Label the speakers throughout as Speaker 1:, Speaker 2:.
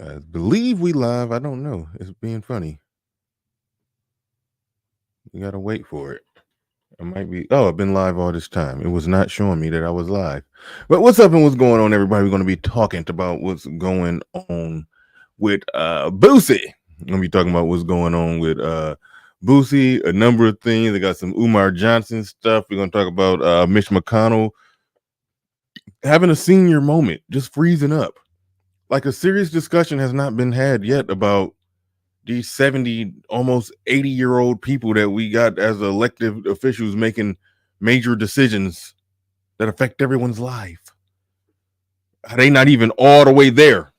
Speaker 1: I believe we live. I don't know. It's being funny. You gotta wait for it. I might be. Oh, I've been live all this time. It was not showing me that I was live. But what's up and what's going on, everybody? We're going to be talking about what's going on with Boosie. I'm going to be talking about what's going on with Boosie, a number of things. They got some Umar Johnson stuff. We're going to talk about Mitch McConnell having a senior moment, just freezing up. Like a serious discussion has not been had yet about these 70, almost 80-year-old people that we got as elected officials making major decisions that affect everyone's life. They not even all the way there.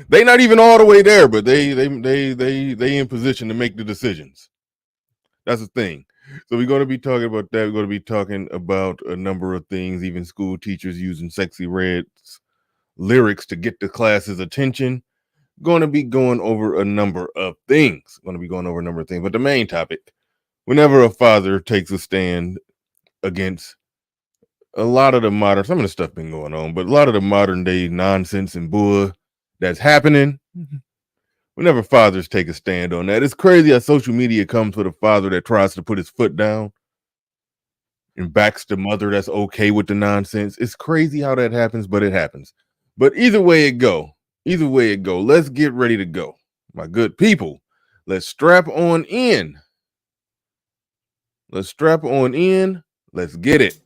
Speaker 1: They not even all the way there, but they in position to make the decisions. That's the thing. So we're going to be talking about that. We're going to be talking about a number of things, even school teachers using Sexy Red's lyrics to get the class's attention. Going to be going over a number of things. But the main topic, whenever a father takes a stand against a lot of the modern, some of the stuff been going on, but a lot of the modern day nonsense and bull that's happening, whenever fathers take a stand on that, it's crazy how social media comes with a father that tries to put his foot down and backs the mother that's okay with the nonsense. It's crazy how that happens, but it happens. But either way it go, let's get ready to go. My good people, let's strap on in. Let's get it.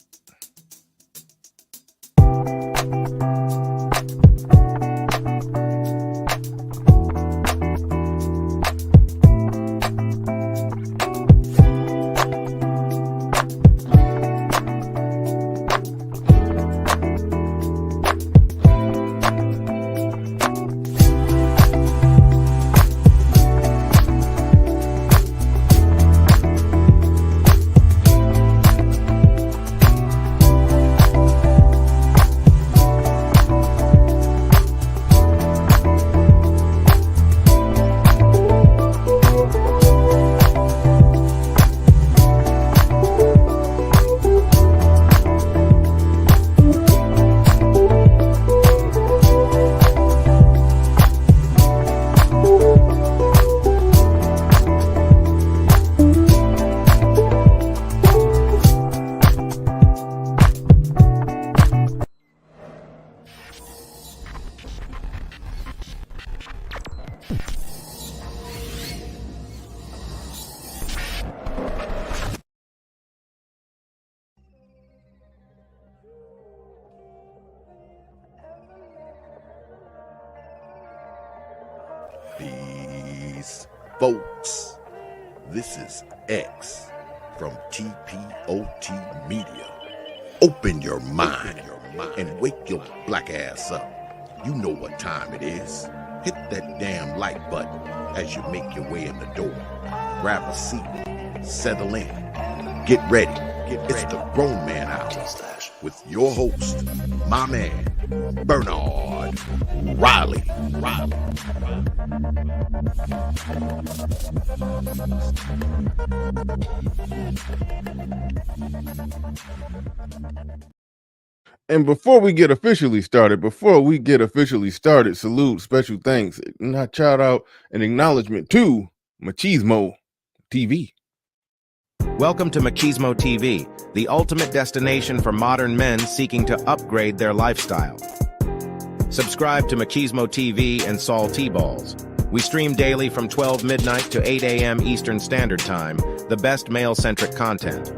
Speaker 2: Peace, folks. This is X from TPOT Media. Open your mind and wake your black ass up. You know what time it is. Hit that damn like button as you make your way in the door. Grab a seat, settle in, get ready. It's the Grown Man Hour with your host, my man, Bernard Riley.
Speaker 1: And before we get officially started, salute, special thanks, not shout out, and acknowledgement to Machismo TV.
Speaker 3: Welcome to Machismo TV, the ultimate destination for modern men seeking to upgrade their lifestyle. Subscribe to Machismo TV and Saul T-Balls. We stream daily from 12 midnight to 8 a.m. Eastern Standard Time, the best male-centric content.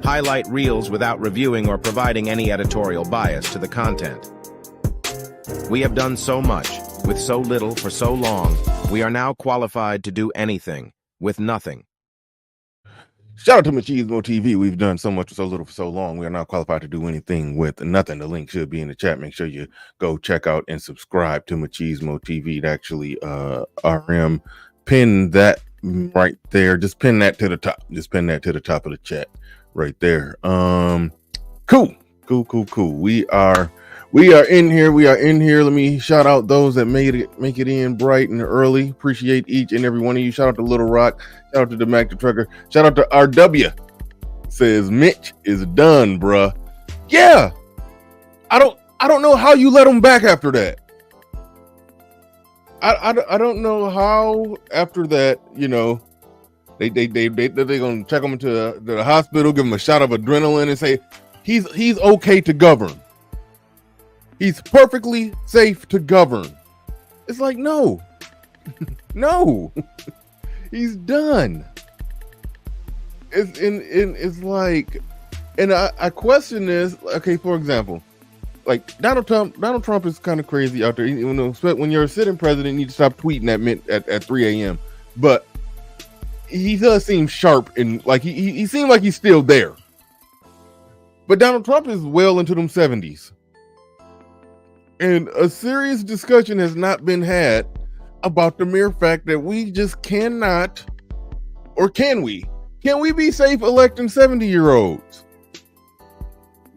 Speaker 3: Highlight reels without reviewing or providing any editorial bias to the content. We have done so much, with so little for so long, we are now qualified to do anything, with nothing.
Speaker 1: Shout out to Machismo TV. We've done so much, so little for so long. We are not qualified to do anything with nothing. The link should be in the chat. Make sure you go check out and subscribe to Machismo TV. It actually, RM, pin that right there. Just pin that to the top. Just pin that to the top of the chat right there. Cool. We are in here. Let me shout out those that make it in bright and early. Appreciate each and every one of you. Shout out to Little Rock. Shout out to the Mac the Trucker. Shout out to RW. Says Mitch is done, bruh. Yeah. I don't know how you let him back after that. I don't know how after that, you know, they're gonna check him into the hospital, give him a shot of adrenaline, and say he's okay to govern. He's perfectly safe to govern. It's like, no, no, he's done. It's like, and I question this. Okay, for example, like Donald Trump is kind of crazy out there. You know, when you're a sitting president, you need to stop tweeting at 3 a.m. But he does seem sharp and like he seemed like he's still there. But Donald Trump is well into them 70s. And a serious discussion has not been had about the mere fact that we just cannot, or can we be safe electing 70-year-olds?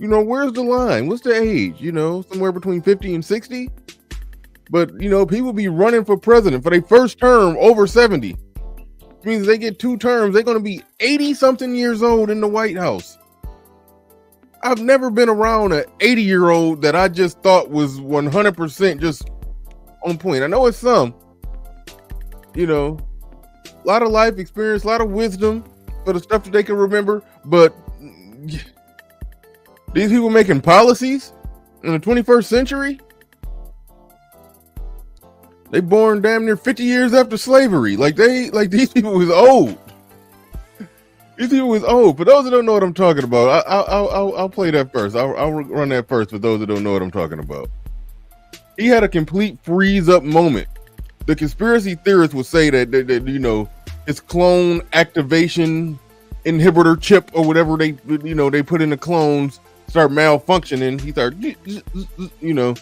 Speaker 1: You know, where's the line? What's the age? You know, somewhere between 50 and 60? But, you know, people be running for president for their first term over 70. It means they get 2 terms. They're going to be 80-something years old in the White House. I've never been around an 80-year-old that I just thought was 100% just on point. I know it's some, you know, a lot of life experience, a lot of wisdom for the stuff that they can remember. But these people making policies in the 21st century, they born damn near 50 years after slavery. Like these people was old. These people was old. For those that don't know what I'm talking about, I'll play that first. I'll run that first for those that don't know what I'm talking about. He had a complete freeze up moment. The conspiracy theorists would say that you know, his clone activation inhibitor chip or whatever they put in the clones start malfunctioning. He started, you know,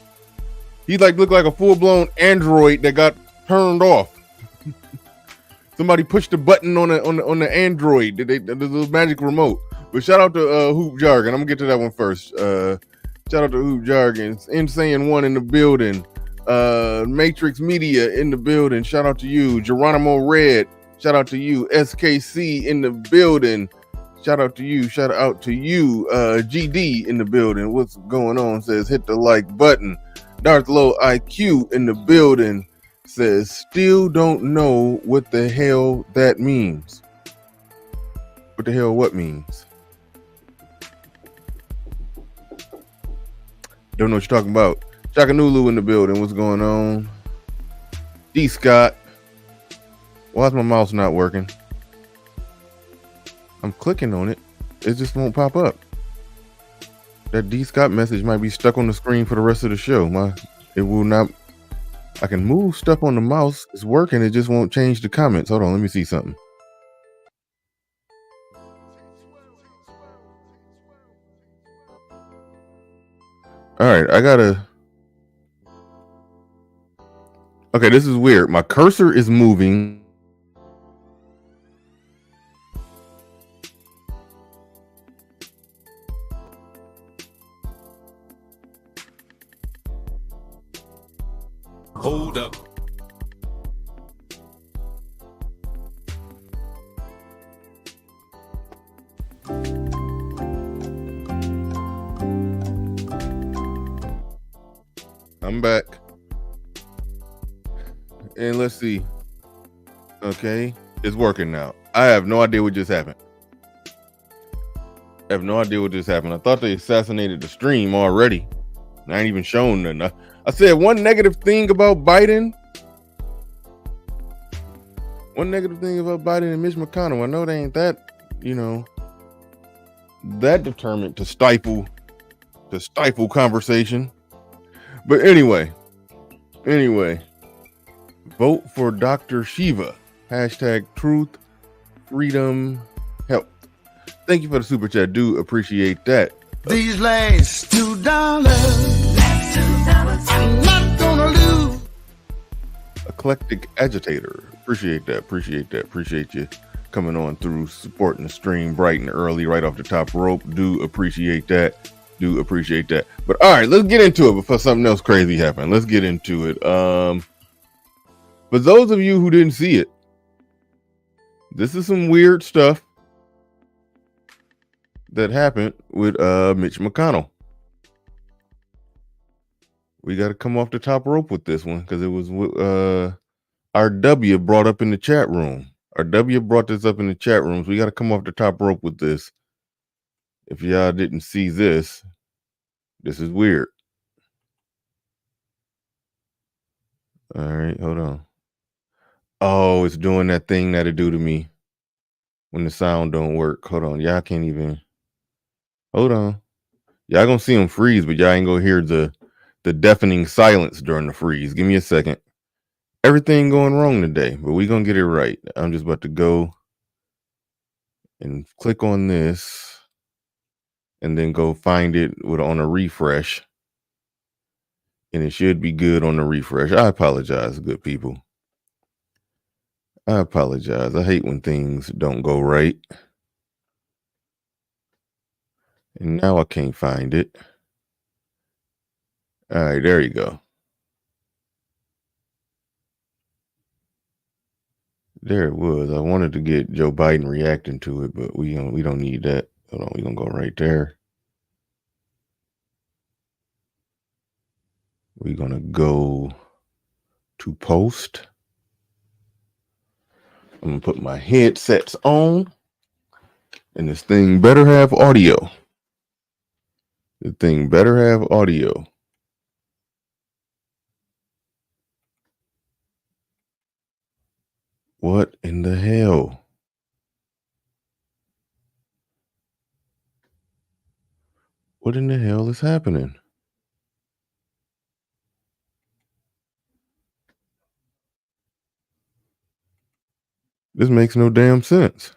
Speaker 1: he like looked like a full blown android that got turned off. Somebody pushed the button on the Android, the magic remote. But shout out to Hoop Jargon. I'm gonna get to that one first. Shout out to Hoop Jargon. Insane One in the building. Matrix Media in the building. Shout out to you. Geronimo Red. Shout out to you. SKC in the building. Shout out to you. Shout out to you. GD in the building. What's going on? Says hit the like button. Darth Low IQ in the building. Says still don't know what the hell that means. What the hell what means? Don't know what you're talking about. Chakanulu in the building. What's going on? D Scott. Why's my mouse not working? I'm clicking on it. It just won't pop up. That D Scott message might be stuck on the screen for the rest of the show. It will not. I can move stuff on the mouse. It's working. It just won't change the comments. Hold on. Let me see something. All right. Okay, this is weird. My cursor is moving.
Speaker 4: Hold up.
Speaker 1: I'm back. And let's see. Okay, it's working now. I have no idea what just happened. I thought they assassinated the stream already. I ain't even shown nothing. I said one negative thing about Biden. One negative thing about Biden and Mitch McConnell. I know they ain't that, you know, that determined to stifle conversation. But anyway, vote for Dr. Shiva. Hashtag truth, freedom, health. Thank you for the super chat. Do appreciate that.
Speaker 5: These last $2. I'm not gonna lose.
Speaker 1: Eclectic agitator. Appreciate that. Appreciate you coming on through, supporting the stream bright and early, right off the top rope. Do appreciate that. But all right, let's get into it before something else crazy happened. Let's get into it. For those of you who didn't see it, this is some weird stuff that happened with Mitch McConnell. We got to come off the top rope with this one because it was RW brought up in the chat room. RW brought this up in the chat rooms. We got to come off the top rope with this. If y'all didn't see this, this is weird. All right, hold on. Oh, it's doing that thing that it do to me when the sound don't work. Hold on, y'all can't even. Hold on, y'all gonna see them freeze, but y'all ain't gonna hear the deafening silence during the freeze. Give me a second. Everything going wrong today, but we gonna get it right. I'm just about to go and click on this, and then go find it on a refresh, and it should be good on the refresh. I apologize, good people. I apologize. I hate when things don't go right. And now I can't find it. All right, there you go. There it was. I wanted to get Joe Biden reacting to it, but we don't need that. Hold on, we're gonna go right there. We're gonna go to post. I'm gonna put my headsets on, and this thing better have audio. The thing better have audio. What in the hell? What in the hell is happening? This makes no damn sense.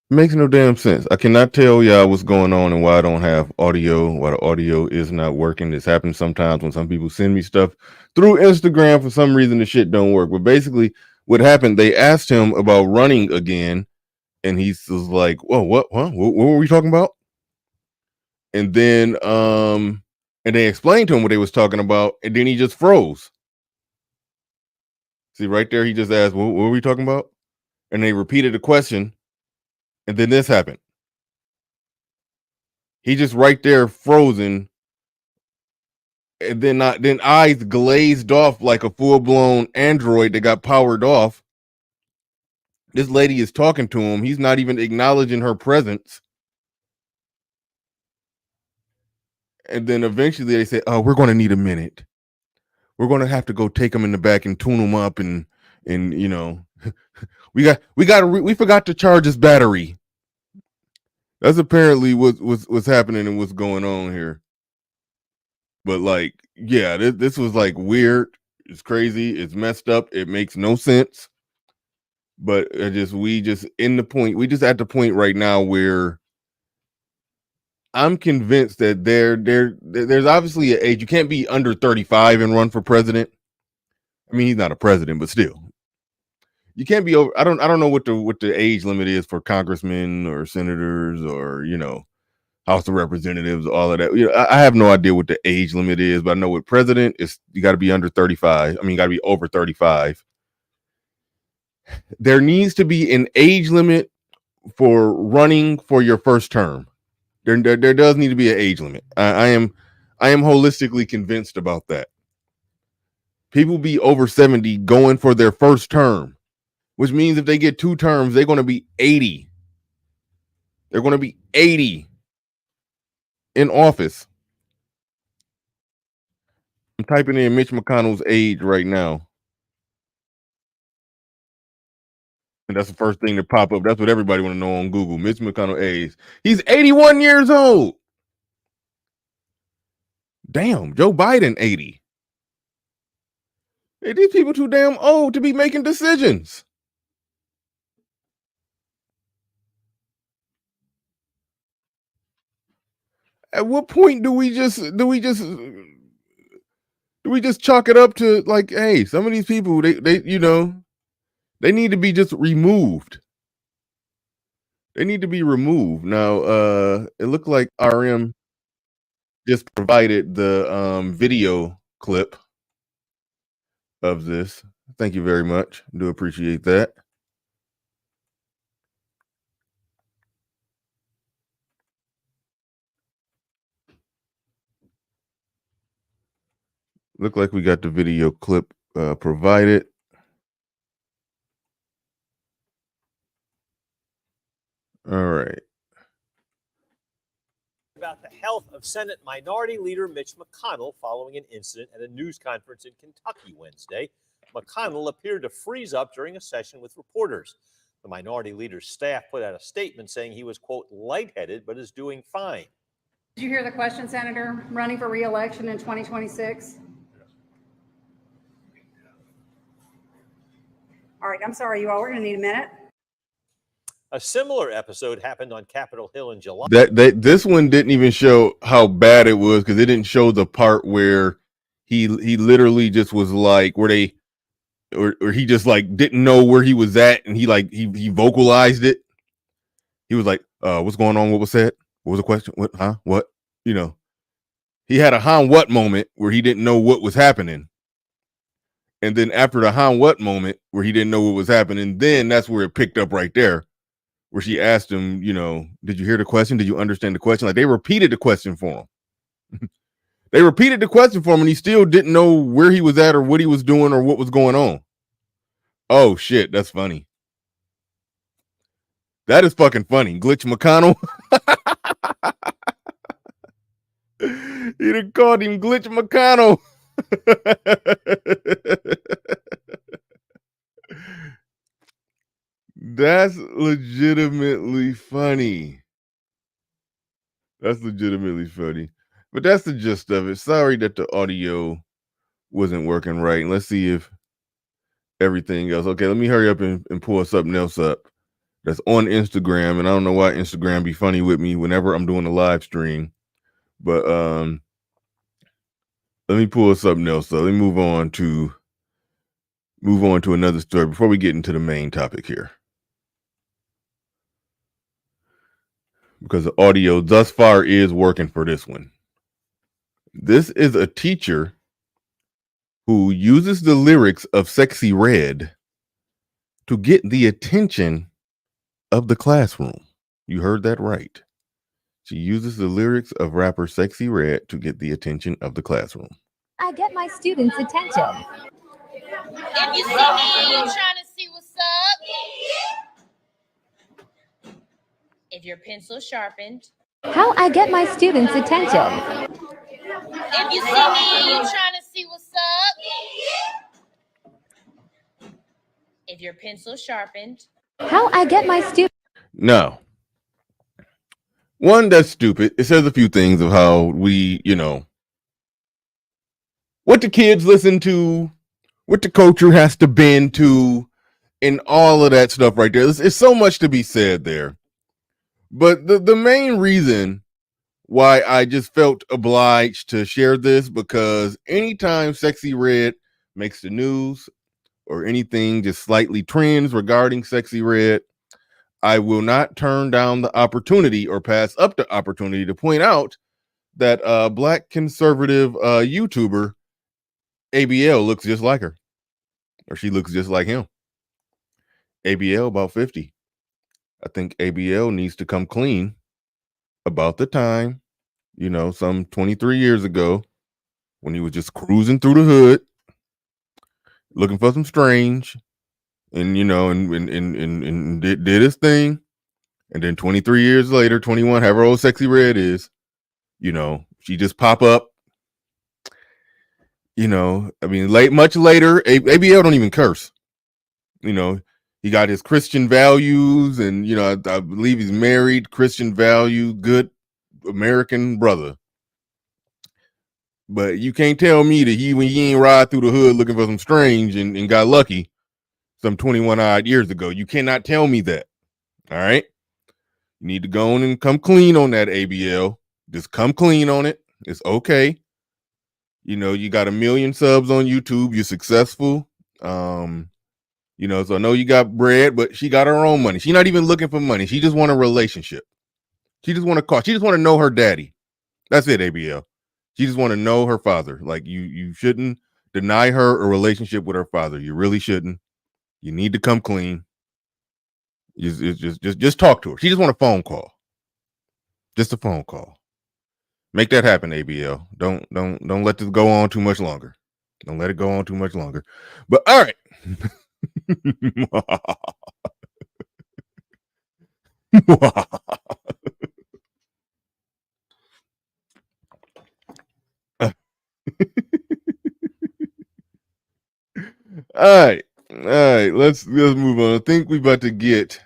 Speaker 1: Makes no damn sense. I cannot tell y'all what's going on and why I don't have audio, why the audio is not working. This happens sometimes when some people send me stuff through Instagram. For some reason, the shit don't work. But basically, what happened, they asked him about running again, and he was like, whoa, what were we talking about? And then and they explained to him what they was talking about, and then he just froze. See, right there, he just asked, what were we talking about? And they repeated the question. And then this happened. He just right there frozen. And then eyes glazed off like a full-blown android that got powered off. This lady is talking to him. He's not even acknowledging her presence. And then eventually they say, oh, we're going to need a minute. We're going to have to go take him in the back and tune him up. And you know, we forgot to charge his battery. That's apparently what's happening and what's going on here. But like, yeah, this was like weird. It's crazy. It's messed up. It makes no sense. But we just at the point right now where I'm convinced that there's obviously an age. You can't be under 35 and run for president. I mean, he's not a president, but still. You can't be over. I don't know what the age limit is for congressmen or senators or, you know, House of Representatives, all of that. You know, I have no idea what the age limit is, but I know with president is you got to be under 35. I mean, you got to be over 35. There needs to be an age limit for running for your first term. There does need to be an age limit. I am holistically convinced about that. People be over 70 going for their first term, which means if they get 2 terms, they're going to be 80. They're going to be 80 in office. I'm typing in Mitch McConnell's age right now. And that's the first thing that pop up. That's what everybody want to know on Google. Mitch McConnell age. He's 81 years old. Damn, Joe Biden 80. Hey, these people too damn old to be making decisions. At what point do we just chalk it up to like, hey, some of these people they you know, they need to be just removed. They need to be removed. Now, it looked like RM just provided the video clip of this. Thank you very much. Do appreciate that. Look like we got the video clip provided. All right.
Speaker 4: About the health of Senate Minority Leader Mitch McConnell following an incident at a news conference in Kentucky Wednesday. McConnell appeared to freeze up during a session with reporters. The Minority Leader's staff put out a statement saying he was, quote, lightheaded, but is doing fine.
Speaker 6: Did you hear the question, Senator? Running for re-election in 2026? All right, I'm sorry, you all. We're going to need a minute.
Speaker 4: A similar episode happened on Capitol Hill in July.
Speaker 1: This one didn't even show how bad it was because it didn't show the part where he literally just was like where they or he just like didn't know where he was at and he vocalized it. He was like, what's going on? What was said? What was the question? What? Huh? What? You know, he had a what moment where he didn't know what was happening. And then after the what moment where he didn't know what was happening, then that's where it picked up right there, where she asked him, you know, did you hear the question? Did you understand the question? Like they repeated the question for him. They repeated the question for him and he still didn't know where he was at or what he was doing or what was going on. Oh shit, that's funny. That is fucking funny. Glitch McConnell. He done called him Glitch McConnell. That's legitimately funny. That's legitimately funny. But that's the gist of it. Sorry that the audio wasn't working right. Let's see if everything else. Okay, let me hurry up and pull something else up that's on Instagram. And I don't know why Instagram be funny with me whenever I'm doing a live stream. But let me pull something else. So let me move on to another story before we get into the main topic here. Because the audio thus far is working for this one. This is a teacher who uses the lyrics of Sexy Red to get the attention of the classroom. You heard that right. She uses the lyrics of rapper Sexy Red to get the attention of the classroom.
Speaker 7: I get my students' attention.
Speaker 8: If you see me, you trying to see what's up. If your pencil sharpened.
Speaker 7: How I get my students' attention.
Speaker 8: If you see me, you trying to see what's up. If your pencil sharpened.
Speaker 7: How I get my students.
Speaker 1: No. One, that's stupid. It says a few things of how we, you know, what the kids listen to, what the culture has to bend to, and all of that stuff right there. There's so much to be said there. But the main reason why I just felt obliged to share this, because anytime Sexy Red makes the news or anything just slightly trends regarding Sexy Red, I will not turn down the opportunity or pass up the opportunity to point out that black conservative YouTuber ABL looks just like her, or she looks just like him. ABL about 50. I think ABL needs to come clean about the time, you know, some 23 years ago when he was just cruising through the hood looking for some strange and, you know, and did his thing. And then 23 years later, 21, however old Sexy Red is, you know, she just pop up. You know, I mean, much later, ABL don't even curse. You know, he got his Christian values, and you know, I believe he's married, Christian value, good American brother. But you can't tell me that when he ain't ride through the hood looking for some strange and got lucky some 21 odd years ago. You cannot tell me that. All right, you need to go on and come clean on that, ABL. Just come clean on it. It's okay. You know, you got 1 million subs on YouTube. You're successful. You know, so I know you got bread, but she got her own money. She's not even looking for money. She just want a relationship. She just want to call. She just want to know her daddy. That's it, ABL. She just want to know her father. Like you shouldn't deny her a relationship with her father. You really shouldn't. You need to come clean. Just talk to her. She just want a phone call. Just a phone call. Make that happen, ABL. Don't let this go on too much longer. Don't let it go on too much longer. But all right. All right. Let's move on. I think we about to get.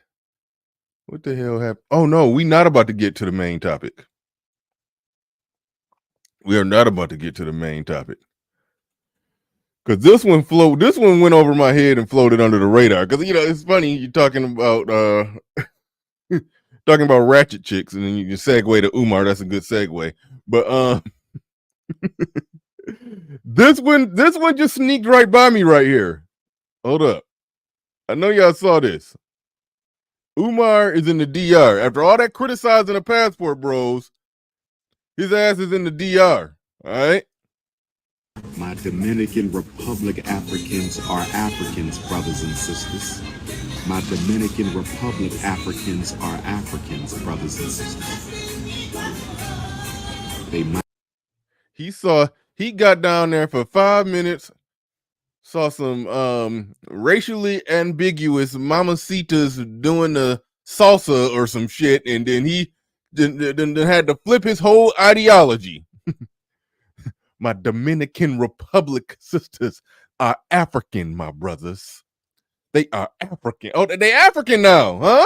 Speaker 1: What the hell happened? Oh no, we not about to get to the main topic. We are not about to get to the main topic. Because this one went over my head and floated under the radar. Because it's funny, you're talking about ratchet chicks, and then you segue to Umar. That's a good segue. But this one just sneaked right by me right here. Hold up. I know y'all saw this. Umar is in the DR. After all that criticizing the passport bros, his ass is in the DR. All right.
Speaker 9: My Dominican Republic Africans are Africans, brothers and sisters. My Dominican Republic Africans are Africans, brothers and sisters. He got down there for 5 minutes, saw some racially ambiguous mamacitas doing the salsa or some shit, and then he then had to flip his whole ideology. My Dominican Republic sisters are African, my brothers. They are African. Oh, they African now, huh?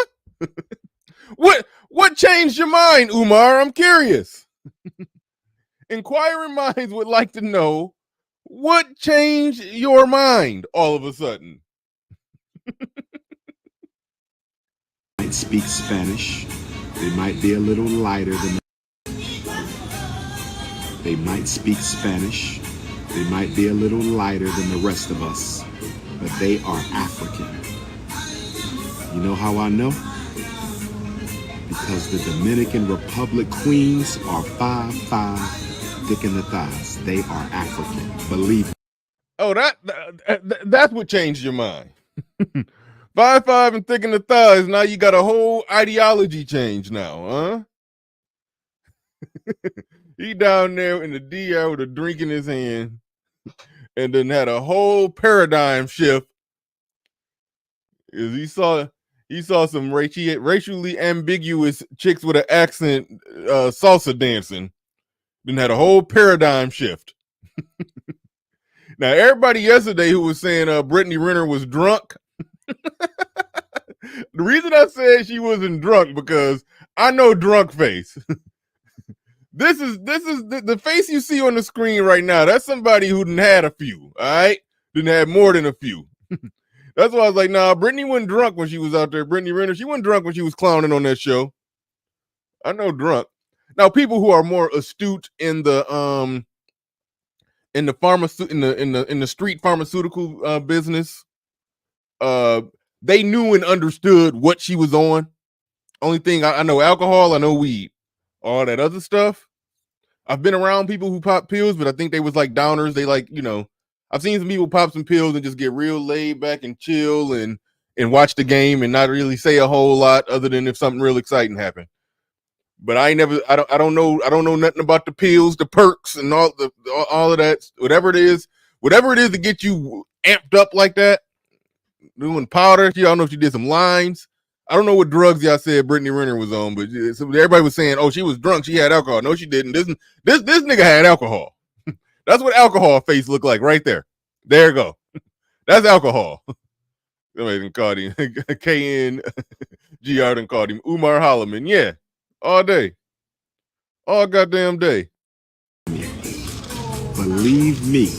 Speaker 9: What changed your mind, Umar? I'm curious. Inquiring minds would like to know what changed your mind all of a sudden. Might speak Spanish. They might be a little lighter than. They might speak Spanish. They might be a little lighter than the rest of us, but they are African. You know how I know? Because the Dominican Republic queens are 5'5", thick in the thighs. They are African. Believe me.
Speaker 1: Oh, that's what changed your mind. 5'5" and thick in the thighs. Now you got a whole ideology change now, huh? He down there in the DR with a drink in his hand, and then had a whole paradigm shift. He saw some racially ambiguous chicks with an accent salsa dancing. Then had a whole paradigm shift. Now everybody yesterday who was saying Brittany Renner was drunk. The reason I said she wasn't drunk because I know drunk face. This is the face you see on the screen right now. That's somebody who didn't had a few, all right? Didn't have more than a few. That's why I was like, nah, Brittany wasn't drunk when she was out there. Brittany Renner, she wasn't drunk when she was clowning on that show. I know drunk. Now, people who are more astute in the street pharmaceutical business, they knew and understood what she was on. Only thing I know alcohol, I know weed. All that other stuff. I've been around people who pop pills, but I think they was like downers. They like, I've seen some people pop some pills and just get real laid back and chill and watch the game and not really say a whole lot other than if something real exciting happened. But I don't know nothing about the pills, the perks, and all of that. Whatever it is to get you amped up like that. Doing powder. I don't know if she did some lines. I don't know what drugs y'all said Brittany Renner was on, but everybody was saying, "Oh, she was drunk. She had alcohol." No, she didn't. This nigga had alcohol. That's what alcohol face looked like right there. There you go. That's alcohol. Somebody done called him KNGR done called him Umar Holloman. Yeah, all day, all goddamn day.
Speaker 9: Believe me.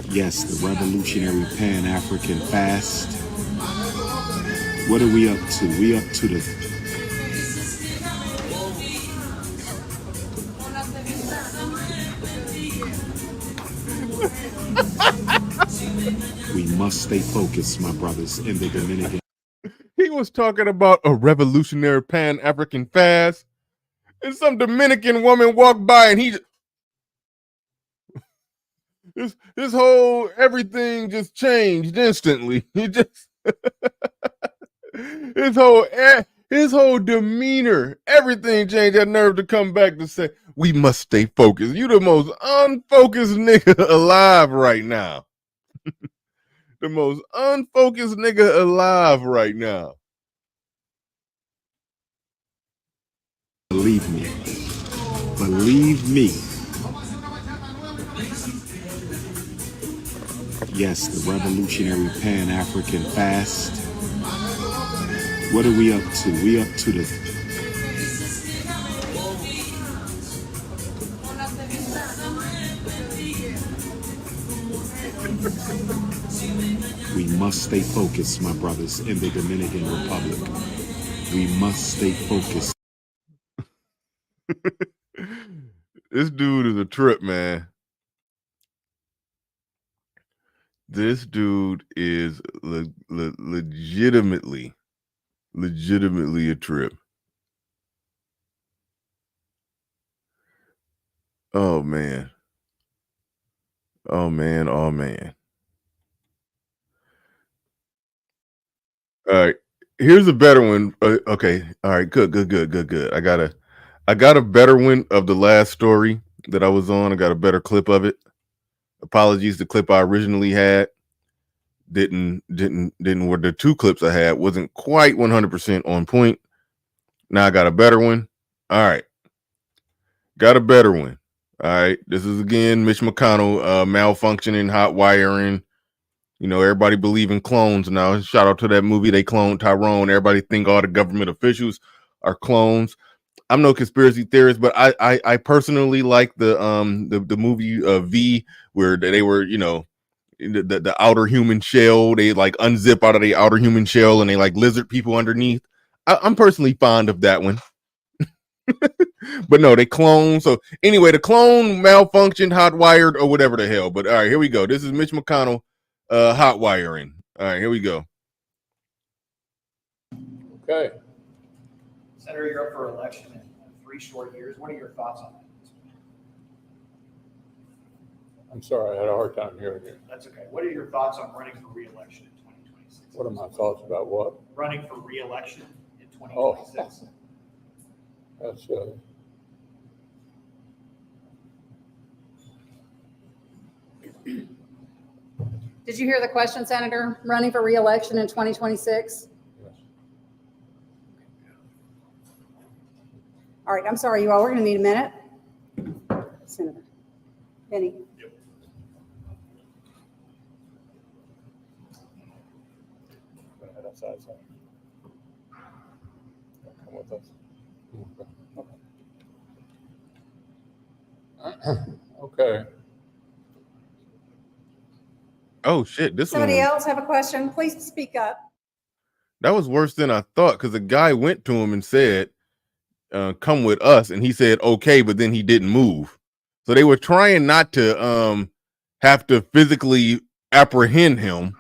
Speaker 9: Yes, the Revolutionary Pan-African Fast. What are we up to? We up to the... We must stay focused, my brothers, in the Dominican.
Speaker 1: He was talking about a Revolutionary Pan-African Fast, and some Dominican woman walked by and he... His whole everything just changed instantly. He just his whole demeanor, everything changed. That nerve to come back to say,
Speaker 9: We must stay focused. You the most unfocused nigga alive right now. The most unfocused nigga alive right now.
Speaker 10: Believe me. Believe me. Yes, the revolutionary Pan-African fast. What are we up to? We up to the... We must stay focused, my brothers, in the Dominican Republic. We must stay focused.
Speaker 9: This dude is a trip, man. This dude is legitimately a trip. Oh man. Oh man. Oh man. All right. Here's a better one. Okay. All right. Good. I got a better one of the last story that I was on. I got a better clip of it. Apologies, the clip I originally had didn't were the two clips I had wasn't quite 100% on point. Now I got a better one. All right. Got a better one. All right. This is again Mitch McConnell malfunctioning, hot wiring. You know, everybody believe in clones now. Shout out to that movie. They cloned Tyrone. Everybody think all the government officials are clones. I'm no conspiracy theorist, but I personally like the movie V, where they were, you know, the outer human shell. They like unzip out of the outer human shell and they like lizard people underneath. I'm personally fond of that one. But no, they clone. So anyway, the clone malfunctioned, hot wired, or whatever the hell. But all right, here we go. This is Mitch McConnell hot wiring. All right, here we go.
Speaker 11: Okay.
Speaker 12: Senator, you're up for election in 3 short years. What are your thoughts on that?
Speaker 11: I'm sorry, I had a hard time hearing you.
Speaker 12: That's okay. What are your thoughts on running for re-election in 2026?
Speaker 11: What are my thoughts about what?
Speaker 12: Running for re-election in 2026.
Speaker 11: That's
Speaker 6: Did you hear the question, Senator? Running for re-election in 2026?
Speaker 11: yes.
Speaker 6: All right, I'm sorry, you all. We're going to need a minute. Senator Benny.
Speaker 12: Yep.
Speaker 11: Go ahead outside, son. Come with us. Okay.
Speaker 9: Oh shit! This
Speaker 6: Somebody
Speaker 9: one,
Speaker 6: else have a question? Please speak up.
Speaker 9: that was worse than I thought, because the guy went to him and said, "Come with us," and he said, "Okay," but then he didn't move. So they were trying not to have to physically apprehend him,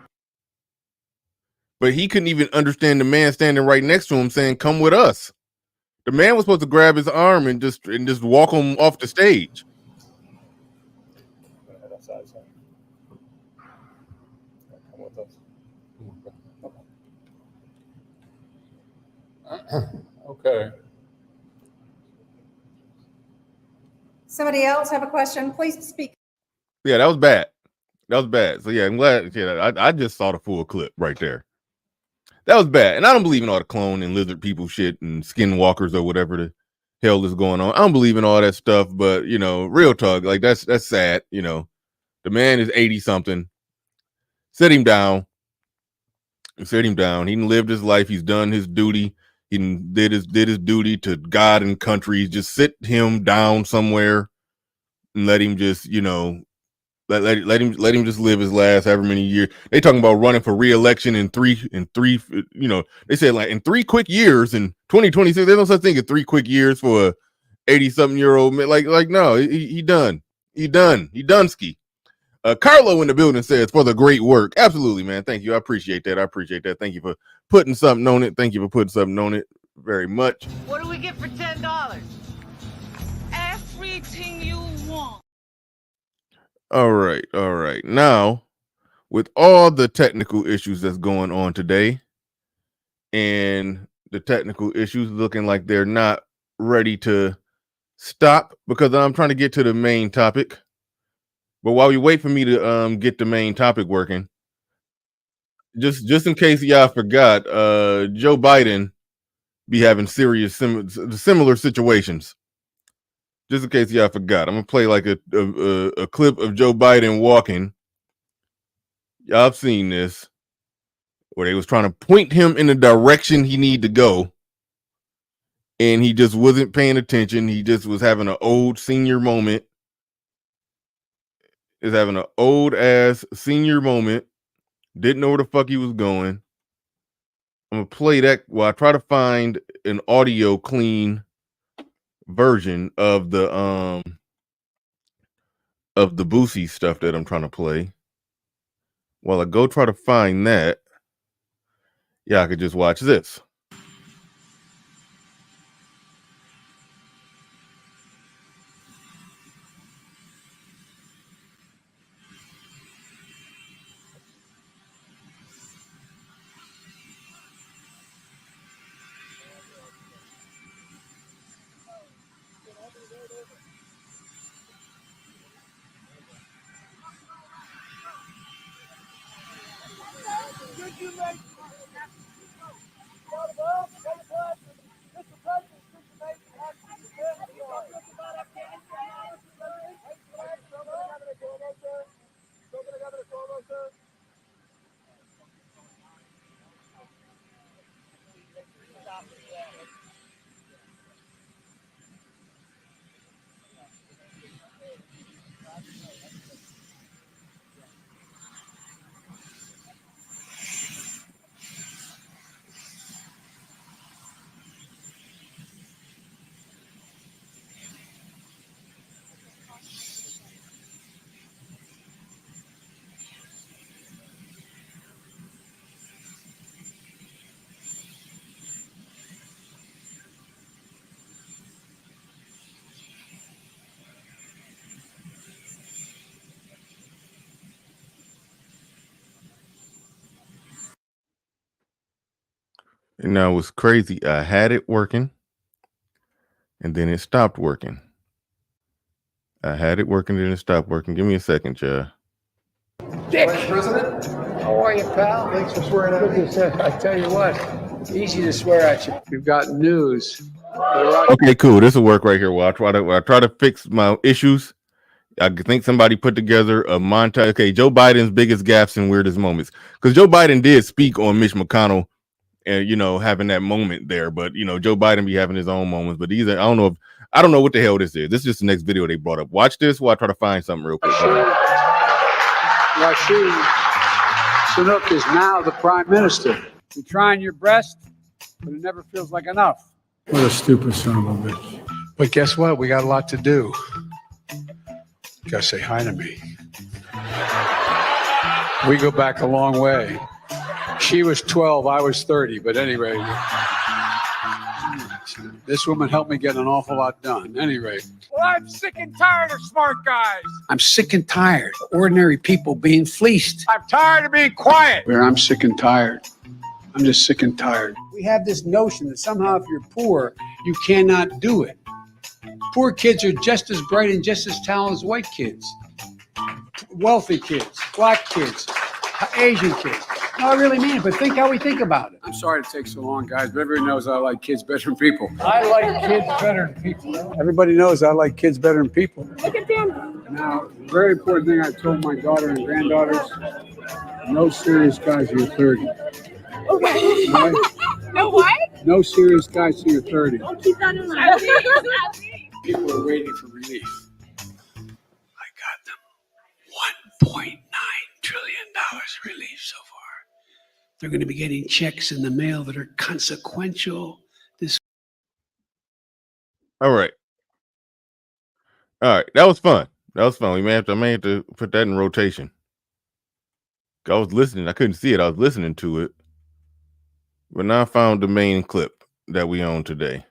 Speaker 9: but he couldn't even understand the man standing right next to him saying, "Come with us." The man was supposed to grab his arm and just walk him off the stage.
Speaker 11: Go ahead outside, son. Come with us. Okay.
Speaker 6: Somebody else have a question? Please speak.
Speaker 9: Yeah, that was bad. That was bad. So yeah, I'm glad. Yeah, I just saw the full clip right there. That was bad. And I don't believe in all the clone and lizard people shit and skinwalkers or whatever the hell is going on. I don't believe in all that stuff, but you know, real talk, like that's sad. You know, the man is 80 something. Sit him down. Sit him down. He lived his life. He's done his duty. He did his duty to God and country. Just sit him down somewhere and let him just, you know, let him just live his last however many years. They talking about running for re-election in three, you know, they said like in 3 quick years in 2026. There's no such thing as 3 quick years for a 80-something-year-old man. Like no, he done ski. Carlo in the building says, for the great work. Absolutely, man. Thank you. I appreciate that. Thank you for putting something on it. Very much.
Speaker 8: What do we get for $10? Everything you want.
Speaker 9: All right. Now, with all the technical issues that's going on today, and the technical issues looking like they're not ready to
Speaker 1: stop because I'm trying to get to the main topic. But while we wait for me to get the main topic working, just in case y'all forgot, Joe Biden be having serious similar situations. Just in case y'all forgot, I'm gonna play like a clip of Joe Biden walking. Y'all have seen this, where they was trying to point him in the direction he need to go, and he just wasn't paying attention. He just was having an old senior moment. Is having an old ass senior moment. Didn't know where the fuck he was going. I'm gonna play that while I try to find an audio clean version of the Boosie stuff that I'm trying to play. While I go try to find that, yeah, I could just watch this. And now it was crazy. I had it working, and then it stopped working. I had it working, then it stopped working. Give me a second, y'all.
Speaker 13: Dick! President? How are you, pal? Thanks for swearing at me. I tell you what, easy to swear at you. We've got news.
Speaker 1: Okay, cool. This will work right here. While I try to fix my issues. I think somebody put together a montage. Okay, Joe Biden's biggest gaffes and weirdest moments. Because Joe Biden did speak on Mitch McConnell and, you know, having that moment there. But, you know, Joe Biden be having his own moments. But these are, I don't know what the hell this is. This is just the next video they brought up. Watch this while I try to find something real quick.
Speaker 13: Rashid Sunak is now the prime minister. You're trying your best, but it never feels like enough. What a stupid son of a bitch. But guess what? We got a lot to do. You gotta say hi to me. We go back a long way. She was 12, I was 30, but anyway, this woman helped me get an awful lot done. Anyway. Well, I'm sick and tired of smart guys. I'm sick and tired of ordinary people being fleeced. I'm tired of being quiet. Where I'm sick and tired. I'm just sick and tired. We have this notion that somehow if you're poor, you cannot do it. Poor kids are just as bright and just as talented as white kids. Wealthy kids, black kids, Asian kids. No, I really mean it, but think how we think about it. I'm sorry it takes so long, guys, but everybody knows I like kids better than people. I like kids better than people. Everybody knows I like kids better than people. Look at them. Now, very important thing I told my daughter and granddaughters, no serious guys till you're 30. Okay. Right? No what? No serious guys till you're 30. I'll keep that in mind. People are waiting for relief. I got them $1.9 trillion relief so far. They're going to be getting checks in the mail that are consequential.
Speaker 1: All right. That was fun. I may have to put that in rotation. I was listening. I couldn't see it. I was listening to it. But now I found the main clip that we own today.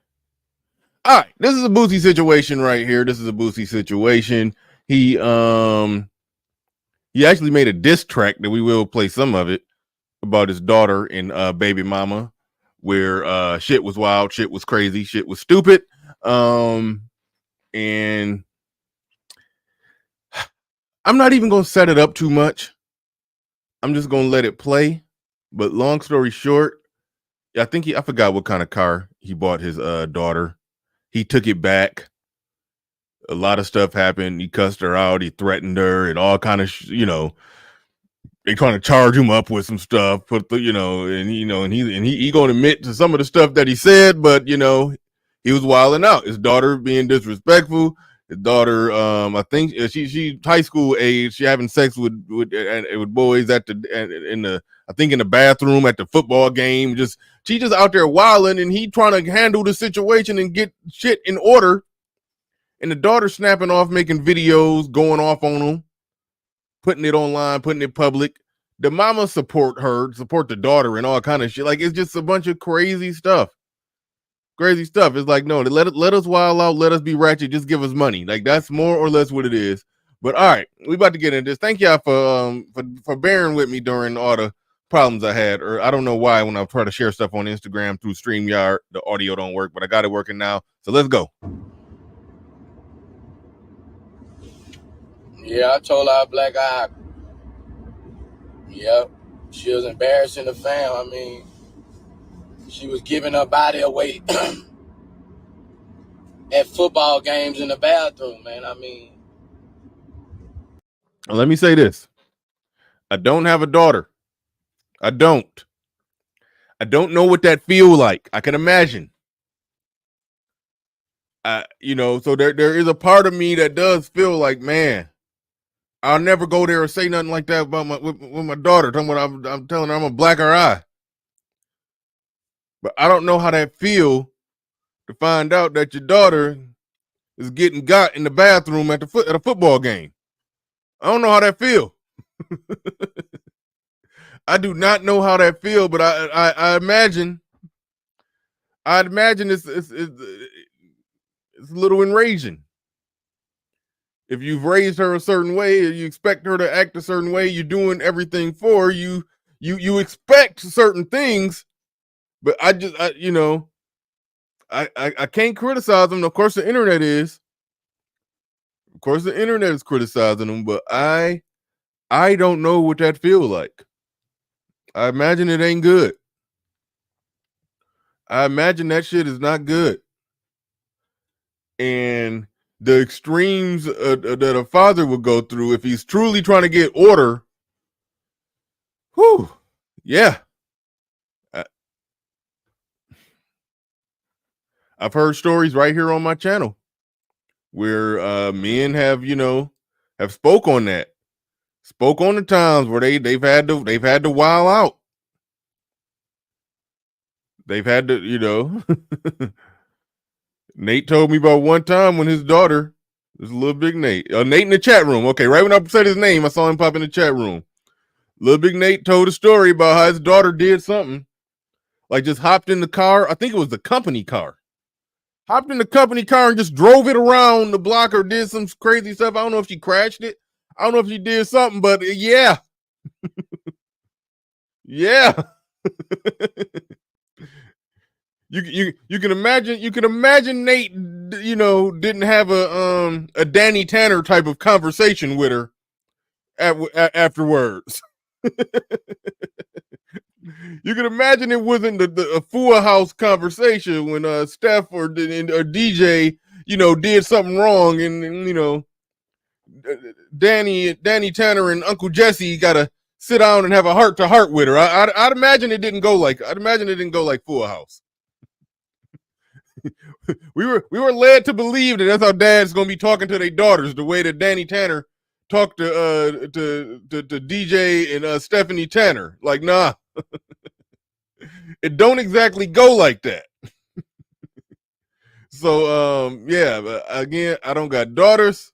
Speaker 1: All right, this is a Boosie situation right here. This is a Boosie situation. He actually made a diss track that we will play some of it about his daughter and baby mama, where shit was wild, shit was crazy, shit was stupid.
Speaker 9: And I'm not even going to set it up too much. I'm just going to let it play. But long story short, I think I forgot what kind of car he bought his daughter. He took it back. A lot of stuff happened. He cussed her out. He threatened her and all kind of, they trying to charge him up with some stuff, and he going to admit to some of the stuff that he said, but he was wilding out. His daughter being disrespectful. His daughter, I think she high school age. She having sex with boys in the bathroom at the football game. She just out there wilding, and he trying to handle the situation and get shit in order. And the daughter snapping off, making videos, going off on him, putting it online, putting it public. The mama support the daughter and all kind of shit. Like, it's just a bunch of crazy stuff. Crazy stuff. It's like, no, let us wild out, let us be ratchet, just give us money. Like, that's more or less what it is. But all right, we about to get into this. Thank y'all for bearing with me during all the problems I had. Or I don't know why when I try to share stuff on Instagram through StreamYard, the audio don't work, but I got it working now. So let's go.
Speaker 14: Yeah, I told her black eye. Yep. She was embarrassing the fam. I mean, she was giving her body away at football games in the bathroom, man. I mean.
Speaker 9: Let me say this. I don't have a daughter. I don't know what that feel like. I can imagine. So there is a part of me that does feel like, man, I'll never go there or say nothing like that about with my daughter. I'm telling her I'm a black her eye. But I don't know how that feel to find out that your daughter is getting got in the bathroom at a football game. I don't know how that feel. I do not know how that feel, but I imagine it's a little enraging. If you've raised her a certain way, or you expect her to act a certain way, you're doing everything for her, you expect certain things, but I can't criticize them. Of course, the internet is. Of course, the internet is criticizing them, but I don't know what that feels like. I imagine it ain't good. I imagine that shit is not good. And the extremes that a father would go through if he's truly trying to get order. Whew. Yeah. I've heard stories right here on my channel where men have spoke on that. Spoke on the times where they've had to wild out. They've had to, Nate told me about one time when his daughter, this little big Nate, Nate in the chat room. Okay, right when I said his name, I saw him pop in the chat room. Little big Nate told a story about how his daughter did something, like just hopped in the car. I think it was the company car. Hopped in the company car and just drove it around the block or did some crazy stuff. I don't know if she crashed it. I don't know if she did something, but yeah. Yeah. You can imagine Nate, didn't have a Danny Tanner type of conversation with her afterwards. You can imagine it wasn't a full house conversation when Steph or DJ, did something wrong and Danny Tanner and Uncle Jesse got to sit down and have a heart to heart with her. I'd imagine it didn't go like Full House. we were led to believe that that's how dads gonna be talking to their daughters, the way that Danny Tanner talked to DJ and Stephanie Tanner. Like, nah. It don't exactly go like that. So yeah, but again, I don't got daughters.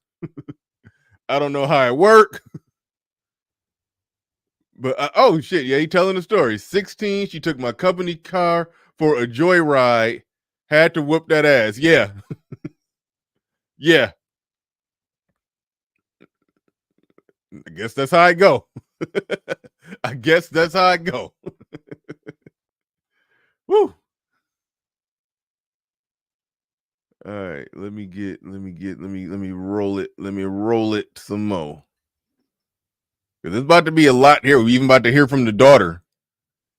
Speaker 9: I don't know how it work. But oh shit, yeah, he telling the story. 16, she took my company car for a joyride. Had to whoop that ass. Yeah. Yeah. I guess that's how I go. I guess that's how I go. Woo. All right. right, let me roll it some more. Because it's about to be a lot here. We're even about to hear from the daughter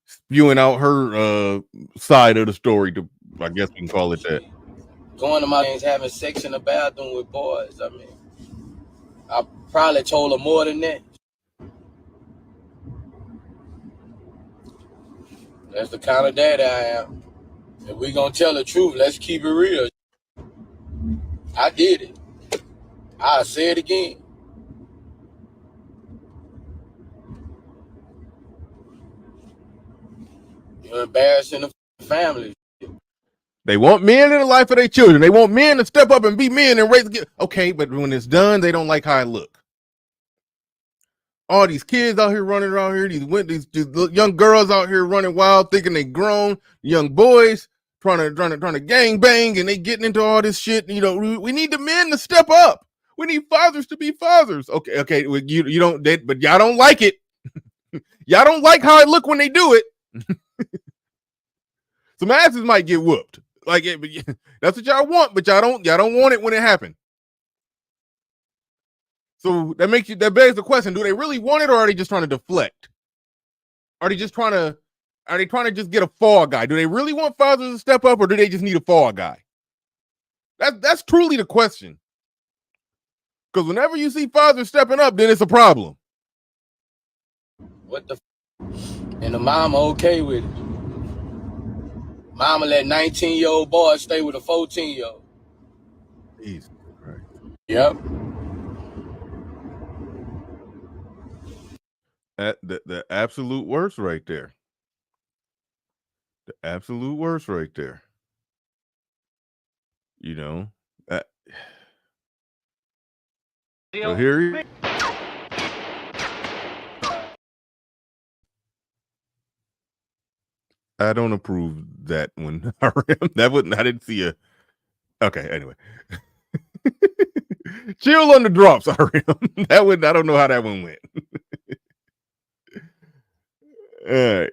Speaker 9: spewing out her side of the story, to I guess we can call it that.
Speaker 14: Going to my things, having sex in the bathroom with boys. I mean, I probably told her more than that. That's the kind of dad I am. If we gonna tell the truth, let's keep it real. I did it. I'll say it again. You're embarrassing the family.
Speaker 9: They want men in the life of their children. They want men to step up and be men and raise the kid. Okay, but when it's done, they don't like how it look. All these kids out here running around here, these young girls out here running wild, thinking they grown, young boys trying to gang bang, and they getting into all this shit. You know, we need the men to step up. We need fathers to be fathers. Okay, you don't, but y'all don't like it. Y'all don't like how it look when they do it. Some asses might get whooped. Like that's what y'all want, but y'all don't want it when it happens. So that begs the question: do they really want it, or are they just trying to deflect? Are they trying to just get a fall guy? Do they really want fathers to step up, or do they just need a fall guy? That's truly the question. Because whenever you see fathers stepping up, then it's a problem.
Speaker 14: What the and the mama okay with it. Mama let 19-year-old boys stay with a 14-year-old.
Speaker 9: Jesus Christ.
Speaker 14: Yep.
Speaker 9: The absolute worst right there. The absolute worst right there. You know. So here I don't approve that one. I didn't see a. Okay, anyway. Chill on the drops, RM. I don't know how that one went. All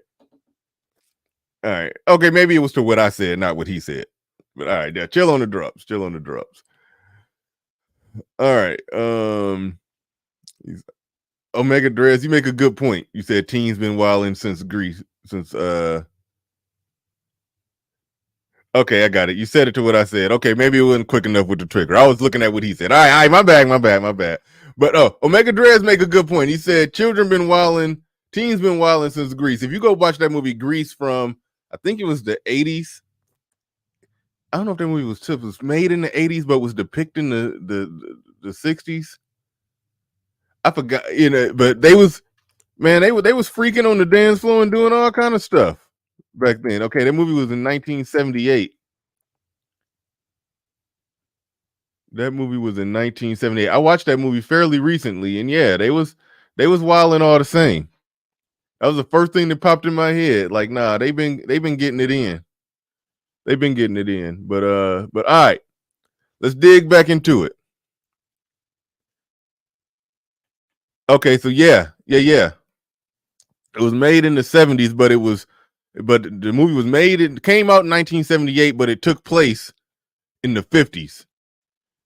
Speaker 9: right. Okay, maybe it was to what I said, not what he said. But all right, yeah, chill on the drops. All right. Omega Dress, you make a good point. You said teens been wilding since Greece, Okay, I got it. You said it to what I said. Okay, maybe it wasn't quick enough with the trigger. I was looking at what he said. All right, my bad. But Omega Dress make a good point. He said teens been wilding since Greece. If you go watch that movie Grease from, I think it was the 80s. I don't know if that movie was made in the 80s, but was depicting the 60s. I forgot, but they was freaking on the dance floor and doing all kind of stuff back then. Okay, that movie was in 1978. I watched that movie fairly recently, and yeah, they was wilding all the same. That was the first thing that popped in my head. Like, nah, they've been getting it in. But all right, let's dig back into it. Okay, so yeah. It was made in the 70s, but the movie was made. It came out in 1978, but it took place in the 50s.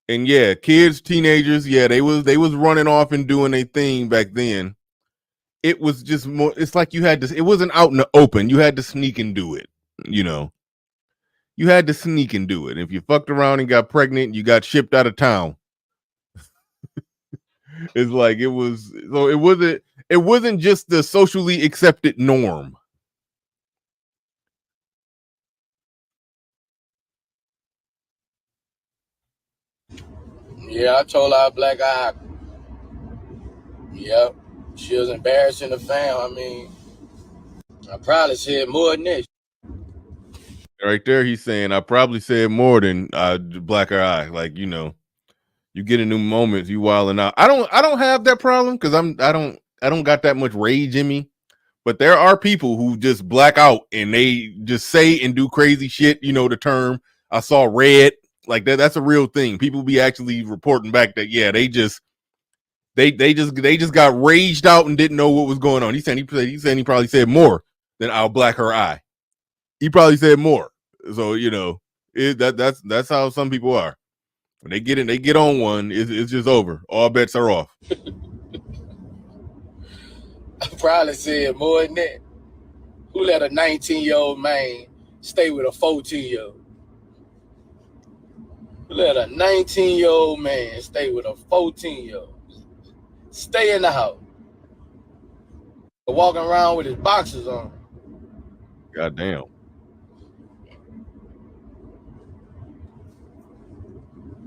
Speaker 9: And yeah, kids, teenagers, yeah, they was running off and doing their thing back then. It was just more. It's like you had to. It wasn't out in the open. You had to sneak and do it. You had to sneak and do it. If you fucked around and got pregnant, you got shipped out of town. It's like it was. So it wasn't. It wasn't just the socially accepted norm.
Speaker 14: Yeah, I told her black eye. Yep. She was embarrassing the fam. I mean, I probably said more than this.
Speaker 9: Right there, he's saying I probably said more than black eye. Like, you get into moments, you wilding out. I don't have that problem because I don't got that much rage in me. But there are people who just black out and they just say and do crazy shit. The term I saw red, like that's a real thing. People be actually reporting back that yeah, they just got raged out and didn't know what was going on. He probably said more than I'll black her eye. He probably said more. So that's how some people are. When they get on one, it's just over. All bets are off.
Speaker 14: I probably said more than that. Who let a 19-year-old man stay with a 14-year-old? Who let a 19-year-old man stay with a 14-year-old? Stay in the house. Walking around with his boxers on.
Speaker 9: Goddamn.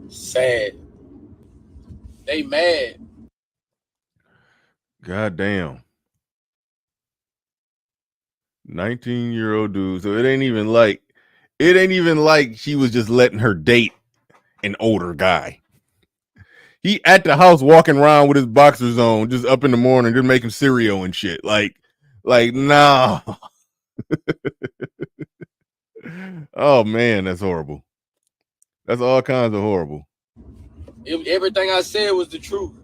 Speaker 14: Sad. They mad.
Speaker 9: Goddamn. 19-year-old dude. So it ain't even like she was just letting her date an older guy. He at the house walking around with his boxers on, just up in the morning, just making cereal and shit. Like, nah. Oh man, that's horrible. That's all kinds of horrible.
Speaker 14: Everything I said was the truth.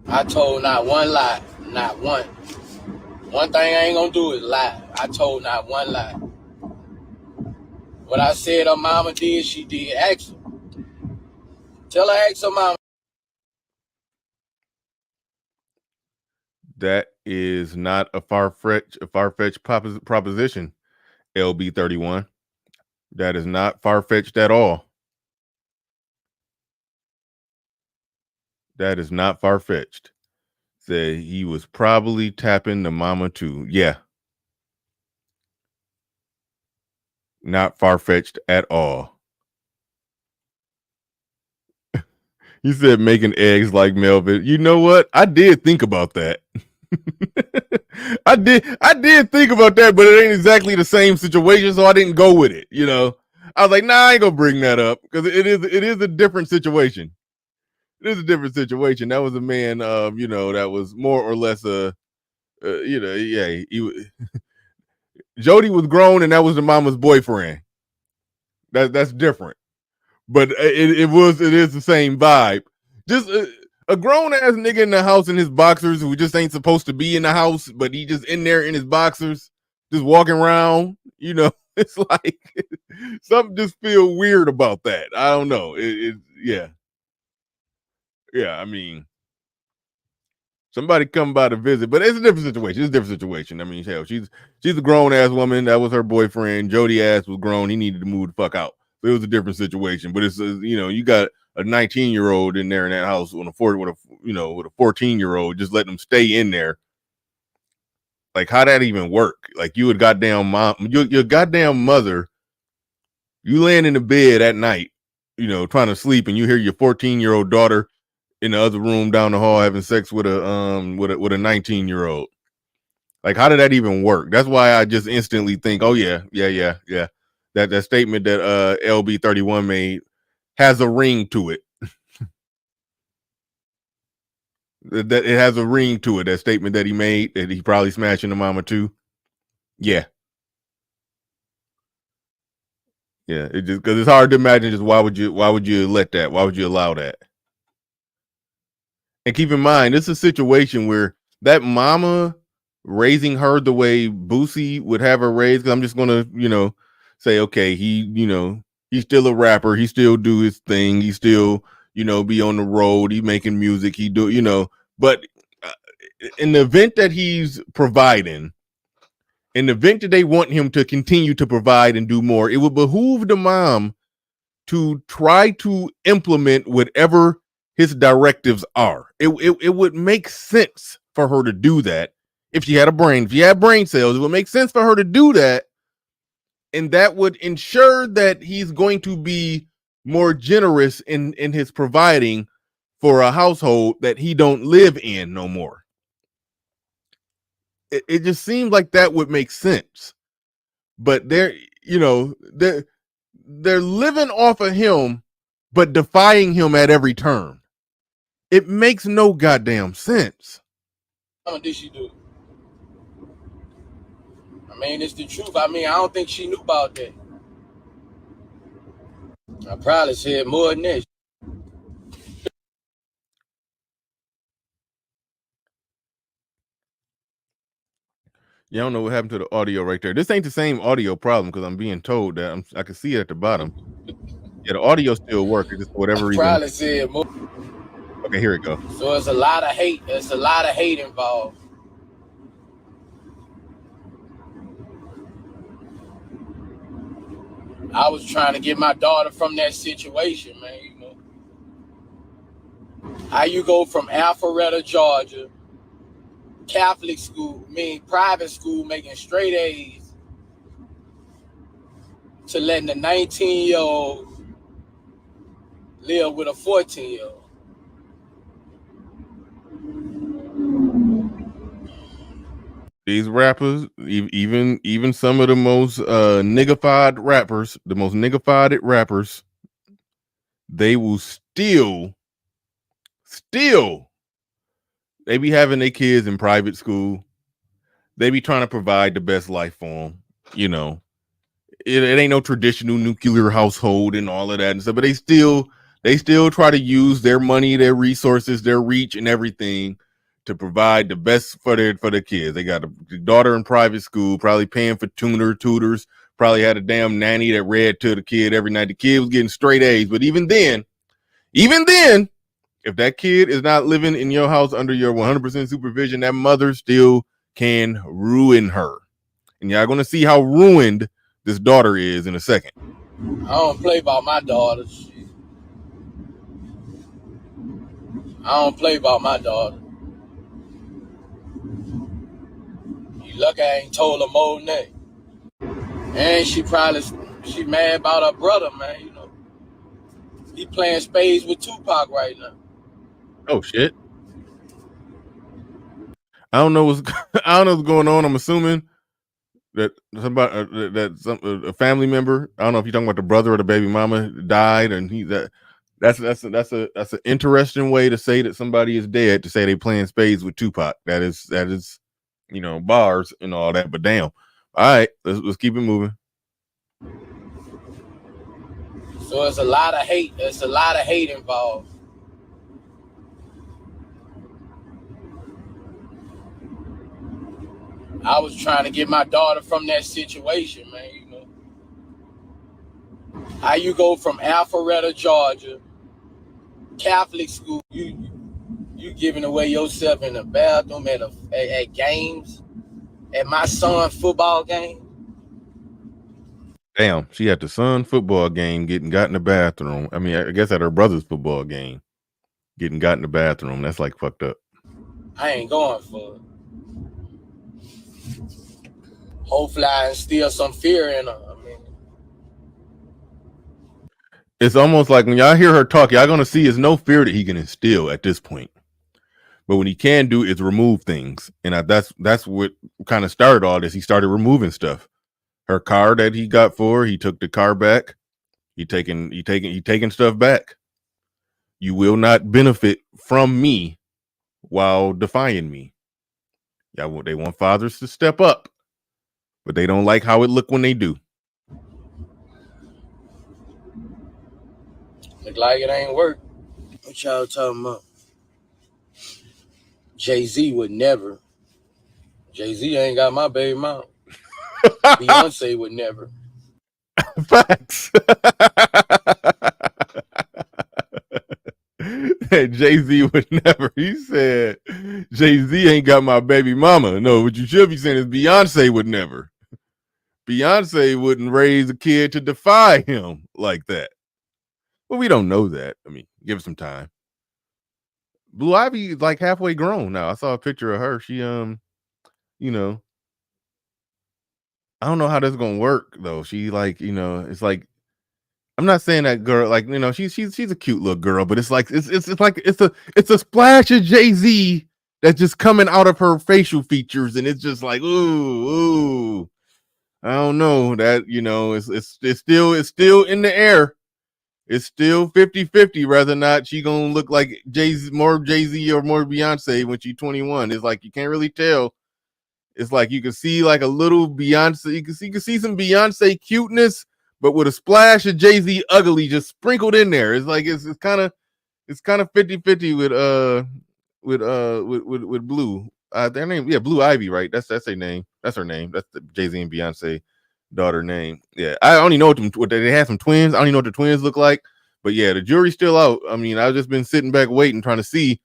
Speaker 14: I told not one lie, not one. One thing I ain't gonna do is lie. I told not one lie. What I said her mama did, she did. Ask her. Tell her, ask her mama.
Speaker 9: That is not a far-fetched proposition, LB31. That is not far-fetched at all. That is not far-fetched. Said he was probably tapping the mama too. Yeah. Not far-fetched at all. He said making eggs like Melvin. You know what? I did think about that. I did think about that, but it ain't exactly the same situation, so I didn't go with it. You know, I was like, nah, I ain't gonna bring that up because it is a different situation. It is a different situation. That was a man, you know, that was more or less you know, yeah, Jody was grown and that was the mama's boyfriend. That's different, but it is the same vibe. Just a grown ass nigga in the house in his boxers who just ain't supposed to be in the house, but he just in there in his boxers, just walking around. You know, it's like something just feel weird about that. I don't know. Yeah. I mean, somebody come by to visit, but it's a different situation. It's a different situation. I mean, hell, she's a grown ass woman. That was her boyfriend. Jody ass was grown. He needed to move the fuck out. So it was a different situation. But it's you know, you got a 19-year-old in there in that house with a 14-year-old, just letting them stay in there. Like, how that even work? Like, you would goddamn mom, your goddamn mother, you laying in the bed at night, you know, trying to sleep, and you hear your 14-year-old daughter in the other room down the hall having sex with a 19-year-old. Like, how did that even work? That's why I just instantly think, oh yeah. That statement that LB31 made has a ring to it. That it has a ring to it. That statement that he made, that he probably smashing the mama too. Yeah. It just because it's hard to imagine. Just why would you let that? Why would you allow that? And keep in mind, this is a situation where that mama raising her the way Boosie would have her raised. Because I'm just gonna, you know, say, okay, he's still a rapper. He still do his thing. He still, you know, be on the road. He making music. He do, you know. But in the event that he's providing, in the event that they want him to continue to provide and do more, it would behoove the mom to try to implement whatever his directives are. It would make sense for her to do that if she had a brain. If she had brain cells, it would make sense for her to do that. And that would ensure that he's going to be more generous in his providing for a household that he don't live in no more. It just seems like that would make sense. But they're living off of him, but defying him at every turn. It makes no goddamn sense.
Speaker 14: How did she do it? I mean, it's the truth. I mean, I don't think she knew about that. I probably said more than that.
Speaker 9: Yeah, I don't know what happened to the audio right there. This ain't the same audio problem because I'm being told that I can see it at the bottom. Yeah, the audio still works. Just for whatever reason.
Speaker 14: Probably said more.
Speaker 9: Okay, here it go.
Speaker 14: So it's a lot of hate. There's a lot of hate involved. I was trying to get my daughter from that situation, man. You know, how you go from Alpharetta, Georgia, Catholic school, private school, making straight A's, to letting a 19-year-old live with a 14-year-old.
Speaker 9: These rappers, even some of the most niggified rappers, the most niggified rappers, they will still they be having their kids in private school. They be trying to provide the best life for them. You know, it ain't no traditional nuclear household and all of that and stuff, but they still try to use their money, their resources, their reach and everything to provide the best for their kids. They got a daughter in private school, probably paying for tutors, probably had a damn nanny that read to the kid every night. The kid was getting straight A's, but even then, if that kid is not living in your house under your 100% supervision, that mother still can ruin her. And y'all going to see how ruined this daughter is in a second.
Speaker 14: I don't play about my daughters. You lucky I ain't told her more than that. And she mad about her brother, man. You know, he playing spades with Tupac right now.
Speaker 9: Oh shit! I don't know what's going on. I'm assuming that a family member. I don't know if you're talking about the brother or the baby mama died, and that's an interesting way to say that somebody is dead. To say they playing spades with Tupac. That is you know, bars and all that. But damn. All right, let's keep it moving.
Speaker 14: So it's a lot of hate. There's a lot of hate involved. I was trying to get my daughter from that situation, man. You know, how you go from Alpharetta, Georgia, Catholic school, you giving away yourself in the bathroom at games, at my son's football game.
Speaker 9: Damn, she had the son football game, got in the bathroom. I mean, I guess at her brother's football game, got in the bathroom. That's like fucked up.
Speaker 14: I ain't going for it. Hopefully I instill some fear in her. I mean,
Speaker 9: it's almost like when y'all hear her talk, y'all gonna see it's no fear that he can instill at this point. But what he can do is remove things, and that's what kind of started all this. He started removing stuff. Her car that he got for her, he took the car back. He taking stuff back. You will not benefit from me while defying me. They want fathers to step up, but they don't like how it look when they do.
Speaker 14: Look like it ain't work. What y'all talking about? Jay-Z would never. Jay-Z ain't got my baby mom. Beyonce would never.
Speaker 9: Facts. Jay-Z would never. He said Jay-Z ain't got my baby mama. No, what you should be saying is Beyonce would never. Beyonce wouldn't raise a kid to defy him like that. Well, we don't know that. I mean, give it some time. Blue Ivy is like halfway grown now. I saw a picture of her. She you know, I don't know how that's gonna work though. She like, you know, it's like, I'm not saying that girl, like, you know, she's a cute little girl, but it's like it's a splash of Jay-Z that's just coming out of her facial features, and it's just like, ooh, I don't know that, you know, it's still in the air. It's still 50-50 whether or not she gonna look like more Jay-Z or more Beyonce when she's 21. It's like you can't really tell. It's like you can see like a little Beyonce, you can see some Beyonce cuteness, but with a splash of Jay-Z ugly just sprinkled in there. It's like it's kind of 50-50 with Blue. their name, yeah, Blue Ivy, right? That's their name. That's her name. That's the Jay-Z and Beyonce daughter name. Yeah, I only know what they had some twins. I don't even know what the twins look like. But yeah, the jury's still out. I mean, I've just been sitting back waiting, trying to see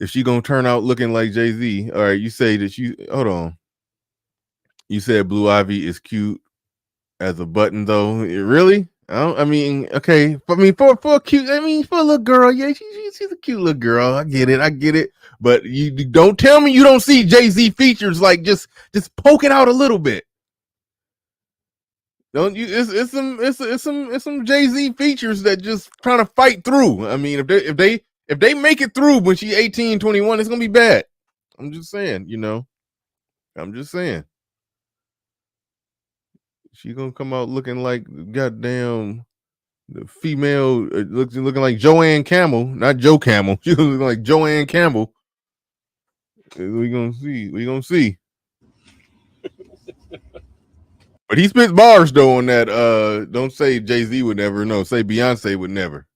Speaker 9: if she gonna turn out looking like Jay-Z. All right, you say that hold on. You said Blue Ivy is cute as a button, though. Really? I mean, okay. I mean, for a cute, I mean, for a little girl, yeah, she's a cute little girl. I get it. But you don't tell me you don't see Jay-Z features like just poking out a little bit. Don't you? It's some Jay-Z features that just trying to fight through. I mean, if they make it through when she's 18, 21, it's gonna be bad. I'm just saying, I'm just saying. She gonna come out looking like goddamn the female, looking like Joanne Campbell, not Joe Camel. She looking like Joanne Campbell. We gonna see. But he spits bars though on that. Don't say Jay-Z would never. No, say Beyonce would never.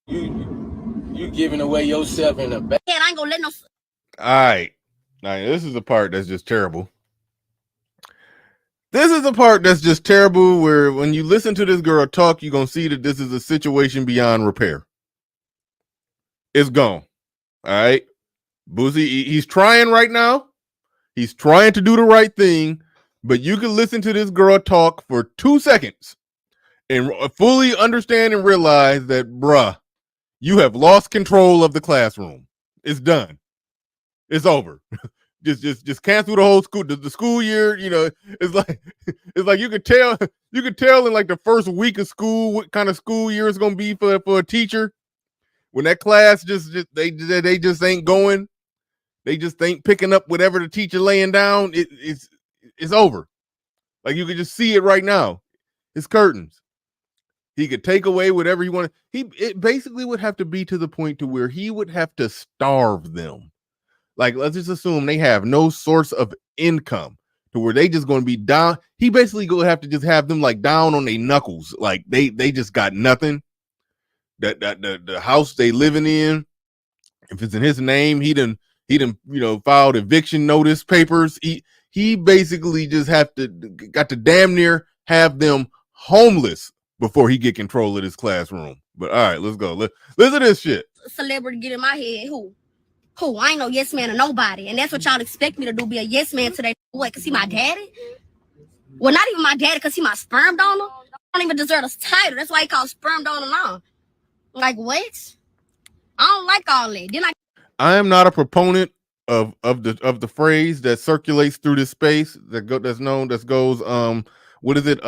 Speaker 14: You giving away yourself in the back.
Speaker 8: I ain't gonna let no.
Speaker 9: All right. Now, this is the part that's just terrible. This is the part that's just terrible where when you listen to this girl talk, you're going to see that this is a situation beyond repair. It's gone. All right. Boosie, he's trying right now. He's trying to do the right thing, but you can listen to this girl talk for 2 seconds and fully understand and realize that, bruh, you have lost control of the classroom. It's done. It's over. just cancel the whole school. The school year, it's like you could tell in like the first week of school what kind of school year it's gonna be for a teacher. When that class they just ain't going, they just ain't picking up whatever the teacher laying down. It's over. Like you could just see it right now. It's curtains. He could take away whatever he wanted. It basically would have to be to the point to where he would have to starve them. Like, let's just assume they have no source of income to where they just going to be down. He basically going to have to just have them like down on their knuckles. Like they just got nothing. That the house they living in, if it's in his name, he done filed eviction notice papers. He basically just got to damn near have them homeless before he get control of this classroom. But all right, let's go. Listen to this shit.
Speaker 8: Celebrity get in my head. Who? I ain't no yes man or nobody. And that's what y'all expect me to do, be a yes man today. What, because he my daddy? Well, not even my daddy, because he my sperm donor. I don't even deserve this title. That's why he called sperm donor now. Like, what? I don't like all that.
Speaker 9: I am not a proponent of the phrase that circulates through this space that goes what is it?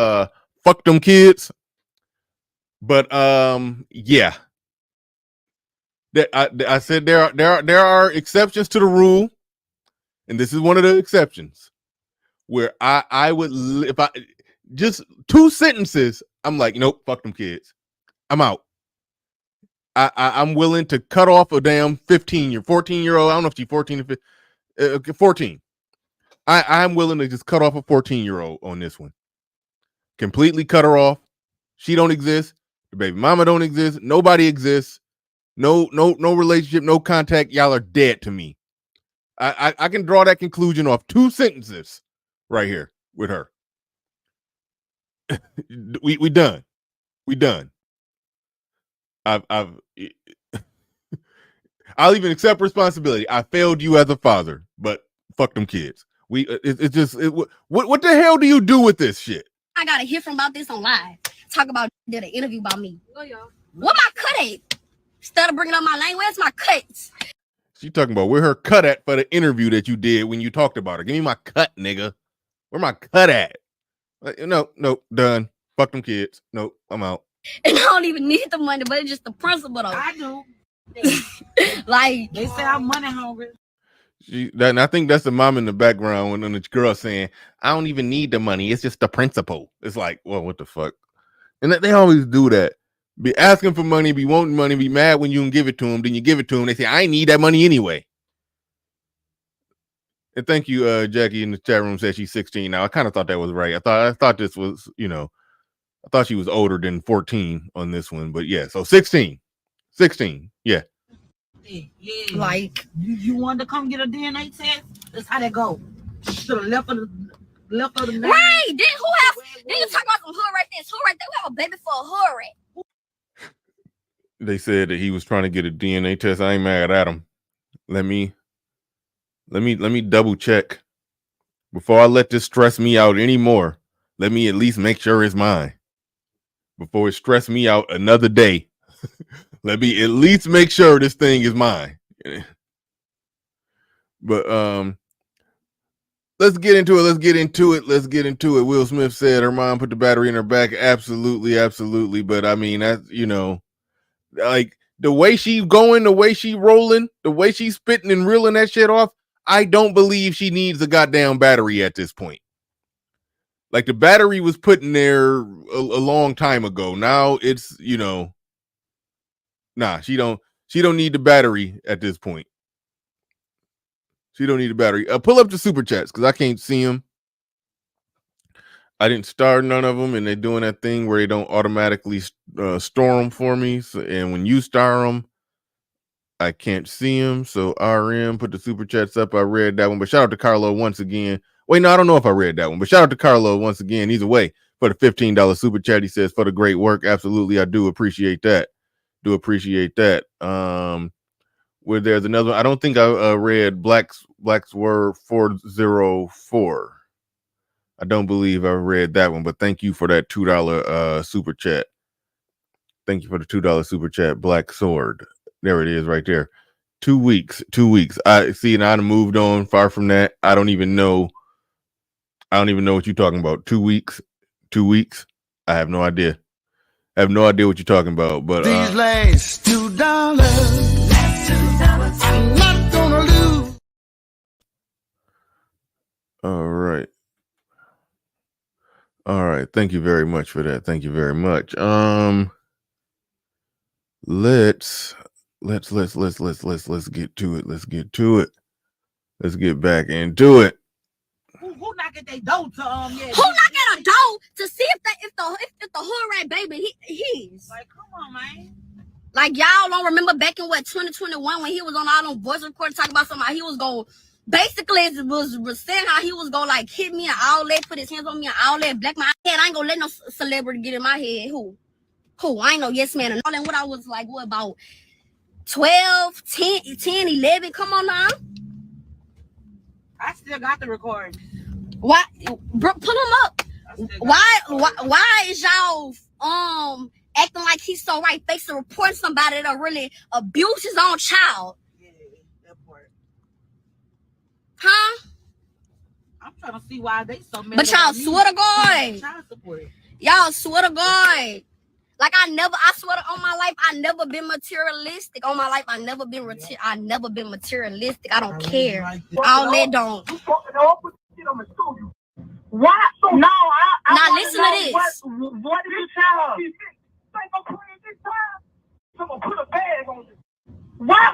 Speaker 9: Fuck them kids. But yeah. That I said there are exceptions to the rule, and this is one of the exceptions where I would, if I just 2 sentences, I'm like, nope, fuck them kids, I'm out. I'm willing to cut off a damn 14-year-old. I don't know if she's 14 or 14. I'm willing to just cut off a 14-year-old on this one. Completely cut her off. She don't exist. The baby mama don't exist. Nobody exists. No relationship, no contact. Y'all are dead to me. I can draw that conclusion off 2 sentences right here with her. we done. We done. I'll even accept responsibility. I failed you as a father, but fuck them kids. What the hell do you do with this shit?
Speaker 8: I gotta hear from about this on live. Talk about did an interview about me. Oh, y'all. What my cut at? Instead of bringing up my name, where's my cuts?
Speaker 9: She talking about where her cut at for the interview that you did when you talked about her. Give me my cut, nigga. Where my cut at? Like, no, done. Fuck them kids. Nope, I'm out.
Speaker 8: And I don't even need the money, but it's just the principle though.
Speaker 15: I do.
Speaker 8: Like
Speaker 15: they say I'm money hungry.
Speaker 9: I think that's the mom in the background when the girl saying, I don't even need the money. It's just the principle. It's like, well, what the fuck? And they always do that. Be asking for money, be wanting money, be mad when you can give it to them. Then you give it to them. They say, I need that money anyway. And thank you, Jackie in the chat room said she's 16 now. I kind of thought that was right. I thought this was,
Speaker 1: I thought she was older than 14 on this one, but yeah, so 16. Yeah.
Speaker 15: Like you wanted to come get a DNA test? That's how that go. To the left of the name.
Speaker 8: Right. Then who else? Then you talk about some hood right there. It's hood right there. We have a baby for a hood rat.
Speaker 1: They said that he was trying to get a DNA test. I ain't mad at him. Let me double check before I let this stress me out anymore. Let me at least make sure it's mine before it stress me out another day. Let me at least make sure this thing is mine. But let's get into it. Will Smith said her mom put the battery in her back. Absolutely. But I mean, that's, you know, like the way she going, the way she rolling, the way she's spitting and reeling that shit off. I don't believe she needs a goddamn battery at this point. Like the battery was put in there a long time ago. Now it's, you know, nah, she don't need the battery at this point. She don't need a battery. Pull up the super chats because I can't see them. I didn't star none of them, and they're doing that thing where they don't automatically store them for me. So, and when you star them, I can't see them. So RM, put the super chats up. I read that one, but shout out to Carlo once again. Wait, no, I don't know if I read that one, but shout out to Carlo once again. Either way, for the $15 super chat, he says for the great work. Absolutely, I do appreciate that. Where there's another one. I don't think I read Black's Word 404. I don't believe I read that one, but thank you for that $2 super chat. Thank you for the $2 super chat. Black Sword. There it is right there. 2 weeks. I see, and I'd moved on far from that. I don't even know what you're talking about. 2 weeks. I have no idea. what you're talking about. But
Speaker 5: these last $2. I'm not gonna lose.
Speaker 1: All right. Thank you very much for that. Thank you very much. Let's get to it. Let's get back into it.
Speaker 15: Who knock at their door to
Speaker 8: Who knock at a door to see if the hood rat baby he's
Speaker 15: like, come on, man.
Speaker 8: Like y'all don't remember back in 2021 when he was on all them voice recordings talking about something, he was going basically was saying how he was gonna like hit me and all that, put his hands on me and all that, black my head. I ain't gonna let no celebrity get in my head. Who? I ain't no yes man and all that. What I was like, what about 12, 10, 11? Come on now.
Speaker 15: I still got the recording.
Speaker 8: Why? Bro, pull him up. Why is y'all acting like he's so right face to report somebody that really abuse his own child?
Speaker 15: Yeah, that part.
Speaker 8: Huh?
Speaker 15: I'm trying to see why they so mad.
Speaker 8: But y'all swear to God. Y'all swear to God. Like I swear to on my life, I never been materialistic. On my life, I never been materialistic. I don't care. All that don't.
Speaker 15: Why? No,
Speaker 8: now listen to this.
Speaker 15: What did you tell her? Why?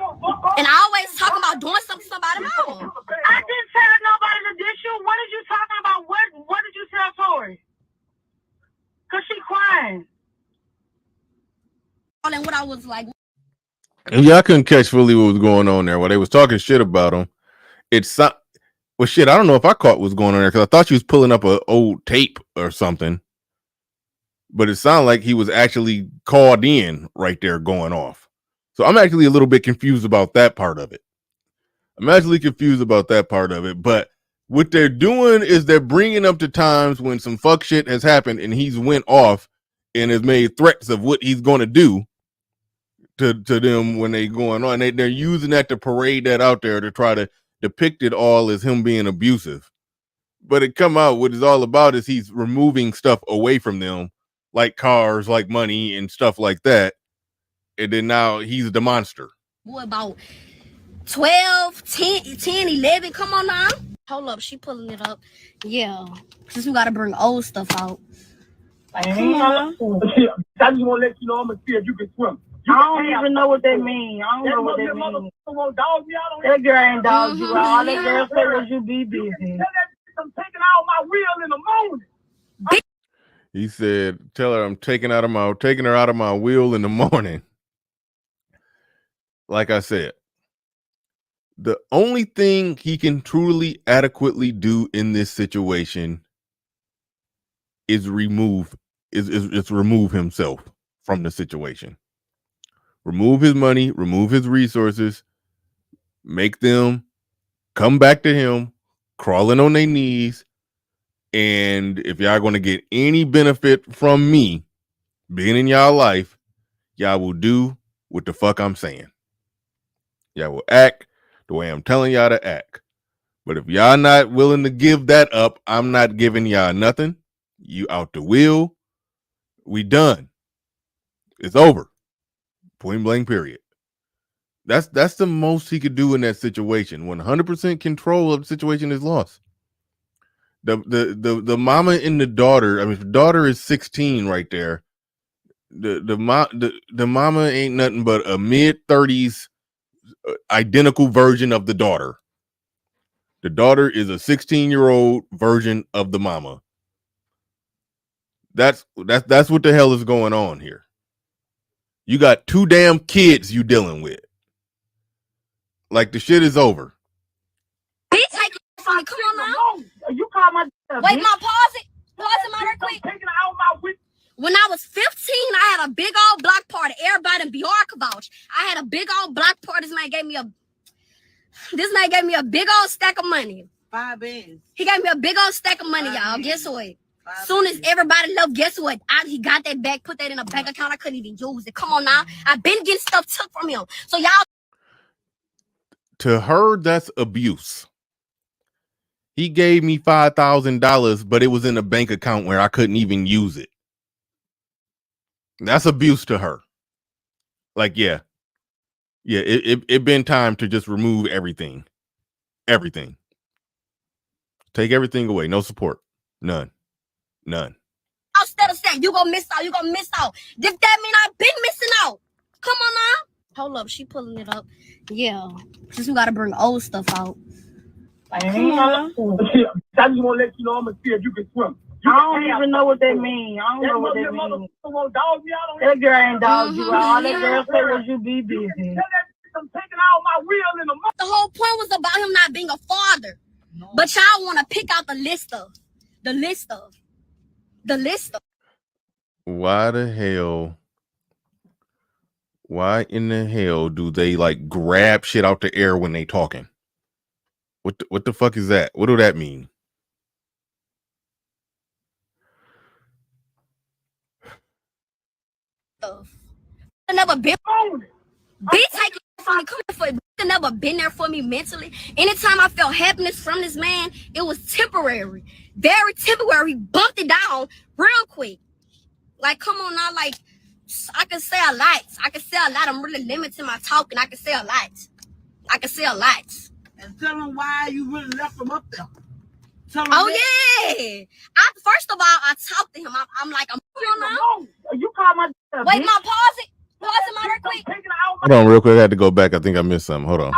Speaker 8: And I always talking about doing something to somebody else.
Speaker 15: I didn't tell nobody to dish you. What did you talking about? What did you tell Tori? Cause she crying.
Speaker 8: And what I was like.
Speaker 1: Yeah, I couldn't catch fully what was going on there. While they was talking shit about him, well, shit, I don't know if I caught what's going on there because I thought she was pulling up an old tape or something. But it sounded like he was actually called in right there going off. So I'm actually a little bit confused about that part of it. But what they're doing is they're bringing up the times when some fuck shit has happened and he's went off and has made threats of what he's going to do to them when they going on. They're using that to parade that out there to try to depict it all as him being abusive. But it come out what it's all about is he's removing stuff away from them, like cars, like money and stuff like that. And then now he's the monster.
Speaker 8: What about 12, 10, 11? Come on now. Hold up, she pulling it up. Yeah, since we got to bring old stuff out.
Speaker 15: I just want to let you know I'm going to see if you can swim. I don't even know what that means. I don't know what that means. That girl ain't dogged you out. All that girl said was you be busy. I'm taking out my wheel in the morning.
Speaker 9: He said, "Tell her I'm taking her out of my will in the morning." Like I said, the only thing he can truly adequately do in this situation is remove himself from the situation. Remove his money, remove his resources, make them come back to him, crawling on their knees. And if y'all going to get any benefit from me being in y'all life, y'all will do what the fuck I'm saying. Y'all will act the way I'm telling y'all to act. But if y'all not willing to give that up, I'm not giving y'all nothing. You out the will. We done. It's over. Point blank, period. That's the most he could do in that situation. 100% control of the situation is lost. The mama and the daughter, I mean, the daughter is 16 right there. The mama ain't nothing but a mid-30s identical version of the daughter. The daughter is a 16-year-old version of the mama. That's what the hell is going on here. You got two damn kids you dealing with. Like, the shit is over.
Speaker 8: Bitch, take it from me. Come on now.
Speaker 15: You call my
Speaker 8: wait, my pause it my real quick. When I was 15, I had a big old block party. Everybody in BR could vouch. I had a big old block party. This man gave me a big old stack of money.
Speaker 16: 5 bands.
Speaker 8: He gave me a big old stack of money, y'all. Guess what? Soon as everybody left, guess what? He got that back, put that in a bank account. I couldn't even use it. Come on now. I've been getting stuff took from him. So y'all.
Speaker 9: To her, that's abuse. He gave me $5,000, but it was in a bank account where I couldn't even use it. That's abuse to her. Like, yeah, it been time to just remove everything. Everything. Take everything away. No support. None.
Speaker 8: Instead of saying, you gonna miss out. If that mean I've been missing out. Come on now. Hold up. She pulling it up. Yeah. Just we gotta bring old stuff out.
Speaker 15: I just want to let you know I'm gonna see if you can swim. I don't even know what that means. That girl ain't dogged you. All that girl said was you be busy. I'm taking out my wheel in the
Speaker 8: The whole point was about him not being a father. No. But y'all want to pick out the list of.
Speaker 9: Why in the hell do they like grab shit out the air when they talking? What the fuck is that? What do that mean?
Speaker 8: Never been bitch take it from me. Come for it. Never been there for me mentally. Anytime I felt happiness from this man, it was temporary, very temporary. He bumped it down real quick. Like, come on now, like I can say a lot. I'm really limiting my talking. I can say a lot.
Speaker 16: And tell him why you really left him up there.
Speaker 8: Yeah. First of all, I talked to him. I'm like,
Speaker 15: you call my
Speaker 8: wait, my pause it my real quick.
Speaker 9: Hold on real quick. I had to go back. I think I missed something. Hold on.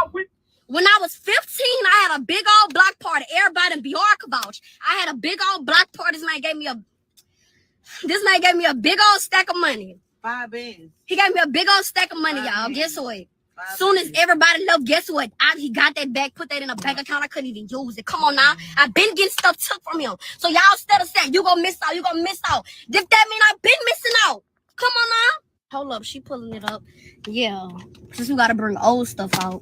Speaker 8: When I was 15, I had a big old block party. Everybody in BR could vouch. I had a big old block party. This man gave me a big old stack of money.
Speaker 16: 5 bands.
Speaker 8: He gave me a big old stack of money, y'all. Guess what? Soon as everybody left, guess what? He got that back, put that in a bank account. I couldn't even use it. Come on now. I've been getting stuff took from him. So y'all instead of saying, you gonna miss out. If that mean I've been missing out. Come on now. Hold up. She pulling it up. Yeah. Just we gotta bring old stuff out.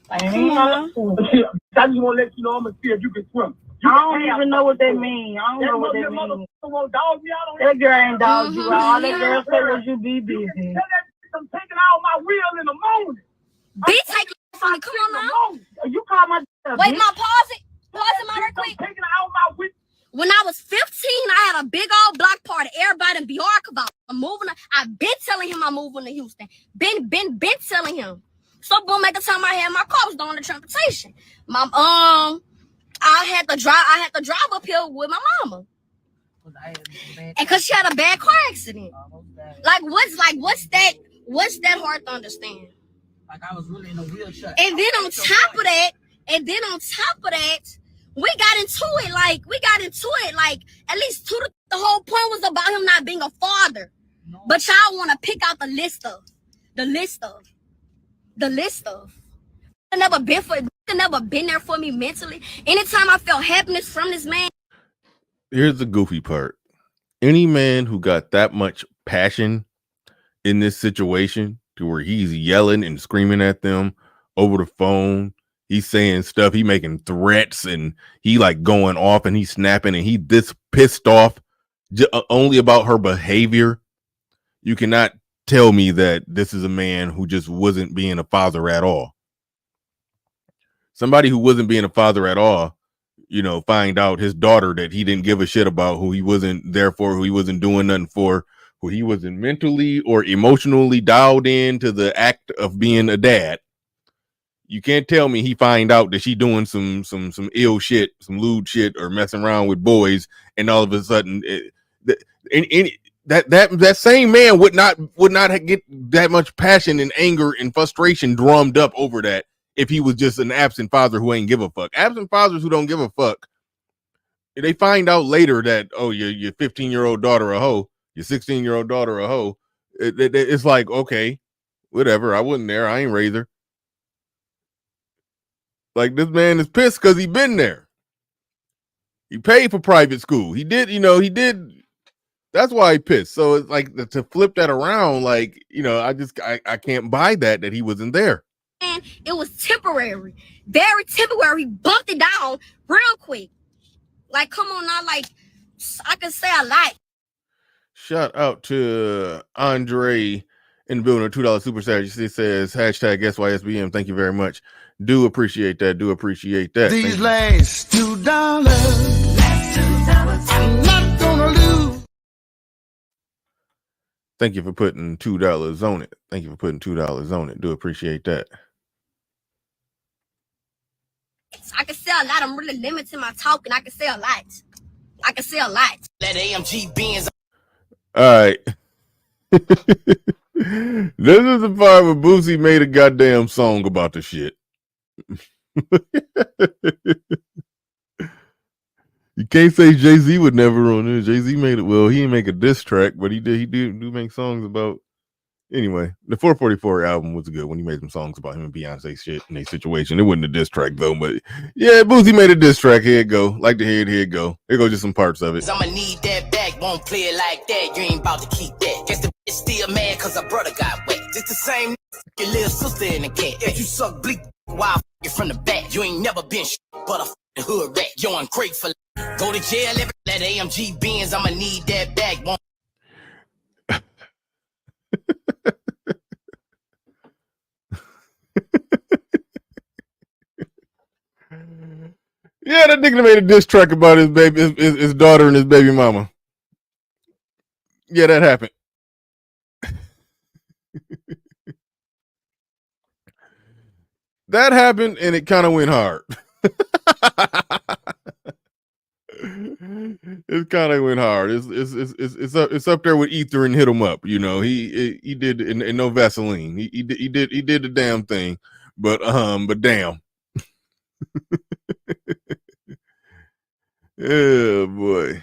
Speaker 15: I just want to let you know I'm gonna see if you can swim. I don't even know what that means. That girl ain't dogged you. All that girl said was you be busy. I'm taking out my wheel in the morning.
Speaker 8: Bitch, take it from me. Come on now.
Speaker 15: You call my
Speaker 8: wait, my pause it my real quick.
Speaker 15: Taking out my wheel.
Speaker 8: When I was 15, I had a big old block party. Everybody in BR could vouch. I've been telling him I'm moving to Houston. Been telling him. So boom, at the time I had my car, I was doing the transportation. I had to drive up here with my mama. And cause she had a bad car accident. What's that hard to understand?
Speaker 16: Like I was really in a wheelchair.
Speaker 8: And then on top of that, we got into it like at least the whole point was about him not being a father. No. But y'all want to pick out the list of. Never been there for me mentally. Anytime I felt happiness from this man.
Speaker 1: Here's the goofy part. Any man who got that much passion in this situation to where he's yelling and screaming at them over the phone, he's saying stuff, he making threats, and he like going off and he's snapping, and he this pissed off only about her behavior. You cannot tell me that this is a man who just wasn't being a father at all. Somebody who wasn't being a father at all, you know, find out his daughter that he didn't give a shit about, who he wasn't there for, who he wasn't doing nothing for, who he wasn't mentally or emotionally dialed in to the act of being a dad. You can't tell me he find out that she doing some ill shit, some lewd shit, or messing around with boys, and all of a sudden that same man would not get that much passion and anger and frustration drummed up over that if he was just an absent father who ain't give a fuck. Absent fathers who don't give a fuck, they find out later that, oh, your 15-year-old daughter a hoe, your 16-year-old daughter a hoe. It's like, okay, whatever. I wasn't there. I ain't raised her. Like, this man is pissed because he been there. He paid for private school. He did. That's why he pissed. So it's like to flip that around, like, I can't buy that he wasn't there.
Speaker 8: And it was temporary, very temporary. Bumped it down real quick. Like, come on now, like, I can say a lot.
Speaker 1: Shout out to Andre in the building, $2 super chat. She says hashtag SYSBM. Thank you very much. Do appreciate that.
Speaker 5: These last $2, I'm not gonna lose.
Speaker 1: Thank you for putting $2 on it. Do appreciate that.
Speaker 8: I can say a lot. I'm really limiting my talking. I can say a lot. Let AMG Benz.
Speaker 1: All right. This is the part where Boosie made a goddamn song about the shit. You can't say Jay-Z would never on this. Jay-Z made it. Well, he didn't make a diss track, but he do make songs about. Anyway, the 444 album was good when he made some songs about him and Beyonce shit in a situation. It wasn't a diss track though, but yeah, Boosie made a diss track. Here it go. Like to hear it. Here it go. Here goes just some parts of it.
Speaker 14: I'ma need that back. Won't play it like that. You ain't about to keep that. Guess the bitch still mad cause her brother got wet. It's the same your little sister in the cat. Yeah, you suck bleak while from the back. You ain't never been but a hood rat. You're ungrateful. Go to jail every that AMG Benz. I'ma need that back. Won't
Speaker 1: Yeah, that nigga made a diss track about his baby, his daughter and his baby mama. Yeah, that happened. That happened, and it kind of went hard. It kind of went hard. It's up there with Ether and Hit 'Em Up. You know, he did and no Vaseline. He did the damn thing, but damn. Oh boy.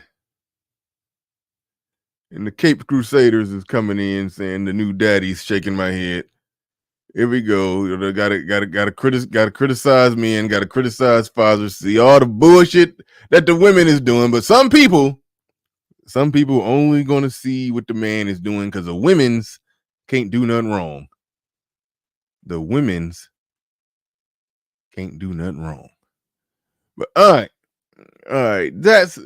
Speaker 1: And the Cape Crusaders is coming in saying the new daddy's shaking my head. Here we go. Gotta criticize men, gotta criticize fathers, see all the bullshit that the women is doing. But some people only gonna see what the man is doing because the women's can't do nothing wrong. The women's can't do nothing wrong. But all right, that's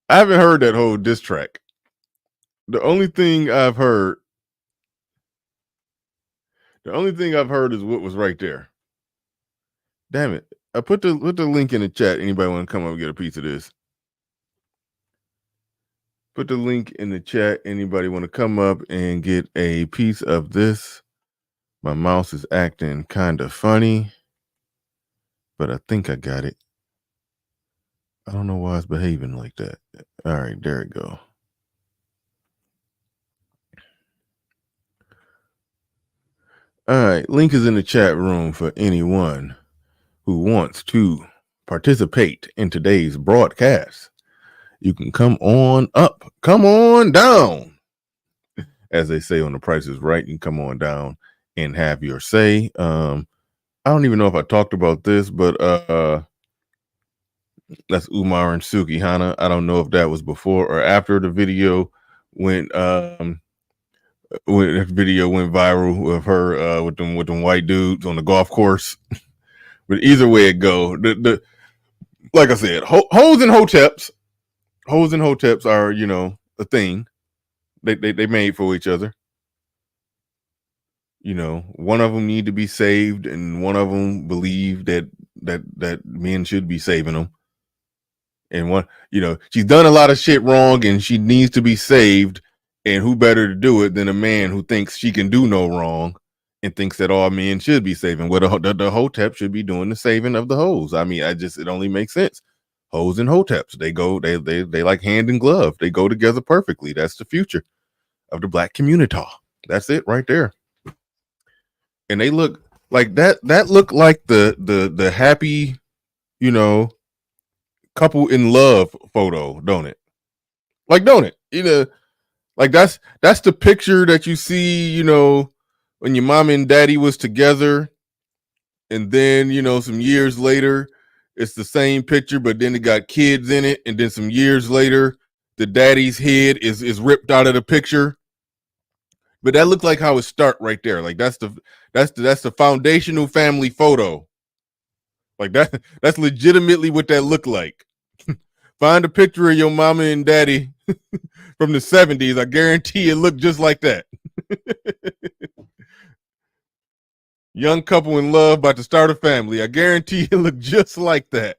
Speaker 1: I haven't heard that whole diss track. The only thing I've heard is what was right there. Damn it. I put the link in the chat. Anybody want to come up and get a piece of this? Put the link in the chat. Anybody want to come up and get a piece of this? My mouse is acting kind of funny, but I think I got it. I don't know why it's behaving like that. All right, there it go. All right, link is in the chat room for anyone who wants to participate in today's broadcast, you can come on up, come on down. As they say on The Price is Right, you can come on down and have your say. I don't even know if I talked about this, but that's Umar and Suki Hana. I don't know if that was before or after the video went when that video went viral of her with them white dudes on the golf course. But either way it go, the like I said, hoes and hoteps are, you know, a thing. They made for each other. You know, one of them need to be saved, and one of them believe that men should be saving them. And one, you know, she's done a lot of shit wrong, and she needs to be saved. And who better to do it than a man who thinks she can do no wrong and thinks that all men should be saving? Well, the hotep should be doing the saving of the hoes. I mean, it only makes sense. Hoes and hoteps, they like hand in glove. They go together perfectly. That's the future of the black community. That's it right there. And they look like that looked like the happy, you know, couple in love photo, don't it? Like, don't it? You know, like that's the picture that you see, you know, when your mom and daddy was together, and then, you know, some years later, it's the same picture, but then it got kids in it, and then some years later, the daddy's head is ripped out of the picture. But that looked like how it start right there. Like that's the foundational family photo. Like that's legitimately what that looked like. Find a picture of your mama and daddy from the 70s. I guarantee it looked just like that. Young couple in love about to start a family. I guarantee it looked just like that.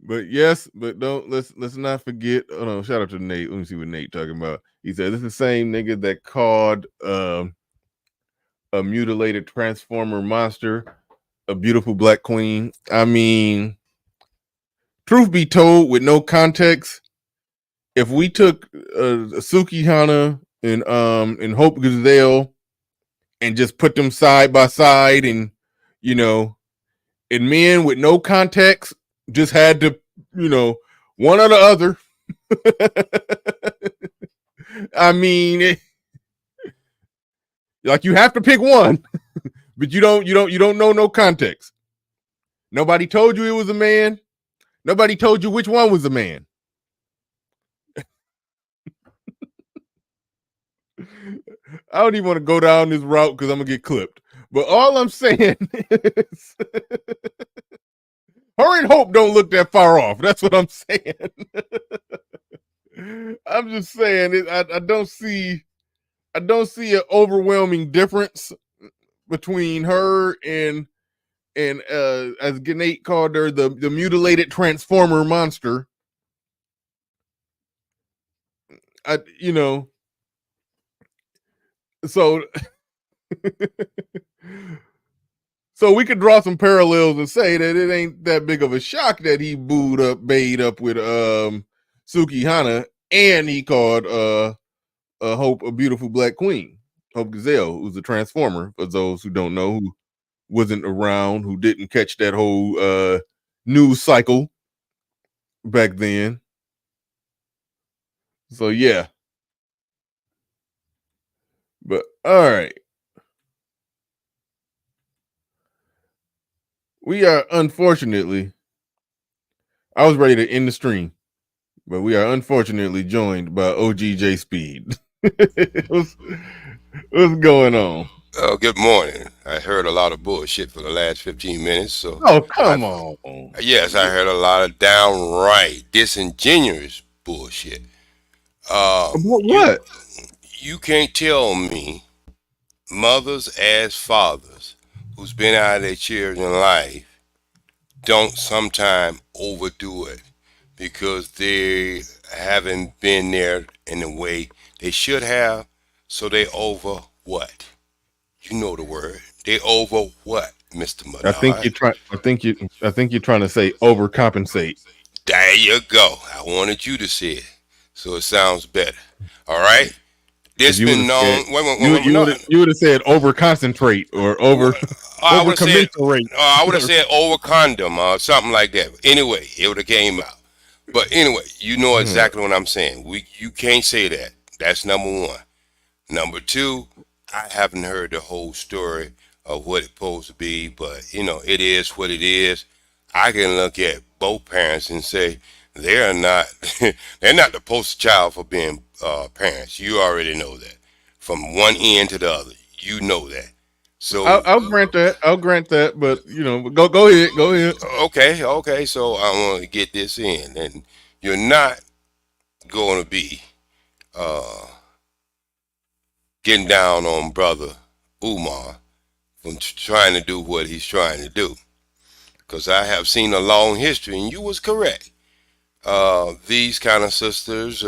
Speaker 1: But yes, but let's not forget. Oh no, shout out to Nate. Let me see what Nate talking about. He said this is the same nigga that called a mutilated transformer monster a beautiful black queen. I mean, truth be told, with no context, if we took Suki Hana and Hope Gazelle and just put them side by side, and, you know, and men with no context just had to, you know, one or the other. I mean, like, you have to pick one, but you don't know no context. Nobody told you it was a man. Nobody told you which one was a man. I don't even want to go down this route because I'm gonna get clipped. But all I'm saying is, her and Hope don't look that far off. That's what I'm saying. I'm just saying I don't see an overwhelming difference between her and as Gannate called her, the mutilated transformer monster. You know, so we could draw some parallels and say that it ain't that big of a shock that he bayed up with Suki Hana, and he called Hope a beautiful black queen. Hope Gazelle, who's a transformer, for those who don't know, who wasn't around, who didn't catch that whole news cycle back then. So yeah. But all right. We are unfortunately, I was ready to end the stream, but we are unfortunately joined by OGJ Speed. What's going on?
Speaker 17: Oh, good morning. I heard a lot of bullshit for the last 15 minutes. So,
Speaker 1: oh, come on.
Speaker 17: Yes, I heard a lot of downright disingenuous bullshit.
Speaker 1: What?
Speaker 17: You can't tell me mothers as fathers who's been out of their children's life don't sometime overdo it because they haven't been there in the way they should have. So they over what? You know the word. They over what, Mr. Mudd?
Speaker 1: I think you're trying to say overcompensate.
Speaker 17: There you go. I wanted you to say it, so it sounds better. All right. This been known.
Speaker 9: You would have said over concentrate or over over commensurate.
Speaker 17: I would have said over condom or something like that. Anyway, it would have came out. But anyway, you know exactly what I'm saying. You can't say that. That's number one. Number two, I haven't heard the whole story of what it's supposed to be, but it is what it is. I can look at both parents and say they're not the poster child for being parents. You already know that. From one end to the other, you know that. So
Speaker 9: I'll grant that. But go ahead.
Speaker 17: Okay. So I want to get this in, and you're not going to be getting down on brother Umar from trying to do what he's trying to do, because I have seen a long history, and you was correct. These kind of sisters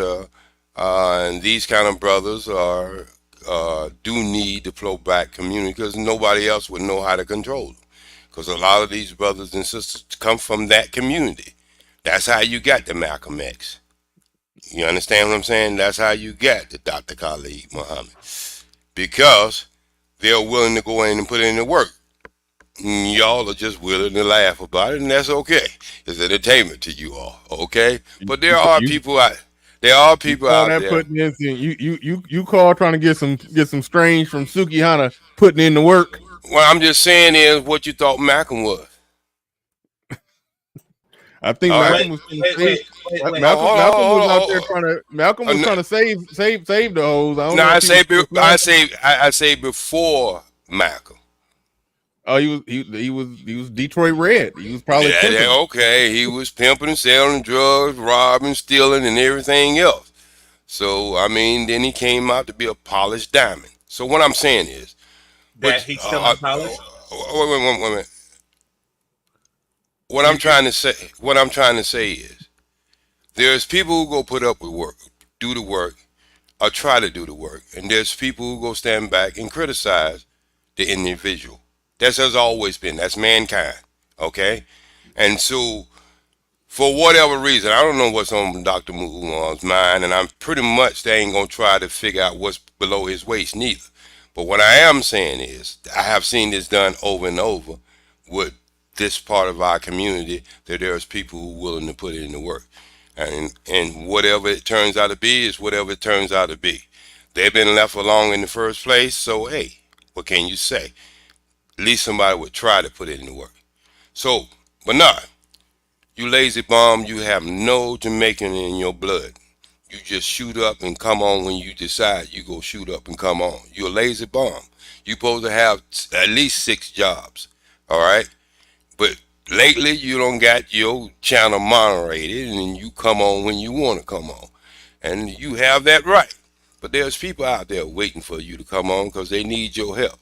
Speaker 17: and these kind of brothers do need the flow back community, because nobody else would know how to control them, because a lot of these brothers and sisters come from that community. That's how you got the Malcolm X. You understand what I'm saying? That's how you got the Dr. Khalid Muhammad, because they're willing to go in and put in the work. Y'all are just willing to laugh about it, and that's okay. It's entertainment to you all, okay? But there are people out there.
Speaker 9: Putting in, you call trying to get some strange from Sukihana putting in the work.
Speaker 17: What I'm just saying is what you thought Malcolm was.
Speaker 9: I think Malcolm was out there trying to save the hoes.
Speaker 17: I say before Malcolm.
Speaker 9: Oh, he was Detroit Red. He was probably
Speaker 17: okay. He was pimping and selling drugs, robbing, stealing, and everything else. So I mean, then he came out to be a polished diamond. So what I'm saying is
Speaker 18: that he's still unpolished.
Speaker 17: Wait a minute. What I'm trying to say is, there's people who go put up with work, do the work, or try to do the work, and there's people who go stand back and criticize the individual. That has always been. That's mankind, okay? And so, for whatever reason, I don't know what's on Dr. Umar's mind, and I'm pretty much they ain't gonna try to figure out what's below his waist neither. But what I am saying is, I have seen this done over and over with this part of our community, that there's people who are willing to put in the work. And whatever it turns out to be is whatever it turns out to be. They've been left alone in the first place, so hey, what can you say? At least somebody would try to put it in the work. So, Bernard, you lazy bum, you have no Jamaican in your blood. You just shoot up and come on when you decide you go shoot up and come on. You're a lazy bum. You're supposed to have at least 6 jobs, all right? But lately, you don't got your channel moderated, and you come on when you want to come on. And you have that right. But there's people out there waiting for you to come on because they need your help.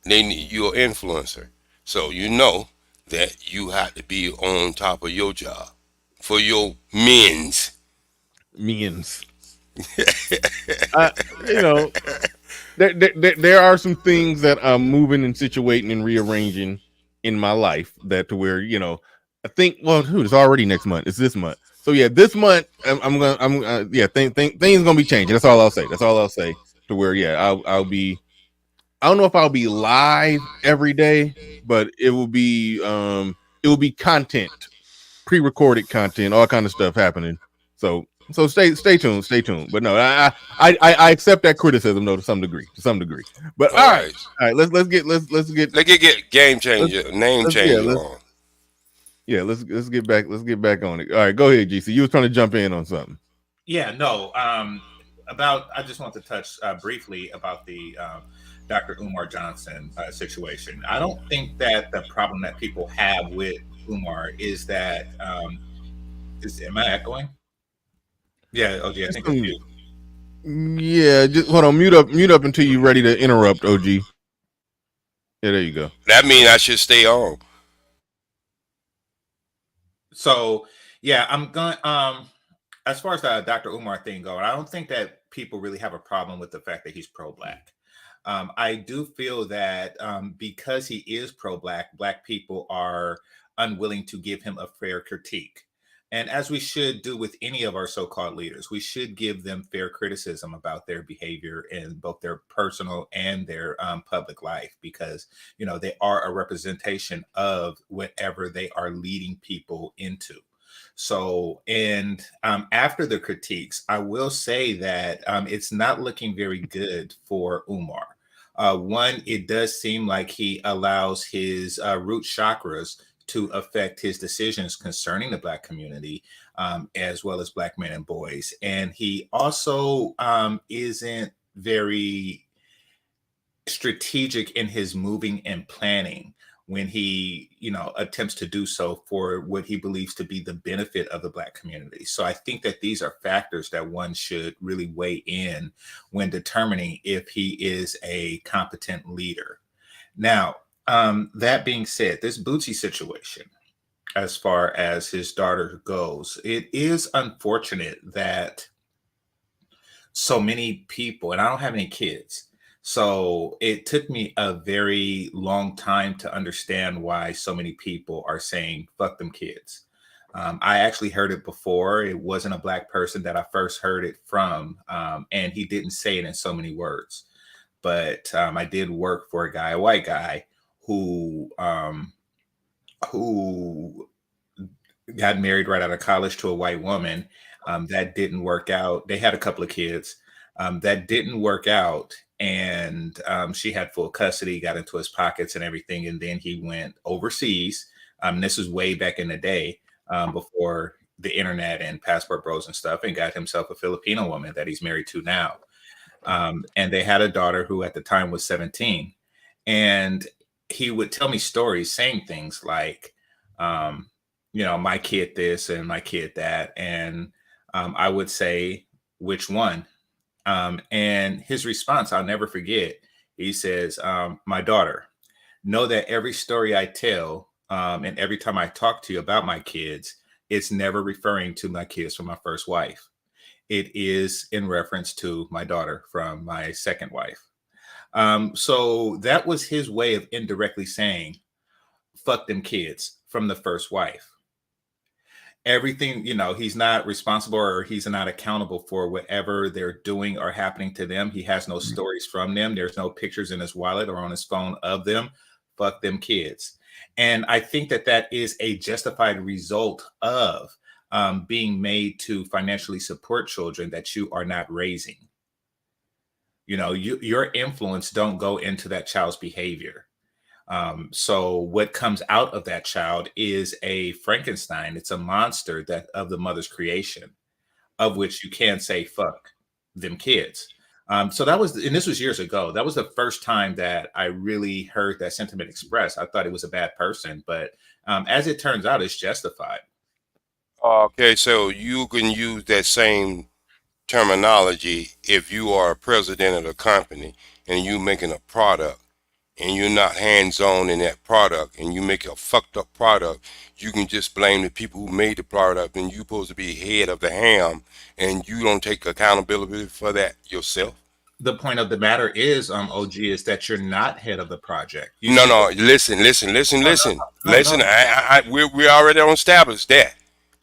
Speaker 17: They need your influencer. So you know that you have to be on top of your job for your men's.
Speaker 9: There are some things that I'm moving and situating and rearranging in my life that to where I think it's already next month. It's this month. So yeah, this month things gonna be changing. That's all I'll say. To where I'll be. I don't know if I'll be live every day, but it will be content, pre-recorded content, all kind of stuff happening. So stay tuned. But no, I accept that criticism though to some degree. But all right. Let's get
Speaker 17: game changer, name changer on.
Speaker 9: Yeah, let's get back on it. All right, go ahead, GC. You was trying to jump in on something.
Speaker 18: Yeah, no. I just want to touch briefly about the Dr. Umar Johnson situation. I don't think that the problem that people have with Umar is that am I echoing? Yeah, OG, I think it's you.
Speaker 9: Yeah, just hold on, mute up until you're ready to interrupt, OG. Yeah, there you go.
Speaker 17: That means I should stay on.
Speaker 18: So yeah, I'm going as far as the Dr. Umar thing goes, I don't think that people really have a problem with the fact that he's pro-black. I do feel that because he is pro-black, black people are unwilling to give him a fair critique. And as we should do with any of our so-called leaders, we should give them fair criticism about their behavior in both their personal and their public life, because, you know, they are a representation of whatever they are leading people into. So, and after the critiques, I will say that it's not looking very good for Umar. One, it does seem like he allows his root chakras to affect his decisions concerning the Black community, as well as Black men and boys. And he also isn't very strategic in his moving and planning when he, you know, attempts to do so for what he believes to be the benefit of the Black community. So I think that these are factors that one should really weigh in when determining if he is a competent leader. Now, that being said, this Boosie situation, as far as his daughter goes, it is unfortunate that so many people, and I don't have any kids, so it took me a very long time to understand why so many people are saying, fuck them kids. I actually heard it before. It wasn't a Black person that I first heard it from, and he didn't say it in so many words. But I did work for a white guy, who got married right out of college to a white woman. That didn't work out. They had a couple of kids. That didn't work out. And she had full custody, got into his pockets and everything. And then he went overseas. This was way back in the day, before the internet and passport bros and stuff, and got himself a Filipino woman that he's married to now. And they had a daughter who at the time was 17. And he would tell me stories saying things like, you know, my kid this and my kid that. And I would say, which one? And his response, I'll never forget. He says, my daughter, know that every story I tell, and every time I talk to you about my kids, it's never referring to my kids from my first wife. It is in reference to my daughter from my second wife. So that was his way of indirectly saying, fuck them kids from the first wife. Everything, you know, he's not responsible, or he's not accountable for whatever they're doing or happening to them. He has no stories from them. There's no pictures in his wallet or on his phone of them. Fuck them kids. And I think that that is a justified result of being made to financially support children that you are not raising. You know, your influence don't go into that child's behavior. So what comes out of that child is a Frankenstein. It's a monster that of the mother's creation, of which you can say, fuck them kids. So that was, and this was years ago. That was the first time that I really heard that sentiment expressed. I thought it was a bad person, but as it turns out, it's justified.
Speaker 17: Okay, so you can use that same terminology if you are a president of a company and you making a product and you're not hands-on in that product and you make a fucked up product. You can just blame the people who made the product, and you're supposed to be head of the ham, and you don't take accountability for that yourself.
Speaker 18: The point of the matter is, OG, is that you're not head of the project.
Speaker 17: No, listen. We already don't establish that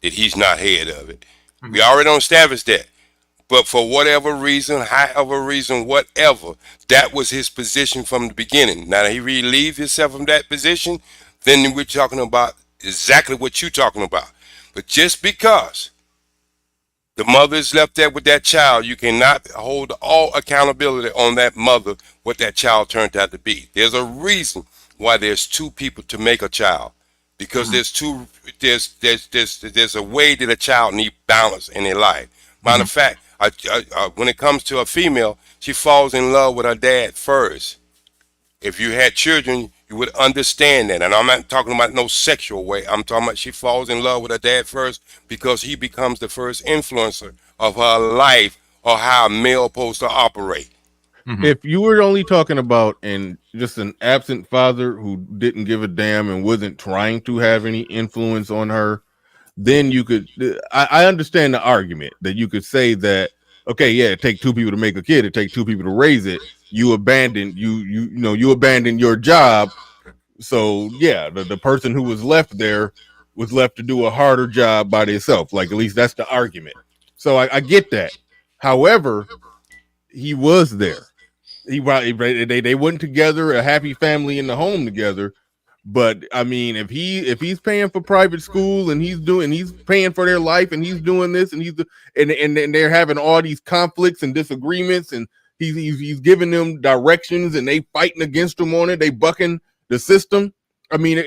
Speaker 17: he's not head of it. We already don't establish that. But for whatever reason, however reason, whatever, that was his position from the beginning. Now he relieved himself from that position, then we're talking about exactly what you're talking about. But just because the mother is left there with that child, you cannot hold all accountability on that mother, what that child turned out to be. There's a reason why there's two people to make a child. Because there's a way that a child needs balance in their life. Matter of fact, when it comes to a female, she falls in love with her dad first. If you had children, you would understand that. And I'm not talking about no sexual way. I'm talking about she falls in love with her dad first because he becomes the first influencer of her life, or how a male supposed to operate.
Speaker 1: If you were only talking about just an absent father who didn't give a damn and wasn't trying to have any influence on her, then you could, I understand the argument that you could say that, okay, yeah, it takes two people to make a kid, it takes two people to raise it. You abandoned you abandoned your job. So yeah, the person who was left there was left to do a harder job by themselves. Like, at least that's the argument. So I get that. However, he was there. They went together, a happy family in the home together. But I mean, if he's paying for private school and he's paying for their life and he's doing this and and they're having all these conflicts and disagreements and he's giving them directions and they fighting against him on it, they bucking the system. I mean,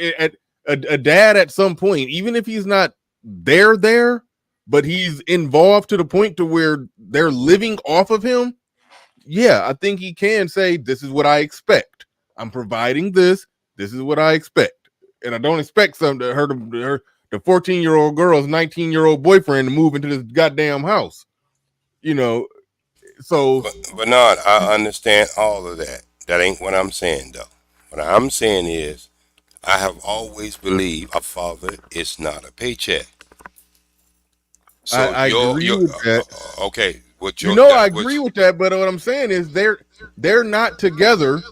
Speaker 1: a dad at some point, even if he's not there, but he's involved to the point to where they're living off of him. Yeah, I think he can say, this is what I expect. I'm providing this. This is what I expect. And I don't expect the 14-year-old girl's 19-year-old boyfriend to move into this goddamn house. You know, so.
Speaker 17: But Bernard, I understand all of that. That ain't what I'm saying, though. What I'm saying is, I have always believed a father is not a paycheck. So
Speaker 1: I agree with that.
Speaker 17: Okay.
Speaker 1: I agree with that, but what I'm saying is they're not together,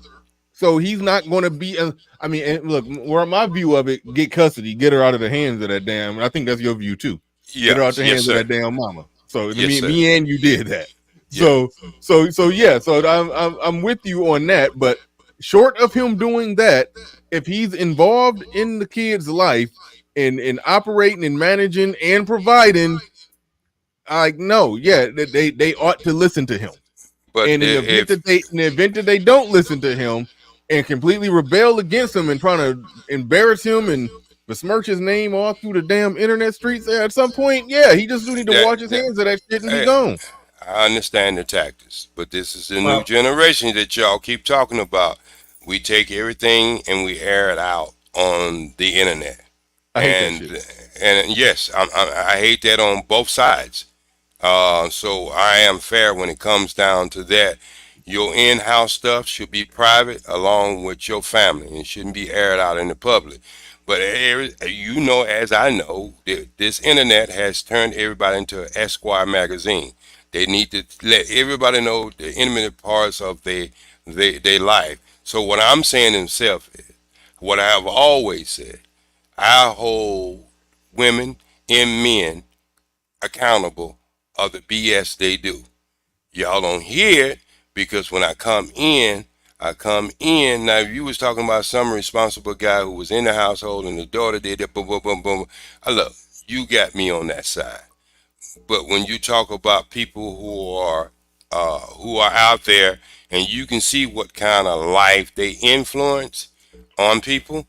Speaker 1: so he's not going to be. I mean, and look, where my view of it, get custody, get her out of the hands of that damn. I think that's your view too.
Speaker 17: Yes,
Speaker 1: get her out the hands of that damn mama. So me and you did that. Yeah. So yeah. So I'm with you on that. But short of him doing that, if he's involved in the kid's life and operating and managing and providing. They ought to listen to him. But in the event that they don't listen to him and completely rebel against him and trying to embarrass him and besmirch his name all through the damn internet streets, at some point, he just need to wash his hands of that shit and be gone.
Speaker 17: I understand the tactics, but this is the new generation that y'all keep talking about. We take everything and we air it out on the internet. I hate that shit. And yes, I hate that on both sides. So I am fair when it comes down to that. Your in-house stuff should be private along with your family and shouldn't be aired out in the public. But you know, as I know, this internet has turned everybody into an Esquire magazine. They need to let everybody know the intimate parts of their life. So what I'm saying himself is, what I have always said, I hold women and men accountable of the BS they do. Y'all don't hear it because when I come in. Now, if you was talking about some responsible guy who was in the household and the daughter did it, boom, boom, boom, boom. Look, you got me on that side. But when you talk about people who are out there and you can see what kind of life they influence on people,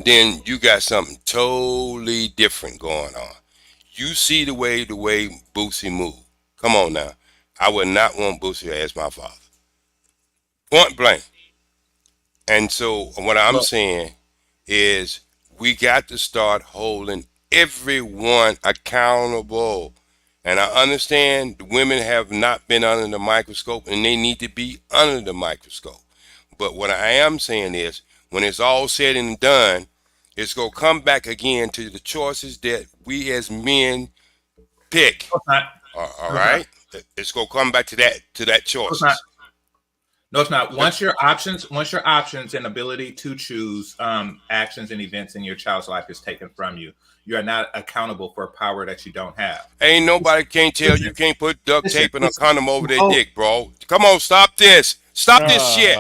Speaker 17: then you got something totally different going on. You see the way Boosie moved. Come on now. I would not want Boosie as my father. Point blank. And so what I'm saying is we got to start holding everyone accountable. And I understand the women have not been under the microscope and they need to be under the microscope. But what I am saying is when it's all said and done, it's going to come back again to the choices that we as men pick. All right? It's going to come back to that choice.
Speaker 18: No, it's not. Once your options and ability to choose actions and events in your child's life is taken from you, you are not accountable for power that you don't have.
Speaker 17: Ain't nobody can't tell you can't put duct tape and a condom over their dick, bro. Come on, stop this. Stop this shit.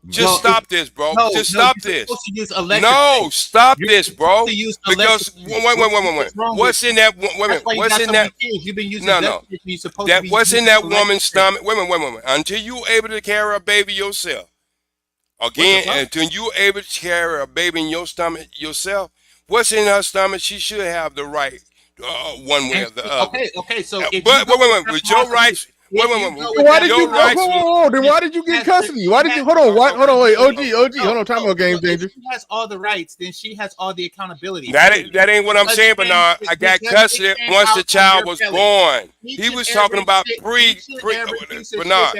Speaker 17: Just stop this, bro. Just stop this. No, stop this, bro. Because wait. What's in that? What's in that?
Speaker 18: You've been using
Speaker 17: what's in that woman's stomach? Wait. Until you able to carry a baby yourself. Again, until you able to carry a baby in your stomach yourself, what's in her stomach? She should have the right, one way or the other.
Speaker 18: Okay. So,
Speaker 17: wait. With your rights. Wait.
Speaker 1: Why did you get custody? Why did you hold on? Wait, OG, hold on. Time out, game changer.
Speaker 18: She has all the rights, then she has all the accountability.
Speaker 17: That ain't what I'm saying, Bernard. I got custody once the child was born. He was talking about Bernard.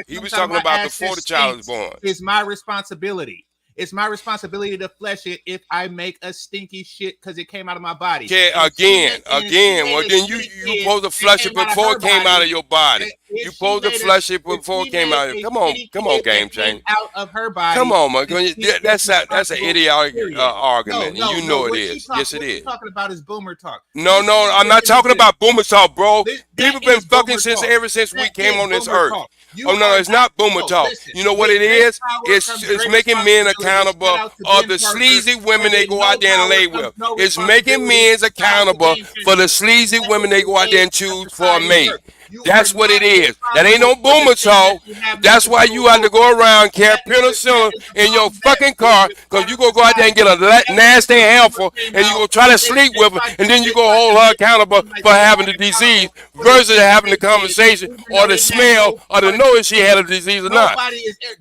Speaker 17: He was talking about before the child was born.
Speaker 18: It's my responsibility. It's my responsibility to flesh it if I make a stinky shit because it came out of my body.
Speaker 17: Okay, again. Well, then you supposed to flush it before it came out of your body. You supposed to flush it before it came out. Come on, game changer.
Speaker 18: Out of her body.
Speaker 17: Come on, man. That's an idiotic argument,
Speaker 18: No,
Speaker 17: and you know
Speaker 18: what
Speaker 17: it is. Yes, it
Speaker 18: what
Speaker 17: is.
Speaker 18: you talking about is boomer talk.
Speaker 17: No, I'm not talking about boomer talk, bro. People been fucking ever since we came on this earth. Oh no, it's not boomer talk. You know what it is? It's making men accountable of the sleazy women they go out there and lay with. It's making men accountable for the sleazy women they go out there and choose for a mate. That's what it is. That ain't no boomer talk. That's why you have to go around carry penicillin in your fucking car, because you go out there and get a nasty helper and you go try to sleep with her, and then you go hold her accountable for having the disease versus having the conversation or the smell or the know if she had a disease or not.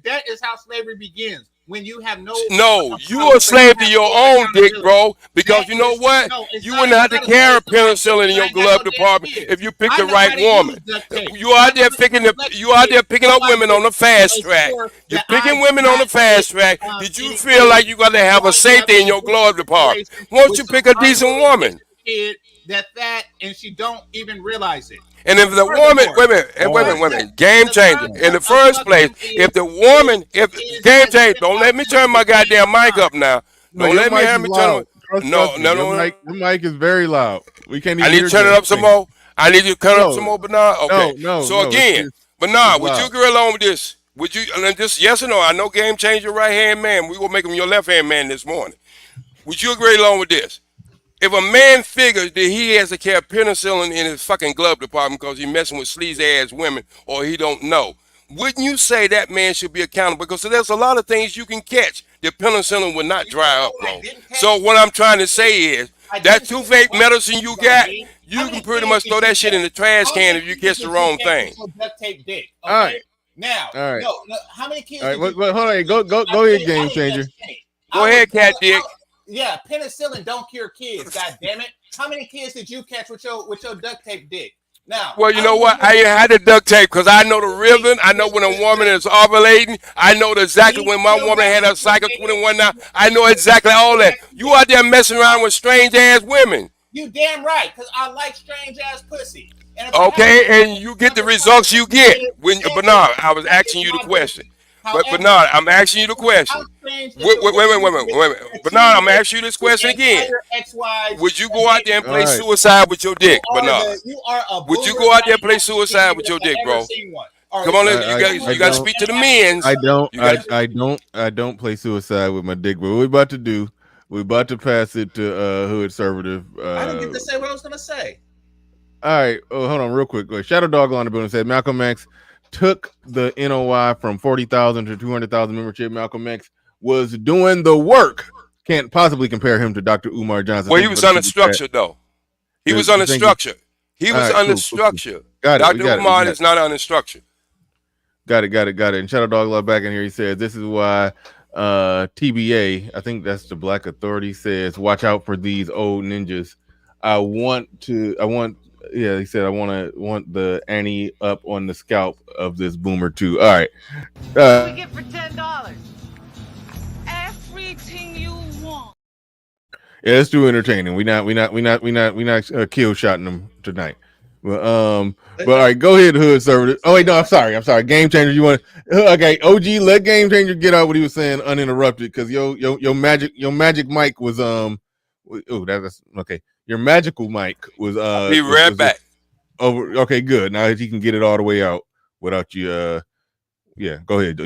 Speaker 18: That is how slavery begins. When you have no,
Speaker 17: you a slave to your own dick, bro. Because you know what? You wouldn't have to carry penicillin in your glove department if you pick the right woman. You out there picking up women on the fast track. You're picking women on the fast track. Did you feel like you got to have a safety in your glove department? Won't you pick a decent woman?
Speaker 18: That and she don't even realize it.
Speaker 17: And if the woman, wait a minute, game changer. In the first place, game changer, don't let me turn my goddamn mic up now. Don't let me have me turn it. No.
Speaker 1: The mic is very loud. We can't even
Speaker 17: I need to turn it up some more. I need you to turn it up some more, Bernard. Okay. So again, Bernard, would you agree along with this? Would you, and just yes or no? I know game changer right hand man. We will make him your left hand man this morning. Would you agree along with this? If a man figures that he has to carry penicillin in his fucking glove department because he's messing with sleazy ass women or he don't know, wouldn't you say that man should be accountable? Because there's a lot of things you can catch that penicillin will not dry up, bro. So what I'm trying to say is that toothache medicine you got, you can pretty much throw that shit in the trash can if you catch the wrong thing.
Speaker 18: Duct tape dick.
Speaker 1: All right.
Speaker 18: Now,
Speaker 1: all right.
Speaker 18: No, how many kids?
Speaker 1: All right, hold on. Go ahead, game changer.
Speaker 17: Go ahead, cat dick.
Speaker 18: Yeah, penicillin don't cure kids. God damn it! How many kids did you catch with your duct tape dick? Now,
Speaker 17: well, you know what? I had the duct tape because I know the rhythm. I know when a woman is ovulating. I know exactly when my woman had her cycle 21 now. I know exactly all that. You out there messing around with strange ass women.
Speaker 18: You damn right, because I like strange ass pussy.
Speaker 17: Okay, and you get the results you get. When Bernard, I was asking you the question. But Bernard, I'm asking you the question. Wait. Bernard, I'm asking you this question again. Would you go out there and play suicide with your dick, Bernard? Would you go out there and play suicide with your dick, bro? Come on, you got to speak to the men.
Speaker 1: I don't play suicide with my dick. But what we're about to do, we're about to pass it to Hood Conservative.
Speaker 18: I didn't get to say what I was gonna say.
Speaker 1: All right. Oh, hold on, real quick. Shadow Dog on the building said Malcolm X took the NOI from 40,000 to 200,000 membership. Malcolm X was doing the work. Can't possibly compare him to Dr. Umar Johnson.
Speaker 17: Well, he was under structure, though. He was under structure. He was under structure. Dr. Umar is not under structure.
Speaker 1: Got it. And Shadow Dog Love back in here. He says this is why TBA, I think that's the Black Authority, says watch out for these old ninjas. Yeah, he said I want the ante up on the scalp of this boomer too. All right.
Speaker 16: We get for $10. Everything you want.
Speaker 1: Yeah, it's too entertaining. We not kill shotting them tonight. But all right, go ahead, Hood Conservative. Oh wait, no, I'm sorry. Game Changer. You want okay? OG, let Game Changer get out what he was saying uninterrupted because your magic mic was oh that's okay. Your magical mic was
Speaker 17: be right back.
Speaker 1: Over. Okay, good. Now he can get it all the way out without you. Yeah, go ahead,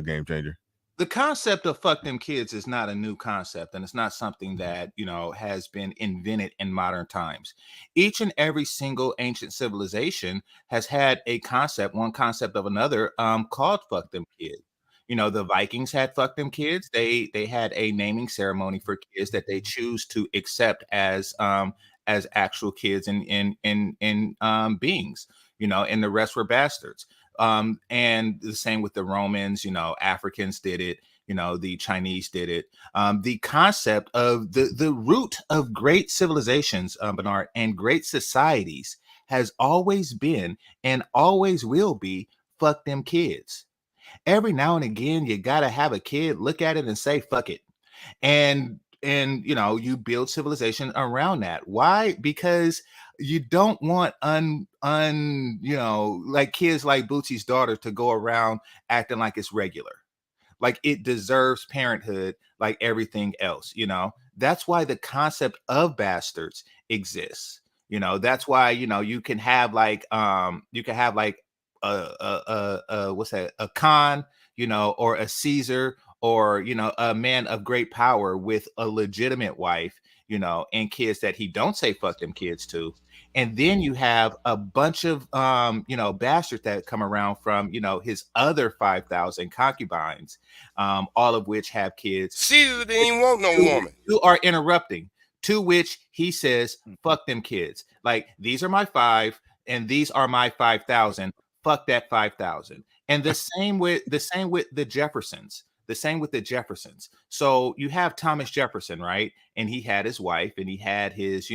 Speaker 1: Game Changer.
Speaker 18: The concept of fuck them kids is not a new concept, and it's not something that has been invented in modern times. Each and every single ancient civilization has had a concept, one concept of another, called fuck them kids. The Vikings had fuck them kids. They had a naming ceremony for kids that they choose to accept as actual kids in beings, and the rest were bastards. And the same with the Romans, Africans did it, the Chinese did it. The concept of the root of great civilizations, Bernard, and great societies has always been and always will be fuck them kids. Every now and again, you got to have a kid look at it and say, fuck it. And you build civilization around that. Why? Because
Speaker 19: you don't want like kids like Boosie's daughter to go around acting like it's regular. Like it deserves parenthood like everything else, That's why the concept of bastards exists. That's why, you can have like what's that, a Khan, or a Caesar, or a man of great power with a legitimate wife, and kids that he don't say fuck them kids to. And then you have a bunch of bastards that come around from his other 5,000 concubines, all of which have kids.
Speaker 17: Caesar didn't even want no woman.
Speaker 19: You are interrupting. To which he says, fuck them kids. Like, these are my 5 and these are my 5,000. Fuck that 5,000. And the same with the Jeffersons. The same with the Jeffersons. So you have Thomas Jefferson, right? And he had his wife and he had his,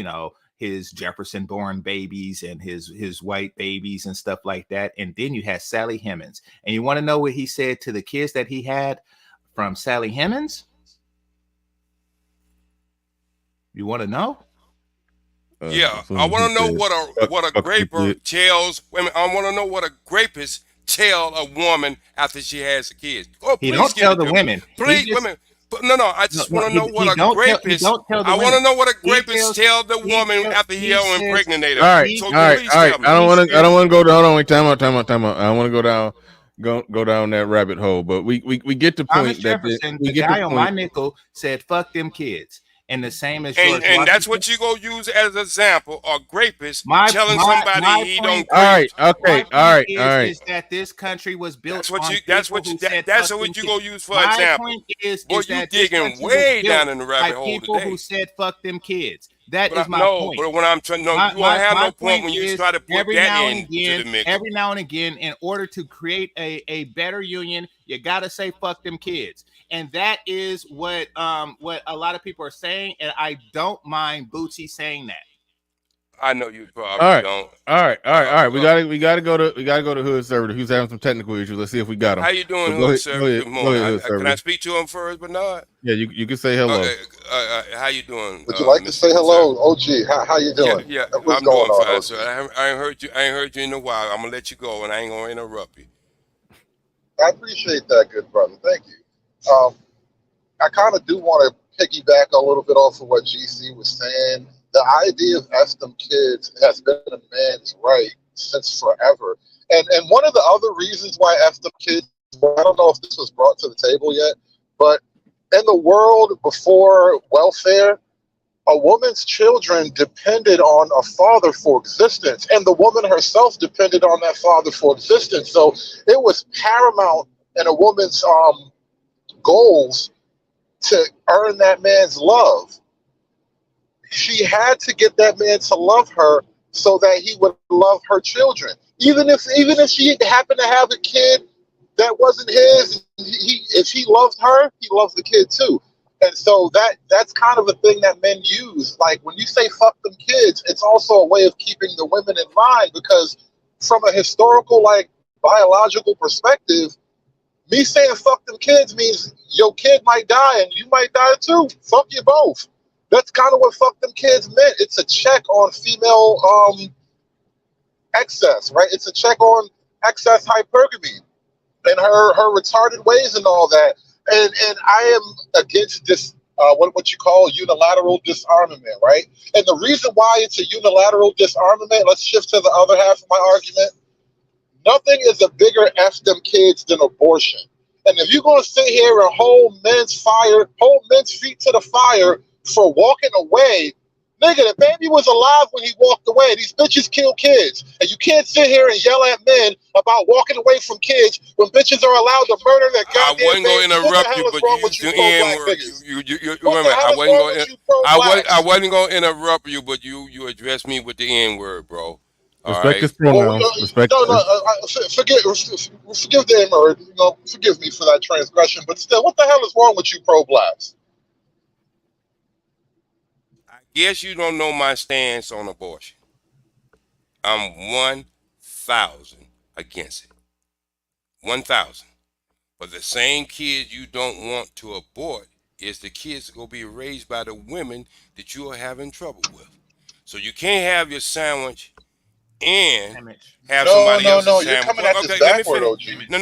Speaker 19: his Jefferson born babies and his white babies and stuff like that. And then you had Sally Hemings. And you want to know what he said to the kids that he had from Sally Hemings? You want to know?
Speaker 17: Yeah, I want to know what a graper tells women. I want to know what a rapist tell a woman after she has a kid. Oh,
Speaker 19: he don't tell the women.
Speaker 17: Please, women. No. I just want to know what a rapist. I want to know what a rapist tell the woman after he impregnated her.
Speaker 9: All right, all right. I don't want to go down. Hold on, wait, time out. I want to go down. Go down that rabbit hole, but we get the point that
Speaker 19: the guy on my nickel said, "Fuck them kids." And the same as George
Speaker 17: and that's what you go use as an example, or rapist telling somebody he don't.
Speaker 19: All
Speaker 9: right, okay, all right.
Speaker 19: Is that this country was built?
Speaker 17: That's what you go use for example.
Speaker 19: Point is
Speaker 17: you digging way down in the rabbit hole
Speaker 19: people
Speaker 17: today.
Speaker 19: Who said fuck them kids. That is my point.
Speaker 17: But when I'm trying, you won't have no point when you try to put that into the mix.
Speaker 19: Every now and again, in order to create a better union, you gotta say fuck them kids. And that is what a lot of people are saying, and I don't mind Boosie saying that.
Speaker 17: I know you probably don't.
Speaker 9: All right. We gotta go to Hood Server. Who's having some technical issues? Let's see if we got him.
Speaker 17: How you doing, Hood Server? Good morning. Can I speak to him first, Bernard?
Speaker 9: Yeah, you can say hello.
Speaker 17: How you doing?
Speaker 20: Would you like to say hello, OG? How you doing?
Speaker 17: Yeah,
Speaker 20: what's
Speaker 17: I'm
Speaker 20: going
Speaker 17: doing
Speaker 20: on,
Speaker 17: fine,
Speaker 20: OG?
Speaker 17: sir. I ain't heard you in a while. I'm gonna let you go, and I ain't gonna interrupt you.
Speaker 20: I appreciate that, good brother. Thank you. I kind of do want to piggyback a little bit off of what GC was saying. The idea of F them kids has been a man's right since forever. And one of the other reasons why F them kids, I don't know if this was brought to the table yet, but in the world before welfare, a woman's children depended on a father for existence, and the woman herself depended on that father for existence. So it was paramount in a woman's goals to earn that man's love. She had to get that man to love her so that he would love her children. Even if she happened to have a kid that wasn't his, if he loved her, he loves the kid too. And so that's kind of a thing that men use. Like when you say fuck them kids, it's also a way of keeping the women in line, because from a historical, like biological perspective, me saying fuck them kids means your kid might die and you might die too. Fuck you both. That's kind of what fuck them kids meant. It's a check on female excess, right? It's a check on excess hypergamy and her retarded ways and all that. And I am against this what you call unilateral disarmament, right? And the reason why it's a unilateral disarmament, let's shift to the other half of my argument. Nothing is a bigger F them kids than abortion. And if you're going to sit here and hold men's feet to the fire for walking away, nigga, the baby was alive when he walked away. These bitches kill kids. And you can't sit here and yell at men about walking away from kids when bitches are allowed to murder their goddamn
Speaker 17: I wasn't going to interrupt you, but you used the N-word. Remember, I wasn't going to interrupt you, but you addressed me with the N-word, bro.
Speaker 9: Respect his pronouns. Respect.
Speaker 20: Forgive the N-word. Forgive me for that transgression. But still, what the hell is wrong with you pro-blacks?
Speaker 17: Yes, you don't know my stance on abortion. I'm 1,000 against it. 1,000. But the same kids you don't want to abort is the kids that will be raised by the women that you are having trouble with. So you can't have your sandwich and have
Speaker 20: No,
Speaker 17: somebody
Speaker 20: no,
Speaker 17: else's
Speaker 20: no.
Speaker 17: sandwich.
Speaker 20: You're coming
Speaker 17: Well,
Speaker 20: at this
Speaker 17: okay, let me
Speaker 20: backward,
Speaker 17: finish.
Speaker 20: OG.
Speaker 17: No.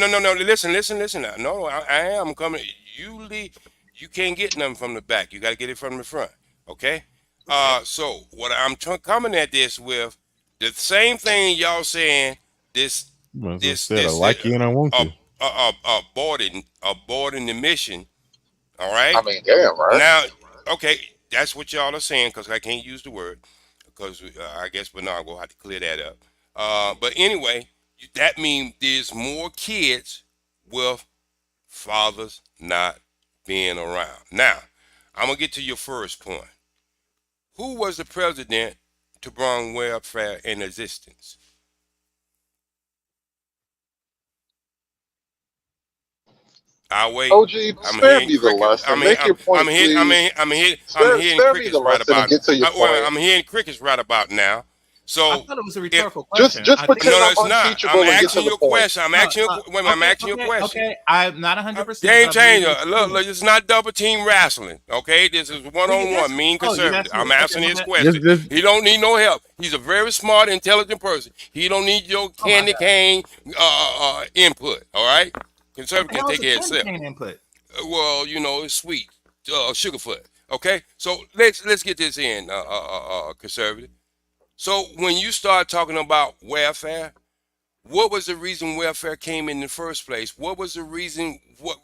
Speaker 17: Listen now. No, I am coming. Usually, you can't get nothing from the back. You got to get it from the front. Okay. So what I'm coming at this with the same thing y'all saying. This
Speaker 1: I like you and I want you.
Speaker 17: aborting the mission. All right.
Speaker 20: I mean, damn, right?
Speaker 17: Now, okay, that's what y'all are saying because I can't use the word because I guess Bernard will have to clear that up. But anyway, that means there's more kids with fathers not being around. Now, I'm gonna get to your first point. Who was the president to bring welfare in existence? I'll wait.
Speaker 20: OG, spare me the lesson. Make your point, please.
Speaker 17: I'm hearing crickets right about.
Speaker 20: Get to your point.
Speaker 17: I'm hearing crickets right about now. So
Speaker 19: I thought it was a rhetorical question.
Speaker 20: Just pretend
Speaker 17: no,
Speaker 20: I'm
Speaker 17: it's not.
Speaker 20: unteachable
Speaker 17: I'm
Speaker 20: and get to
Speaker 17: asking
Speaker 20: the
Speaker 17: you a
Speaker 20: point.
Speaker 17: question. I'm asking you a question.
Speaker 19: Okay, I'm not 100%.
Speaker 17: Game changer. Look, it's not double team wrestling. Okay, this is one-on-one. Mean conservative. I'm asking his question. He don't need no help. He's a very smart, intelligent person. He don't need your candy cane input. All right, conservative can take care of itself.
Speaker 19: Input.
Speaker 17: Well, you know, it's sweet, sugarfoot. Okay, so let's get this in, conservative. So when you start talking about welfare, what was the reason welfare came in the first place? What was the reason?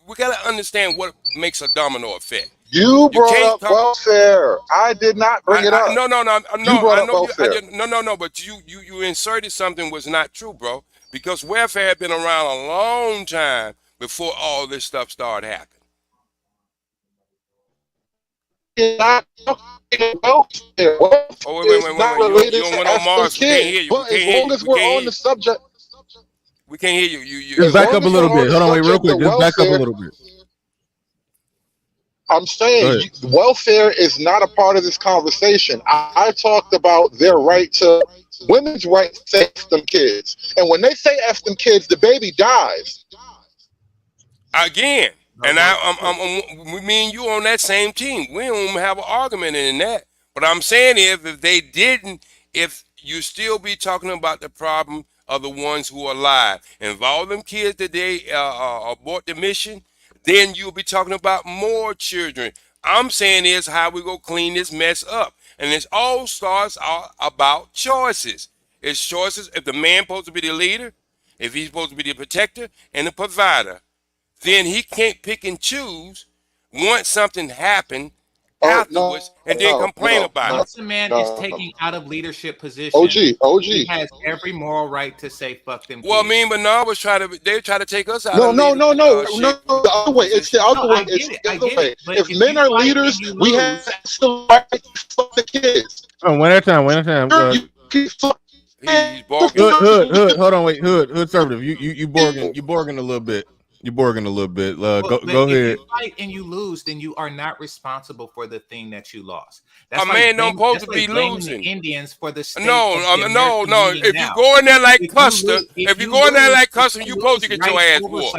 Speaker 17: We got to understand what makes a domino effect.
Speaker 20: You brought up welfare. I did not bring it up.
Speaker 17: No.
Speaker 20: You brought up welfare.
Speaker 17: No. But you inserted something was not true, bro. Because welfare had been around a long time before all this stuff started happening.
Speaker 20: Not welfare.
Speaker 17: Oh, wait. You don't want no Mars. We can't hear you.
Speaker 20: But as long as we're on the subject,
Speaker 17: we can't hear you.
Speaker 1: Just back up a little bit. Hold on, wait, real quick. Just back up a little bit.
Speaker 20: I'm saying welfare is not a part of this conversation. I talked about their right to women's right to say F them kids, and when they say F them kids, the baby dies.
Speaker 17: Again. And me and you on that same team. We don't have an argument in that. But I'm saying if they didn't, if you still be talking about the problem of the ones who are alive, involve them kids that they abort the mission, then you'll be talking about more children. I'm saying is how we go clean this mess up. And it all starts about choices. It's choices if the man supposed to be the leader, if he's supposed to be the protector and the provider. Then he can't pick and choose once something happened afterwards and then complain about it.
Speaker 19: Once a man is taking out of leadership position,
Speaker 20: OG,
Speaker 19: he has every moral right to say fuck them.
Speaker 17: Well, me and Bernard was they try to take us out.
Speaker 20: No, the other way. It's the other way. It's the other way. If men are leaders, we have the right to fuck the kids.
Speaker 1: Oh, one at a time.
Speaker 17: He's barking.
Speaker 1: Hood. Hold on, wait. Hood. Conservative. You borging a little bit. You're borging a little bit. Go ahead.
Speaker 19: If you fight and you lose, then you are not responsible for the thing that you lost.
Speaker 17: That's man don't supposed to be losing.
Speaker 19: The Indians for the state.
Speaker 17: No. If you go in there like Custer, you supposed to get your ass whooped.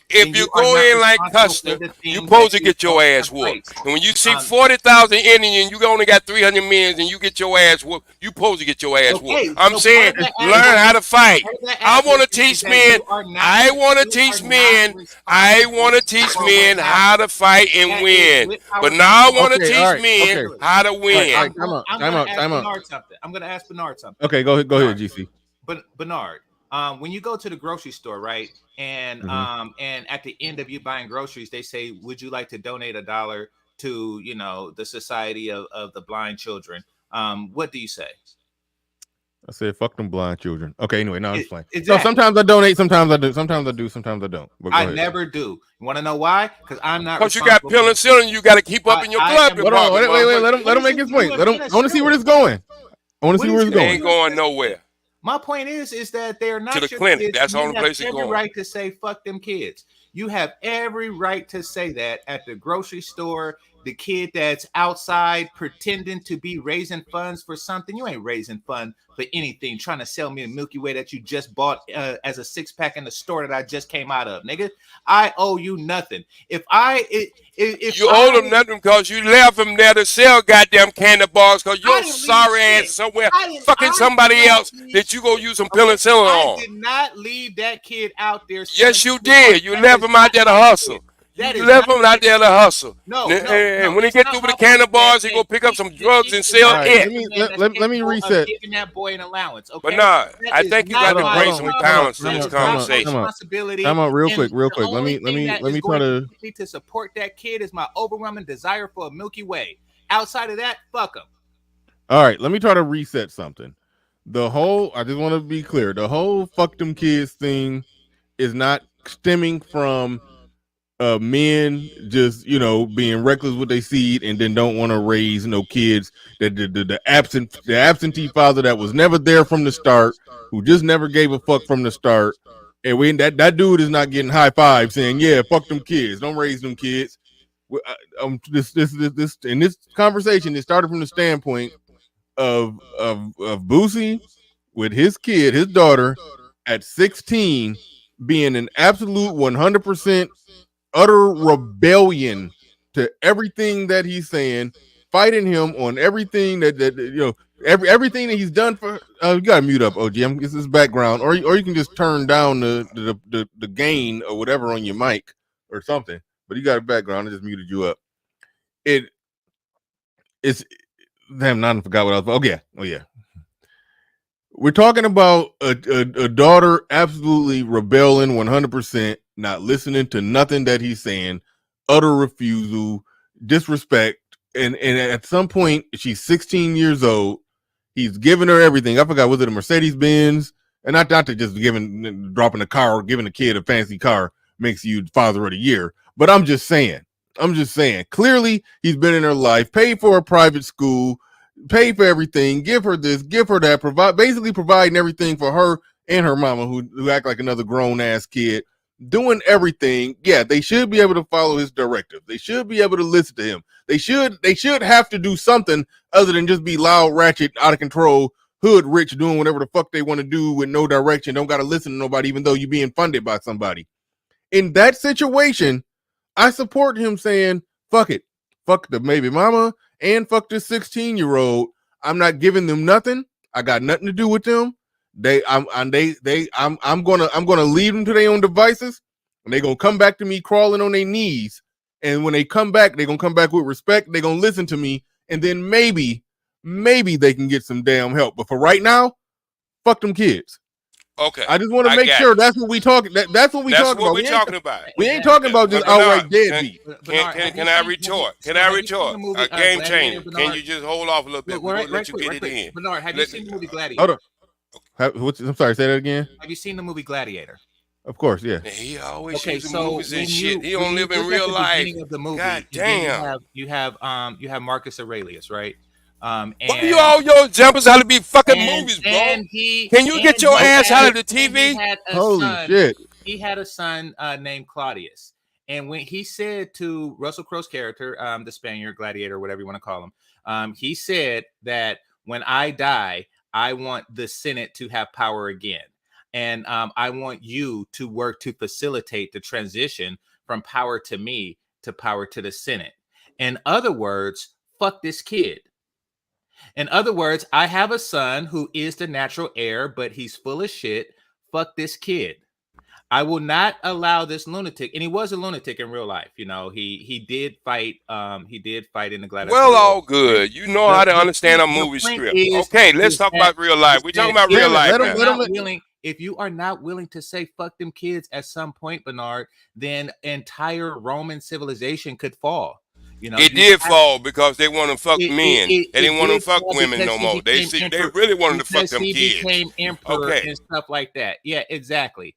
Speaker 17: If you go in like Custer, you supposed to get your ass whooped. And when you see 40,000 Indians, you only got 300 men, and you get your ass whooped, you supposed to get your ass whooped. I'm saying, learn how to fight. I want to teach men. I want to teach men how to fight and win. But now I want to teach men how to win.
Speaker 1: Time out.
Speaker 19: I'm going to ask Bernard something.
Speaker 1: Okay, go ahead, GC.
Speaker 19: But Bernard, when you go to the grocery store, right, and and at the end of you buying groceries, they say, "Would you like to donate $1 to the Society of the Blind Children?" What do you say?
Speaker 1: I said, "Fuck them blind children." Okay, anyway, no, I'm fine. So sometimes I donate, sometimes I do, sometimes I don't.
Speaker 19: I never do. You want to know why? Because I'm not.
Speaker 17: Because you got penicillin, you got to keep up in your club.
Speaker 1: Hold on, wait. Let him make his point. I want to see where this is going.
Speaker 17: Ain't going nowhere.
Speaker 19: My point is that they're not
Speaker 17: to the clinic.
Speaker 19: Kids.
Speaker 17: That's the only place it's going.
Speaker 19: You have every right to say "fuck them kids." You have every right to say that at the grocery store, the kid that's outside pretending to be raising funds for something. You ain't raising fund for anything, trying to sell me a Milky Way that you just bought as a 6-pack in the store that I just came out of, nigga. I owe you nothing. If
Speaker 17: you owe them nothing because you left them there to sell goddamn candy bars because your sorry ass is somewhere fucking somebody else that you go use some penicillin on.
Speaker 19: I did not leave that kid out there.
Speaker 17: Yes, you did. You left him out there to hustle. You left him out there to hustle. And when he get through with the candy bars, he go pick up some drugs and sell it.
Speaker 9: Let me reset.
Speaker 19: Giving that boy an allowance, okay?
Speaker 17: But nah, I think you got to bring some balance to this conversation.
Speaker 9: Come on, real quick. Let me try
Speaker 19: to support that kid is my overwhelming desire for a Milky Way. Outside of that, fuck him.
Speaker 9: All right, let me try to reset something. I just want to be clear. The whole fuck them kids thing is not stemming from men just being reckless with their seed and then don't want to raise kids. That the absentee father that was never there from the start, who just never gave a fuck from the start, and that dude is not getting high five saying, yeah, fuck them kids, don't raise them kids. This in this conversation, it started from the standpoint of Boosie with his kid, his daughter at 16 being an absolute 100% utter rebellion to everything that he's saying, fighting him on everything everything that he's done for. You gotta mute up, OG. This is background, or you can just turn down the gain or whatever on your mic or something. But you got a background. I just muted you up. It's damn. I forgot what I was. Oh yeah. We're talking about a daughter absolutely rebelling 100%, not listening to nothing that he's saying, utter refusal, disrespect, and at some point she's 16 years old. He's giving her everything. I forgot, was it a Mercedes Benz? And not to just dropping a car or giving a kid a fancy car makes you father of the year. But I'm just saying. Clearly, he's been in her life, paid for a private school, pay for everything, give her this, give her that, basically providing everything for her and her mama who act like another grown ass kid, doing everything. Yeah, they should be able to follow his directive. They should be able to listen to him. They should have to do something other than just be loud, ratchet, out of control, hood rich, doing whatever the fuck they want to do with no direction. Don't got to listen to nobody, even though you're being funded by somebody. In that situation, I support him saying, fuck it. Fuck the baby mama and fuck this 16-year-old. I'm not giving them nothing. I got nothing to do with them. I'm gonna leave them to their own devices, and they're gonna come back to me crawling on their knees. And when they come back, they're gonna come back with respect. They're gonna listen to me, and then maybe they can get some damn help. But for right now, fuck them kids.
Speaker 17: Okay.
Speaker 9: I just want to make sure that's what we talking. That's what we talking about.
Speaker 17: We're talking about.
Speaker 9: We ain't talking about just outright deadbeat.
Speaker 17: Can I retort? A game changer. Can you just hold off a little bit? We'll let you get it in.
Speaker 19: Bernard, have you seen the movie Gladiator?
Speaker 9: Hold on. I'm sorry. Say that again.
Speaker 19: Have you seen the movie Gladiator?
Speaker 9: Of course, yeah.
Speaker 17: He always sees movies and shit. He don't live in real life. God damn.
Speaker 19: You have Marcus Aurelius, right?
Speaker 17: What are you all your examples how to be fucking movies, bro? Can you get your ass out of the TV?
Speaker 9: Holy shit.
Speaker 19: He had a son named Claudius. And when he said to Russell Crowe's character, the Spaniard, Gladiator, whatever you want to call him, he said that when I die, I want the Senate to have power again. And I want you to work to facilitate the transition from power to me to power to the Senate. In other words, fuck this kid. In other words, I have a son who is the natural heir, but he's full of shit. Fuck this kid. I will not allow this lunatic, and he was a lunatic in real life. He did fight. He did fight in the Gladiator.
Speaker 17: Well, all good. You know how to understand a movie script. Okay, let's talk about real life. We're talking about real life now.
Speaker 19: If you are not willing to say fuck them kids at some point, Bernard, then entire Roman civilization could fall.
Speaker 17: It did fall because they want to fuck men. They didn't want to fuck women no more. They really wanted to fuck them kids.
Speaker 19: He became emperor and stuff like that. Yeah, exactly.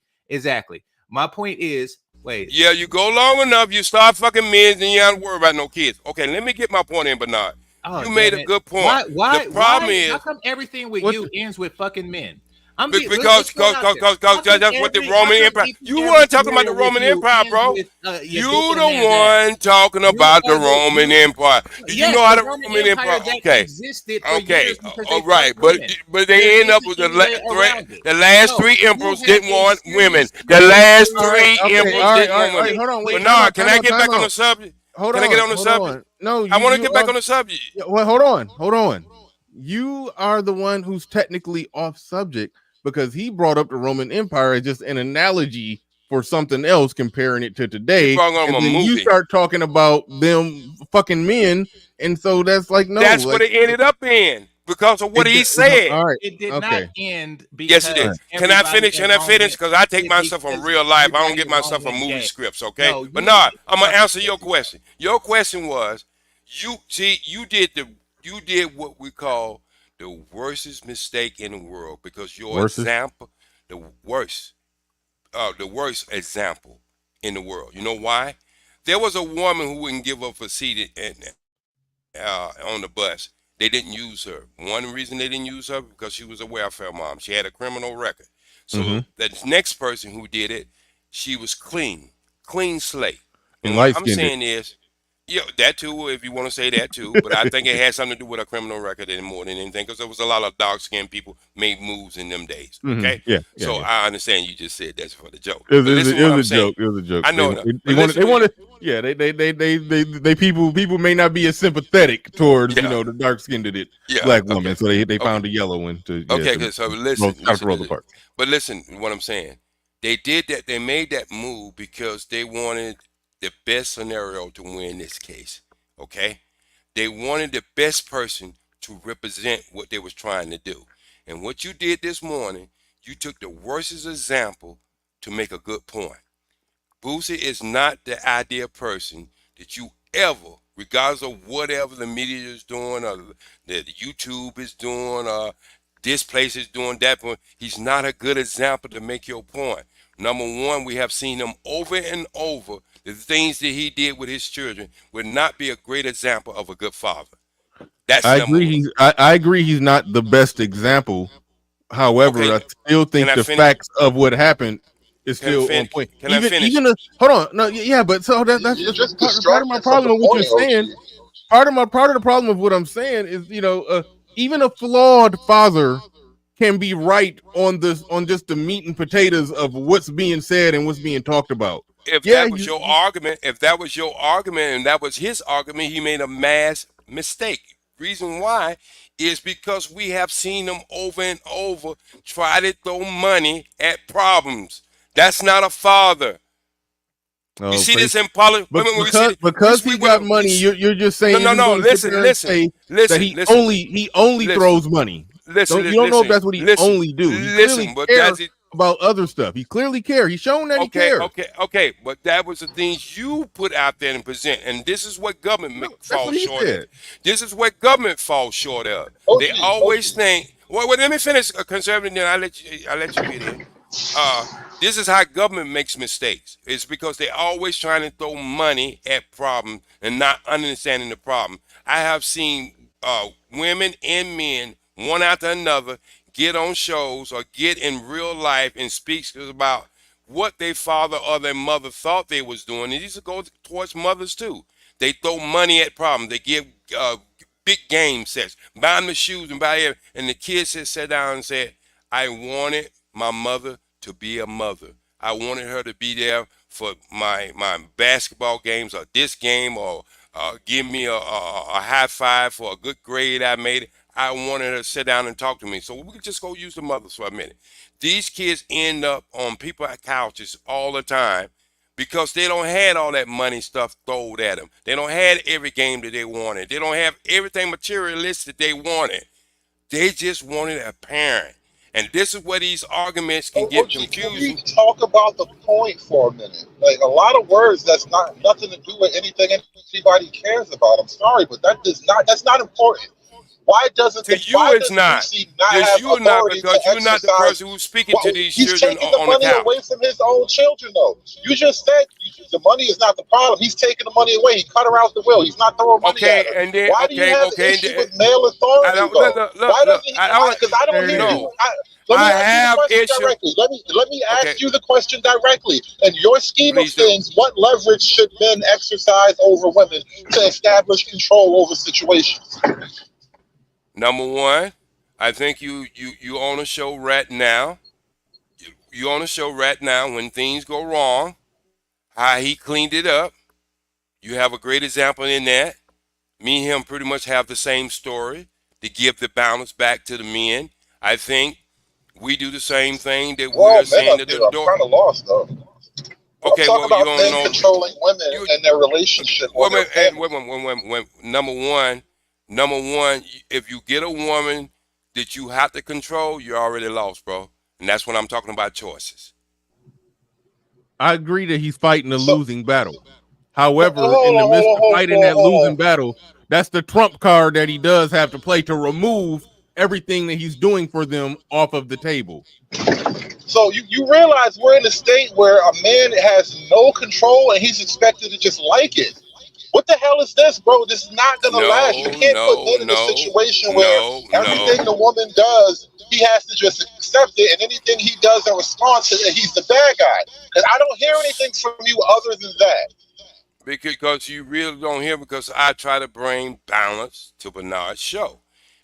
Speaker 19: My point is,
Speaker 17: yeah, you go long enough, you start fucking men, and you don't worry about no kids. Okay, let me get my point in, Bernard. You made a good point.
Speaker 19: Why? The problem is, how come everything with you ends with fucking men?
Speaker 17: Because that's what the Roman Empire. You weren't talking about the Roman Empire, bro. You the one talking about the Roman Empire. Do you know how the Roman Empire? Okay, all right, but they end up with the last three emperors didn't want women. The last three emperors didn't want women.
Speaker 9: Hold on, wait.
Speaker 17: Bernard, can I get back on the subject? Can I get on the subject?
Speaker 9: No,
Speaker 17: I want to get back on the subject.
Speaker 9: Well, hold on. You are the one who's technically off subject because he brought up the Roman Empire as just an analogy for something else, comparing it to today. And then you start talking about them fucking men, and so that's like no.
Speaker 17: That's what it ended up in because of what he said.
Speaker 9: All right.
Speaker 19: It did not end.
Speaker 17: Yes, it did. Can I finish? Because I take myself from real life. I don't get myself from movie scripts. Okay, but no, I'm gonna answer your question. Your question was, you did what we call the worstest mistake in the world because your example, the worst example in the world. You know why? There was a woman who wouldn't give up a seat on the bus. They didn't use her. One reason they didn't use her because she was a welfare mom. She had a criminal record. So the next person who did it, she was clean slate. And what I'm saying is, yeah, that too, if you want to say that too, but I think it had something to do with a criminal record more than anything, because there was a lot of dark-skinned people made moves in them days. Okay, so I understand you just said that's for the joke.
Speaker 9: It was a joke.
Speaker 17: I know.
Speaker 9: They wanted. Yeah, they people may not be as sympathetic towards the dark-skinned black woman, so they found a yellow one to.
Speaker 17: So listen. But listen, what I'm saying, they did that. They made that move because they wanted the best scenario to win this case. Okay, they wanted the best person to represent what they was trying to do. And what you did this morning, you took the worst example to make a good point. Boosie is not the ideal person that you ever, regardless of whatever the media is doing or that YouTube is doing or this place is doing that, he's not a good example to make your point. Number one, we have seen him over and over. The things that he did with his children would not be a great example of a good father.
Speaker 9: I agree. He's not the best example. However, I still think the facts of what happened is still on point.
Speaker 17: Can I finish?
Speaker 9: Hold on. No, yeah, but so that's just part of my problem with what you're saying. Part of the problem of what I'm saying is, even a flawed father can be right on just the meat and potatoes of what's being said and what's being talked about.
Speaker 17: If that was your argument and that was his argument, he made a mass mistake. Reason why is because we have seen him over and over try to throw money at problems. That's not a father. You see this in politics
Speaker 9: because he got money. You're just saying
Speaker 17: no. Listen.
Speaker 9: That he only throws money.
Speaker 17: Listen,
Speaker 9: you don't know if that's what he only do. He
Speaker 17: but
Speaker 9: cares about other stuff. He clearly cares. He's shown that he cares.
Speaker 17: Okay. But that was the things you put out there and present, and this is what government falls short of. This is what government falls short of. They always think. Well, let me finish, conservative. Then I'll let you get in. This is how government makes mistakes. It's because they're always trying to throw money at problems and not understanding the problem. I have seen women and men, one after another, get on shows or get in real life and speak about what their father or their mother thought they was doing. And these go towards mothers too. They throw money at problems. They give big game sets, buy them the shoes and buy it. And the kids sat down and said, I wanted my mother to be a mother. I wanted her to be there for my basketball games or this game or give me a high five for a good grade I made. I wanted her to sit down and talk to me. So we could just go use the mothers for a minute. These kids end up on people's couches all the time because they don't have all that money stuff thrown at them. They don't have every game that they wanted. They don't have everything materialistic they wanted. They just wanted a parent. And this is where these arguments can get confusing.
Speaker 20: Can we talk about the point for a minute? Like a lot of words that's nothing to do with anything anybody cares about. I'm sorry, but that's not important. Why doesn't
Speaker 17: to you it's not? Because you're not the person who's speaking to these children on the couch. He's taking the money
Speaker 20: away from his own children, though. You just said the money is not the problem. He's taking the money away. He cut her out the will. He's not throwing money at her. Why do you have an issue with male authority, though? Why doesn't he? Because I don't even know. Let me
Speaker 17: I
Speaker 20: ask you the
Speaker 17: have
Speaker 20: question
Speaker 17: issue.
Speaker 20: directly. Let me
Speaker 17: Okay.
Speaker 20: ask you the question directly. In your scheme
Speaker 17: Please
Speaker 20: of
Speaker 17: do.
Speaker 20: things, what leverage should men exercise over women to establish control over situations?
Speaker 17: Number one, I think you on a show right now. You on a show right now when things go wrong, how he cleaned it up. You have a great example in that. Me and him pretty much have the same story to give the balance back to the men. I think we do the same thing that we
Speaker 20: We're all
Speaker 17: are
Speaker 20: men
Speaker 17: saying
Speaker 20: up
Speaker 17: to
Speaker 20: here.
Speaker 17: the
Speaker 20: I'm
Speaker 17: door.
Speaker 20: kind of lost though. I'm
Speaker 17: Okay,
Speaker 20: talking
Speaker 17: well, you
Speaker 20: about
Speaker 17: don't
Speaker 20: men
Speaker 17: know.
Speaker 20: controlling women and their relationship or their family.
Speaker 17: Number one, if you get a woman that you have to control, you're already lost, bro. And that's when I'm talking about choices.
Speaker 9: I agree that he's fighting a
Speaker 20: So,
Speaker 9: losing battle. However, in the midst of
Speaker 20: hold
Speaker 9: fighting that
Speaker 20: on.
Speaker 9: losing battle, that's the trump card that he does have to play to remove everything that he's doing for them off of the table.
Speaker 20: So you realize we're in a state where a man has no control and he's expected to just like it. What the hell is this, bro? This is not gonna last. You can't put men in a situation where everything the woman does, he has to just accept it, and anything he does in response to it, he's the bad guy. Because I don't hear anything from you other than that.
Speaker 17: Because you really don't hear, because I try to bring balance to Bernard's show.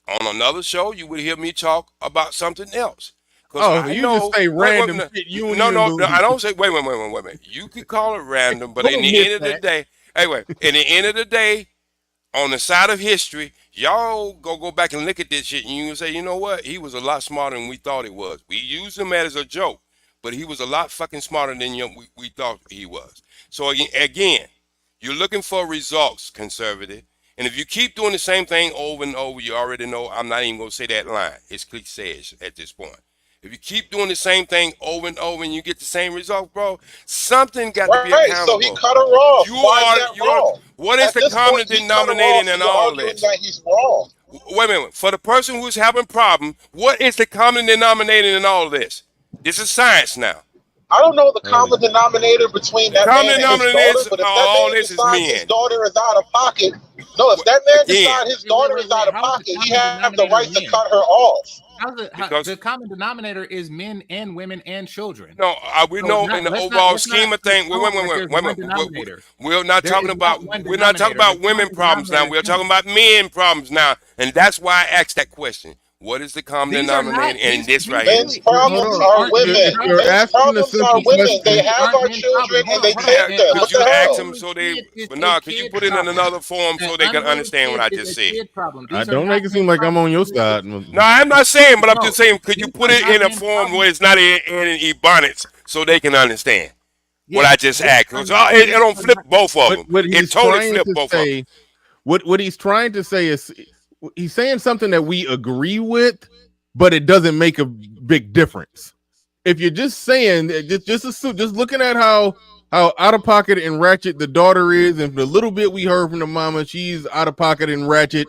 Speaker 17: On another show, you would hear me talk about something else.
Speaker 9: Oh, you just say random shit.
Speaker 17: No, I don't say. Wait a minute. You could call it random, but in the end of the day, anyway, in the end of the day, on the side of history, y'all go back and look at this shit, and you can say, you know what? He was a lot smarter than we thought he was. We used him as a joke, but he was a lot fucking smarter than we thought he was. So again, you're looking for results, conservative. And if you keep doing the same thing over and over, you already know I'm not even going to say that line. It's cliche at this point. If you keep doing the same thing over and over and you get the same result, bro, something got to be accountable.
Speaker 20: So he cut her off. Why is that wrong?
Speaker 17: What is the common denominator in all this?
Speaker 20: That he's wrong.
Speaker 17: Wait a minute. For the person who's having a problem, what is the common denominator in all this? This is science now.
Speaker 20: I don't know the common denominator between that man and his daughter, but if that man decides his daughter is out of pocket, no, if that man decides his daughter is out of pocket, he has the right to cut her off.
Speaker 19: The common denominator is men and women and children.
Speaker 17: No, we know in the overall scheme of things. Wait. We're not talking about women problems now. We're talking about men problems now, and that's why I asked that question. What is the common denominator in this right here?
Speaker 20: Men's problems are women. Men's problems are women. They have our children and they take them. What the hell?
Speaker 17: Ask them so they, but nah, could you put it in another form so they can understand what I just said?
Speaker 9: I don't make it seem like I'm on your side.
Speaker 17: No, I'm not saying, but I'm just saying, could you put it in a form where it's not in ebonics so they can understand what I just asked? It don't flip both of them. It totally flip both of them.
Speaker 9: What he's trying to say is, he's saying something that we agree with, but it doesn't make a big difference. If you're just saying, just looking at how out of pocket and ratchet the daughter is, and the little bit we heard from the mama, she's out of pocket and ratchet.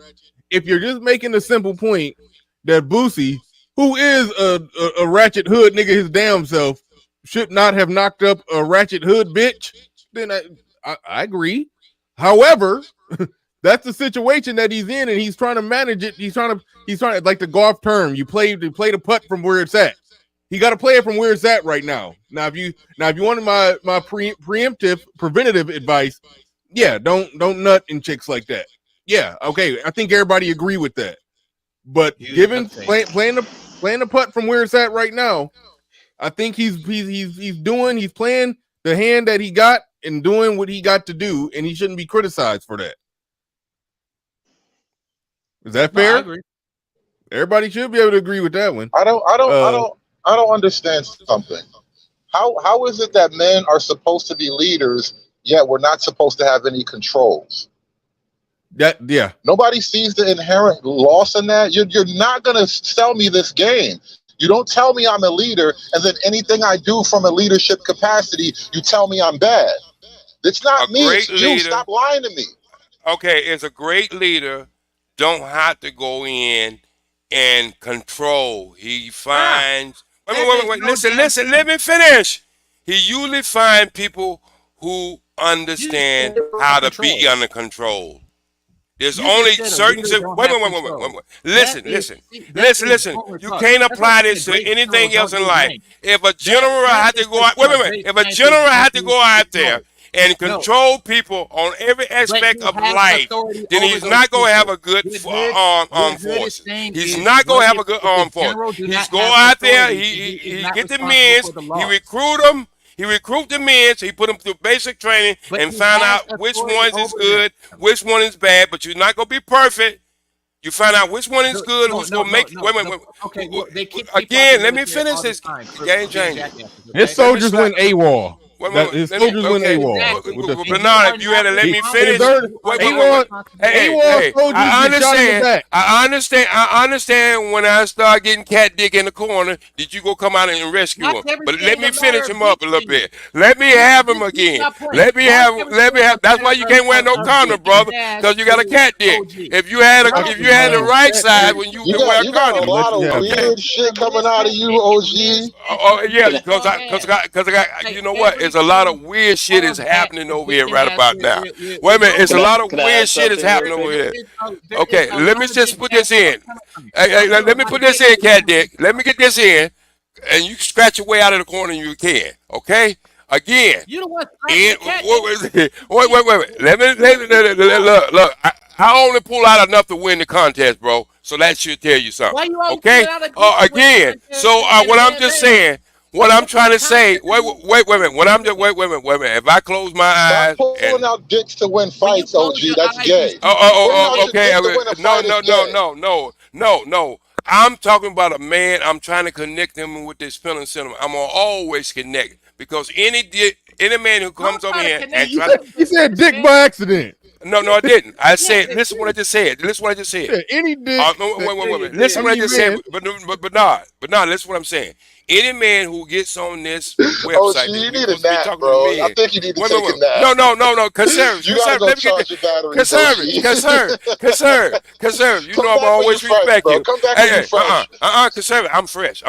Speaker 9: If you're just making the simple point that Boosie, who is a ratchet hood nigga his damn self, should not have knocked up a ratchet hood bitch, then I agree. However, that's the situation that he's in, and he's trying to manage it. He's trying to, like the golf term. You play the putt from where it's at. He got to play it from where it's at right now. Now, if you wanted my preventative advice, yeah, don't nut in chicks like that. Yeah, okay, I think everybody agree with that. But playing the putt from where it's at right now, I think he's playing the hand that he got and doing what he got to do, and he shouldn't be criticized for that. Is that fair?
Speaker 19: I agree.
Speaker 9: Everybody should be able to agree with that one.
Speaker 20: I don't understand something. How is it that men are supposed to be leaders, yet we're not supposed to have any controls?
Speaker 9: Yeah.
Speaker 20: Nobody sees the inherent loss in that. You're not gonna sell me this game. You don't tell me I'm a leader, and then anything I do from a leadership capacity, you tell me I'm bad. It's not me, it's you. Stop lying to me.
Speaker 17: Okay, as a great leader, don't have to go in and control. He finds. Wait. Listen. Let me finish. He usually finds people who understand how to be under control. There's
Speaker 19: You
Speaker 17: only
Speaker 19: just said a
Speaker 17: certain.
Speaker 19: leader don't
Speaker 17: Wait.
Speaker 19: have control.
Speaker 17: Listen.
Speaker 19: That is-
Speaker 17: Listen.
Speaker 19: see, that is
Speaker 17: Listen.
Speaker 19: over
Speaker 17: You
Speaker 19: talk.
Speaker 17: can't
Speaker 19: That's
Speaker 17: apply
Speaker 19: like
Speaker 17: this to
Speaker 19: saying great
Speaker 17: anything
Speaker 19: generals
Speaker 17: else in
Speaker 19: don't do
Speaker 17: life.
Speaker 19: blank.
Speaker 17: If a general
Speaker 19: That
Speaker 17: had to
Speaker 19: is
Speaker 17: go
Speaker 19: like
Speaker 17: out, wait.
Speaker 19: great
Speaker 17: If a
Speaker 19: scientists
Speaker 17: general
Speaker 19: don't
Speaker 17: had to
Speaker 19: do
Speaker 17: go out
Speaker 19: no.
Speaker 17: there and
Speaker 19: No.
Speaker 17: control people on every
Speaker 19: But
Speaker 17: aspect
Speaker 19: he
Speaker 17: of
Speaker 19: has
Speaker 17: life,
Speaker 19: authority
Speaker 17: then
Speaker 19: over
Speaker 17: he's
Speaker 19: those
Speaker 17: not going to have
Speaker 19: people.
Speaker 17: a good
Speaker 19: What
Speaker 17: armed
Speaker 19: Hood is
Speaker 17: forces.
Speaker 19: saying
Speaker 17: He's
Speaker 19: is,
Speaker 17: not going
Speaker 19: what
Speaker 17: to have a
Speaker 19: if
Speaker 17: good
Speaker 19: the
Speaker 17: armed force.
Speaker 19: general do
Speaker 17: He's
Speaker 19: not
Speaker 17: go
Speaker 19: have
Speaker 17: out there.
Speaker 19: authority,
Speaker 17: He
Speaker 19: is not
Speaker 17: get the
Speaker 19: responsible
Speaker 17: men.
Speaker 19: for the
Speaker 17: He
Speaker 19: law.
Speaker 17: recruit them. He recruit the men. He put them through basic training
Speaker 19: But
Speaker 17: and
Speaker 19: he
Speaker 17: find
Speaker 19: has
Speaker 17: out which
Speaker 19: authority
Speaker 17: ones is
Speaker 19: over
Speaker 17: good,
Speaker 19: them.
Speaker 17: which one is bad. But you're not going to be perfect. You find out which one is good, who's going to make. Wait.
Speaker 19: Okay, well, they kick people out
Speaker 17: Again,
Speaker 19: the
Speaker 17: let me
Speaker 19: military
Speaker 17: finish
Speaker 19: all the
Speaker 17: this.
Speaker 19: time for
Speaker 17: Game
Speaker 19: being
Speaker 17: changer.
Speaker 19: jackasses,
Speaker 9: His
Speaker 19: okay?
Speaker 9: soldiers went AWOL. His
Speaker 17: Let me-
Speaker 9: soldiers went
Speaker 17: okay.
Speaker 9: AWOL.
Speaker 19: Exactly.
Speaker 9: With the-
Speaker 19: And you
Speaker 17: Bernard,
Speaker 19: are
Speaker 17: if you
Speaker 19: not
Speaker 17: had to let me
Speaker 19: responsible.
Speaker 17: finish.
Speaker 19: You are
Speaker 17: Wait.
Speaker 19: not
Speaker 9: AWOL
Speaker 19: responsible.
Speaker 9: soldiers
Speaker 17: I
Speaker 9: get shot in the
Speaker 17: understand.
Speaker 9: back.
Speaker 17: I understand when I start getting cat dick in the corner that you go come out and rescue
Speaker 19: Not
Speaker 17: him. But
Speaker 19: everything
Speaker 17: let me
Speaker 19: is a
Speaker 17: finish
Speaker 19: matter
Speaker 17: him
Speaker 19: of
Speaker 17: up a little
Speaker 19: dictionary.
Speaker 17: bit. Let me have him
Speaker 19: This is
Speaker 17: again.
Speaker 19: my point.
Speaker 17: Let me
Speaker 19: Not
Speaker 17: have.
Speaker 19: everything
Speaker 17: Let me
Speaker 19: is
Speaker 17: have.
Speaker 19: a
Speaker 17: That's why
Speaker 19: matter
Speaker 17: you can't wear no
Speaker 19: of
Speaker 17: condom,
Speaker 19: kicking
Speaker 17: brother,
Speaker 19: ass
Speaker 17: because you got a
Speaker 19: to
Speaker 17: cat dick.
Speaker 19: OG.
Speaker 17: If you had
Speaker 19: No,
Speaker 17: the right side when you
Speaker 20: You
Speaker 17: can wear a
Speaker 20: got a
Speaker 17: condom.
Speaker 20: lot of
Speaker 17: Okay.
Speaker 20: weird shit coming out of you, OG.
Speaker 17: Oh yeah, because I got. You know what? It's a lot of weird shit is happening over here right about now. Wait a minute, it's a lot of weird shit is happening over here. Okay, let me just put this in. Hey, let me put this in, cat dick. Let me get this in, and you scratch your way out of the corner you can. Okay. Again.
Speaker 19: You don't want
Speaker 17: Wait. Let me look. I only pull out enough to win the contest, bro. So that should tell you something.
Speaker 19: Why you always
Speaker 17: Okay.
Speaker 19: pulling out a
Speaker 17: Again. So what I'm just saying. What I'm trying to say. Wait a minute. Wait a minute. If I close my eyes.
Speaker 20: Stop pulling out dicks to win fights, OG. That's
Speaker 19: eyes,
Speaker 20: gay.
Speaker 17: Okay. No. I'm talking about a man. I'm trying to connect him with this feeling sentiment. I'm gonna always connect because any man who comes over here and try to.
Speaker 9: You said dick by accident.
Speaker 17: No, I didn't. I said, listen what I just said. Listen what I just said.
Speaker 9: Any dick.
Speaker 17: Wait. Listen what I just said. But not. Listen what I'm saying. Any man who gets on this website,
Speaker 20: you need a nap, bro. I think you need to take a nap.
Speaker 17: No. Conserve.
Speaker 20: You gotta go charge your batteries.
Speaker 17: Conserve. You
Speaker 20: Come
Speaker 17: know I'm
Speaker 20: back when
Speaker 17: always
Speaker 20: you fresh,
Speaker 17: respect
Speaker 20: bro.
Speaker 17: you.
Speaker 20: Come back when you fresh.
Speaker 17: Conserve. I'm fresh.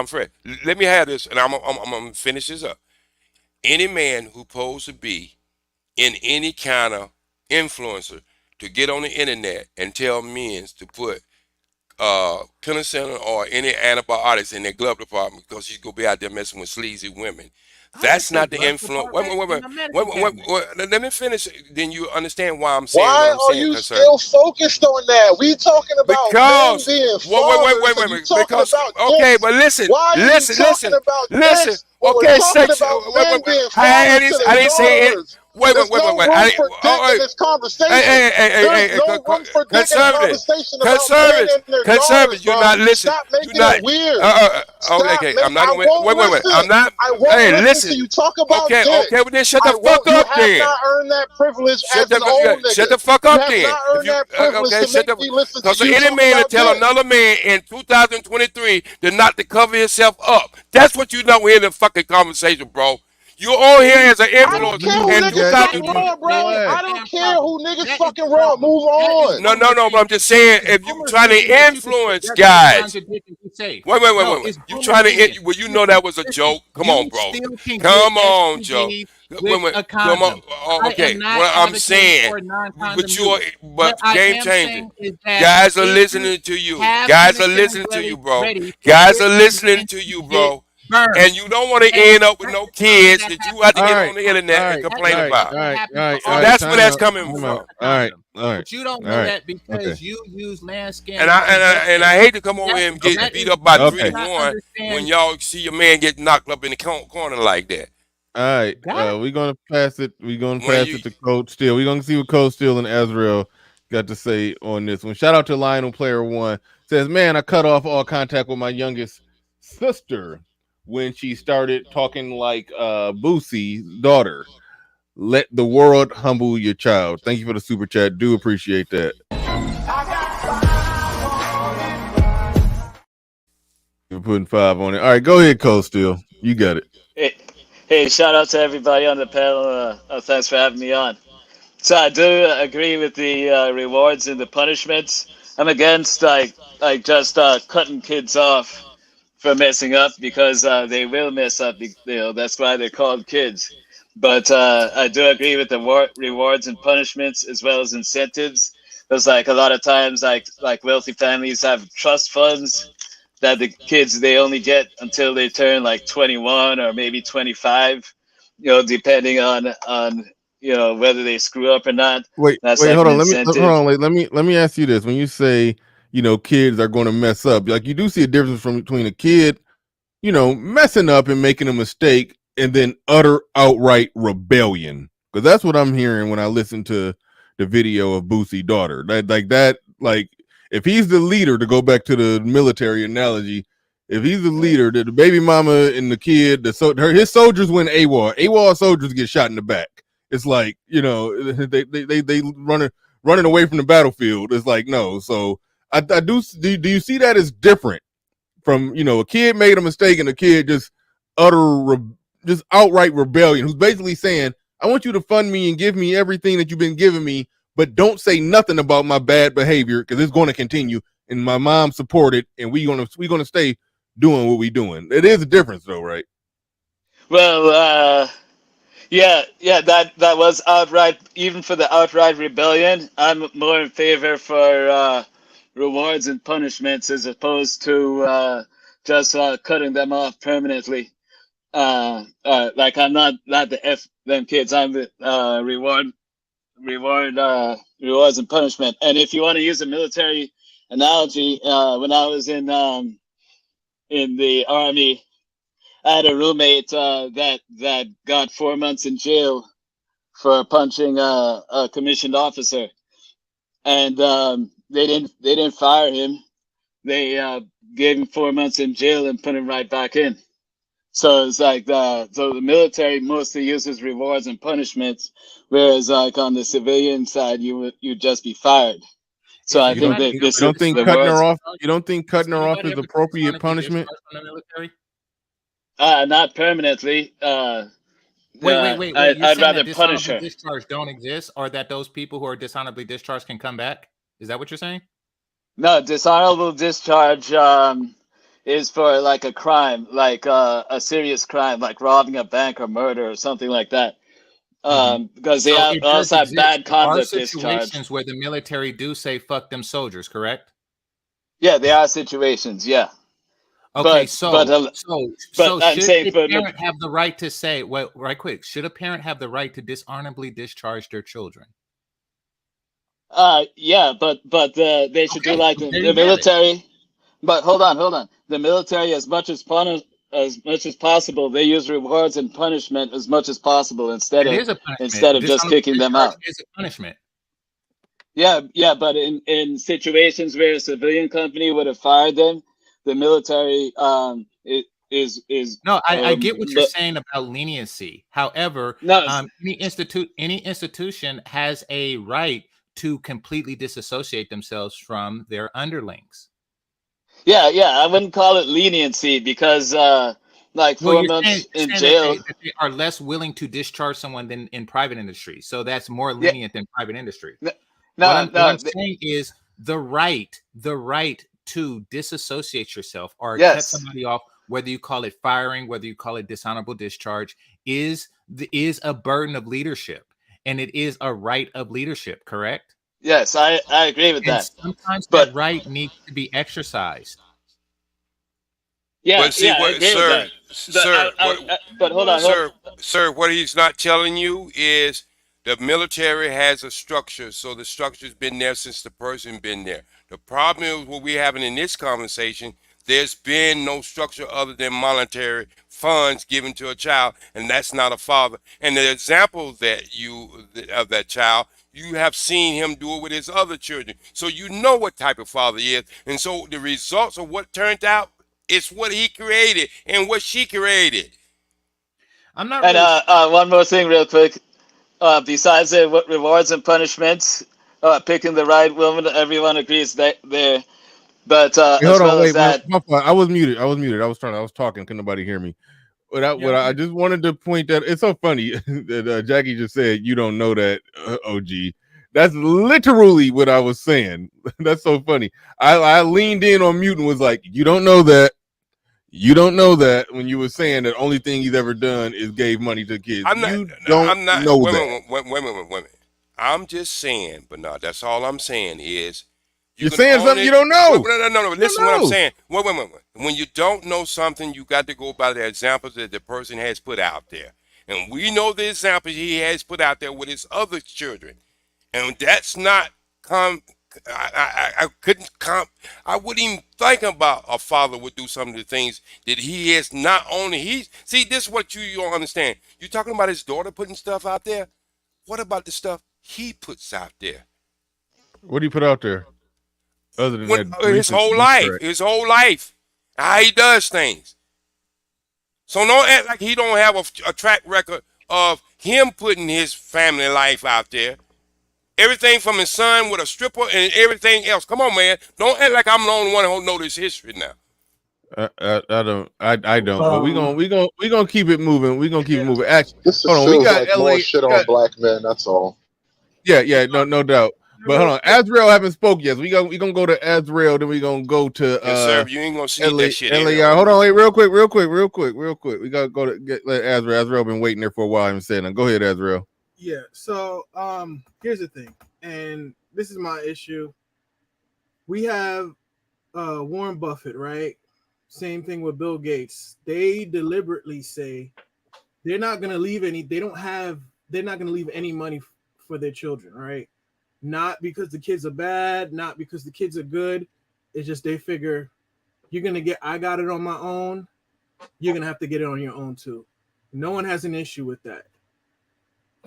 Speaker 17: Let me have this, and I'm gonna finish this up. Any man who poses to be in any kind of influencer to get on the internet and tell men to put penicillin or any antibiotics in their glove department because he's gonna be out there messing with sleazy women. That's not the influence. Wait. Let me finish. Then you understand why I'm saying
Speaker 20: Why
Speaker 17: what I'm
Speaker 20: are
Speaker 17: saying.
Speaker 20: you still focused on that? We talking about
Speaker 17: because
Speaker 20: men being fathers.
Speaker 17: wait. Because okay, but listen.
Speaker 20: Why are you talking about this?
Speaker 17: Okay,
Speaker 20: sex.
Speaker 17: I didn't say it. Wait.
Speaker 20: There's no room for dick in this conversation. There's no room for dick in this conversation about men and their daughters,
Speaker 17: you're
Speaker 20: bro.
Speaker 17: not listening.
Speaker 20: Stop making it weird.
Speaker 17: Okay, I'm not. Wait. I'm not.
Speaker 20: I won't listen to you talk about dick.
Speaker 17: Okay, well then shut the fuck up then.
Speaker 20: You have not earned that privilege as an old nigga.
Speaker 17: Shut the fuck up then.
Speaker 20: You have not earned that privilege to make me listen to you.
Speaker 17: Because any man to tell another man in 2023 to cover himself up. That's what you know in the fucking conversation, bro. You're all here as an influencer.
Speaker 20: I don't care who niggas fucking raw, bro. I don't care who niggas fucking raw. Move on.
Speaker 17: No, but I'm just saying, if you're trying to influence guys. Wait. You trying to, well, you know that was a joke. Come on, bro. Come on, Joe. Wait. Come on. Okay. What I'm saying, but game changing. Guys are listening to you. Guys are listening to you, bro. Guys are listening to you, bro. And you don't want to end up with no kids that you have to get on the internet and complain about. So that's where that's coming from.
Speaker 9: All right.
Speaker 19: But you don't know that because you use lambskin.
Speaker 17: And I hate to come over here and get beat up by 3-1 when y'all see your man get knocked up in the corner like that.
Speaker 9: All right, we're gonna pass it. We're gonna pass it to Coach Steele. We're gonna see what Coach Steele and Azrael got to say on this one. Shout out to Lionel Player One. Says, man, I cut off all contact with my youngest sister when she started talking like Boosie's daughter. Let the world humble your child. Thank you for the super chat. Do appreciate that. You're putting 5 on it. All right, go ahead, Coach Steele. You got it.
Speaker 21: Hey, shout out to everybody on the panel. Thanks for having me on. So I do agree with the rewards and the punishments. I'm against just cutting kids off for messing up because they will mess up. That's why they're called kids. But I do agree with the rewards and punishments as well as incentives. Because like a lot of times, like wealthy families have trust funds that the kids they only get until they turn like 21 or maybe 25, depending on whether they screw up or not.
Speaker 9: Wait,
Speaker 21: That's
Speaker 9: wait,
Speaker 21: like
Speaker 9: hold
Speaker 21: an
Speaker 9: on. Hold
Speaker 21: incentive.
Speaker 9: on. Let me ask you this. When you say, kids are going to mess up, like you do see a difference between a kid, messing up and making a mistake and then utter outright rebellion. Because that's what I'm hearing when I listen to the video of Boosie's daughter. Like if he's the leader, to go back to the military analogy, if he's the leader, the baby mama and the kid, his soldiers win AWOL. AWOL soldiers get shot in the back. It's like, they running away from the battlefield. It's like, no. So do you see that as different from, a kid made a mistake and a kid just outright rebellion, who's basically saying, I want you to fund me and give me everything that you've been giving me, but don't say nothing about my bad behavior because it's going to continue. And my mom supported, and we're gonna stay doing what we're doing. It is a difference, though, right?
Speaker 21: Well, yeah, that was outright. Even for the outright rebellion, I'm more in favor for rewards and punishments as opposed to just cutting them off permanently. Like I'm not the F them kids. I'm the rewards and punishment. And if you want to use a military analogy, when I was in the army, I had a roommate that got 4 months in jail for punching a commissioned officer, and they didn't fire him. They gave him 4 months in jail and put him right back in. So it's like the military mostly uses rewards and punishments, whereas like on the civilian side, you'd just be fired. So I think that this
Speaker 9: You don't think
Speaker 21: the
Speaker 9: cutting her
Speaker 21: words-
Speaker 9: off? You don't think cutting her off is appropriate punishment?
Speaker 21: Not permanently.
Speaker 19: Wait. You're
Speaker 21: I'd
Speaker 19: saying
Speaker 21: rather
Speaker 19: that
Speaker 21: punish
Speaker 19: dishonorable
Speaker 21: her.
Speaker 19: discharge don't exist, or that those people who are dishonorably discharged can come back? Is that what you're saying?
Speaker 21: No, dishonorable discharge is for like a crime, like a serious crime, like robbing a bank or murder or something like that. Because they
Speaker 19: So it does
Speaker 21: also have
Speaker 19: exist.
Speaker 21: bad
Speaker 19: There are
Speaker 21: conduct
Speaker 19: situations
Speaker 21: discharge.
Speaker 19: where the military do say "fuck them soldiers," correct?
Speaker 21: Yeah, there are situations. Yeah.
Speaker 19: Okay,
Speaker 21: but I'm
Speaker 19: should
Speaker 21: saying
Speaker 19: a
Speaker 21: for
Speaker 19: parent have the right to say, well, right quick, should a parent have the right to dishonorably discharge their children?
Speaker 21: yeah, but they should do like
Speaker 19: there
Speaker 21: the
Speaker 19: you have it.
Speaker 21: military. But hold on. The military, as much as possible, they use rewards and punishment as much as possible instead
Speaker 19: It
Speaker 21: of
Speaker 19: is a punishment.
Speaker 21: just
Speaker 19: Dishonorable
Speaker 21: kicking them
Speaker 19: discharge
Speaker 21: out.
Speaker 19: is a punishment.
Speaker 21: Yeah, but in situations where a civilian company would have fired them, the military is
Speaker 19: No, I get what you're saying about leniency. However, any institution has a right to completely disassociate themselves from their underlings.
Speaker 21: Yeah, I wouldn't call it leniency because like 4 months in jail.
Speaker 19: That they are less willing to discharge someone than in private industry. So that's more lenient than private industry. What I'm saying is the right to disassociate yourself or cut somebody off, whether you call it firing, whether you call it dishonorable discharge, is a burden of leadership, and it is a right of leadership. Correct?
Speaker 21: Yes, I agree with that.
Speaker 19: Sometimes that right needs to be exercised.
Speaker 21: Yeah,
Speaker 17: but see,
Speaker 21: I agree with that. But hold on,
Speaker 17: sir. What he's not telling you is the military has a structure, so the structure's been there since the person been there. The problem is what we're having in this conversation. There's been no structure other than monetary funds given to a child, and that's not a father. And the example that of that child, you have seen him do it with his other children, so you know what type of father he is. And so the results of what turned out is what he created and what she created.
Speaker 19: I'm not.
Speaker 21: And one more thing, real quick. Besides the rewards and punishments, picking the right woman, everyone agrees that there. But
Speaker 9: hold on, wait, my fault. I was muted. I was talking. Couldn't nobody hear me? I just wanted to point that it's so funny that Jackie just said you don't know that, OG. That's literally what I was saying. That's so funny. I leaned in on mute and was like, you don't know that. You don't know that when you were saying that only thing he's ever done is gave money to kids.
Speaker 17: I'm not.
Speaker 9: Wait a minute.
Speaker 17: I'm just saying, but no, that's all I'm saying is
Speaker 1: you're saying something you don't know.
Speaker 17: No. Listen, what I'm saying. Wait. When you don't know something, you got to go by the examples that the person has put out there, and we know the examples he has put out there with his other children, and that's not I couldn't I wouldn't even think about a father would do some of the things that he has not only see this is what you don't understand. You're talking about his daughter putting stuff out there. What about the stuff he puts out there?
Speaker 1: What do you put out there? Other than that,
Speaker 17: his whole life, how he does things. So don't act like he don't have a track record of him putting his family life out there. Everything from his son with a stripper and everything else. Come on, man. Don't act like I'm the only one who knows this history now.
Speaker 1: I don't. But we gonna keep it moving. We gonna keep it moving. Actually,
Speaker 20: This
Speaker 1: hold on.
Speaker 20: feels
Speaker 1: We got
Speaker 20: like
Speaker 1: LA.
Speaker 20: more shit on black men. That's all.
Speaker 1: Yeah. No doubt. But hold on, Azrael haven't spoke yet. So we gonna go to Azrael, then we gonna go to
Speaker 17: Sir, you ain't gonna see
Speaker 1: LA,
Speaker 17: that shit.
Speaker 1: LAR. Hold on, wait, real quick. We gotta go to let Azrael. Azrael been waiting there for a while. I'm saying, go ahead, Azrael.
Speaker 2: Yeah. So here's the thing, and this is my issue. We have Warren Buffett, right? Same thing with Bill Gates. They deliberately say they're not gonna leave any. They're not gonna leave any money for their children, right? Not because the kids are bad, not because the kids are good. It's just they figure I got it on my own. You're gonna have to get it on your own too. No one has an issue with that.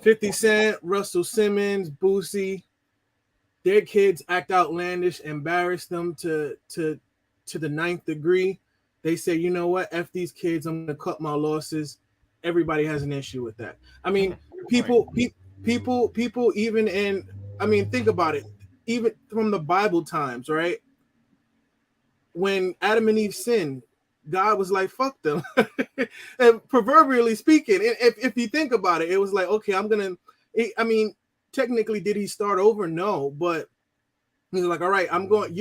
Speaker 2: 50 Cent, Russell Simmons, Boosie, their kids act outlandish, embarrass them to the ninth degree. They say, you know what? F these kids, I'm gonna cut my losses. Everybody has an issue with that. I mean, people even in, I mean, think about it. Even from the Bible times, right? When Adam and Eve sinned, God was like, fuck them. And proverbially speaking, if you think about it, it was like, okay, I mean, technically, did he start over? No, but he's like, all right, I'm going,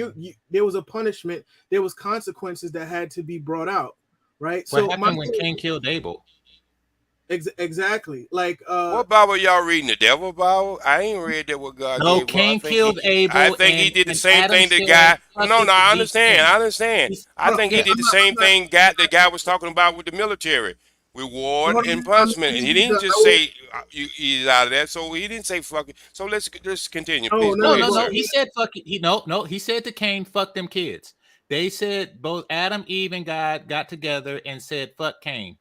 Speaker 2: there was a punishment. There was consequences that had to be brought out, right?
Speaker 19: What happened when Cain killed Abel?
Speaker 2: Exactly. Like
Speaker 17: what Bible y'all reading? The devil Bible? I ain't read that what God
Speaker 19: no,
Speaker 17: gave.
Speaker 19: Cain killed Abel.
Speaker 17: I think he did the same thing the guy. No, I understand. I think he did the same thing the guy was talking about with the military. Reward and punishment. And he didn't just say he's out of that. So he didn't say fuck it. So let's continue, please.
Speaker 19: No. He said fuck it. He said to Cain, fuck them kids. They said both Adam, Eve, and God got together and said fuck Cain.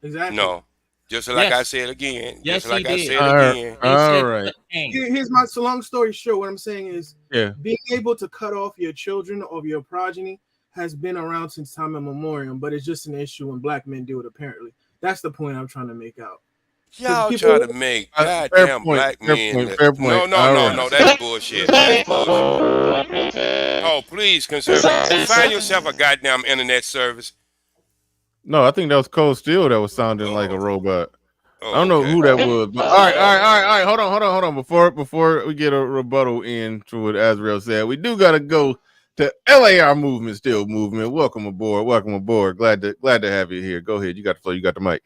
Speaker 2: Exactly.
Speaker 17: No, just like I said again.
Speaker 19: Yes,
Speaker 17: just like
Speaker 19: he
Speaker 17: I
Speaker 19: did.
Speaker 17: said again.
Speaker 1: All right.
Speaker 2: Here's my so long story short. What I'm saying is, being able to cut off your children or your progeny has been around since time immemorial, but it's just an issue when black men do it. Apparently, that's the point I'm trying to make out.
Speaker 17: Y'all try to make goddamn black men.
Speaker 1: Fair point.
Speaker 17: No, that's bullshit. That's bullshit. Oh, please, conservative, find yourself a goddamn internet service.
Speaker 1: No, I think that was Cold Steel that was sounding like a robot. I don't know who that was. But all right. Hold on. Before we get a rebuttal in to what Azrael said, we do gotta go to LAR movement. Welcome aboard. Glad to have you here. Go ahead. You got the floor. You got the mic.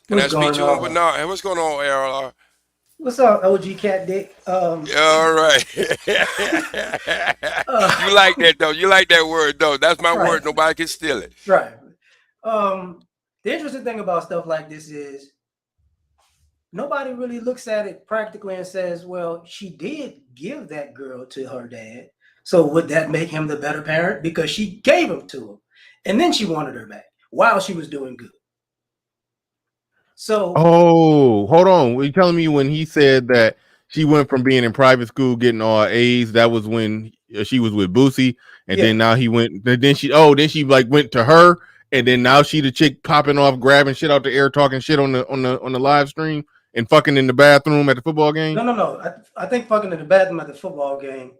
Speaker 17: Can I speak to him? But no, hey, what's going on, LR?
Speaker 22: What's up, OG Cat Dick?
Speaker 17: All right. You like that though. You like that word though. That's my word. Nobody can steal it.
Speaker 22: Right. The interesting thing about stuff like this is nobody really looks at it practically and says, well, she did give that girl to her dad. So would that make him the better parent? Because she gave him to him. And then she wanted her back while she was doing good. So
Speaker 1: hold on. Were you telling me when he said that she went from being in private school getting all A's, that was when she was with Boosie, and then now he went, then she like went to her, and then now she the chick popping off, grabbing shit out the air, talking shit on the live stream, and fucking in the bathroom at the football game?
Speaker 22: No. I think fucking in the bathroom at the football game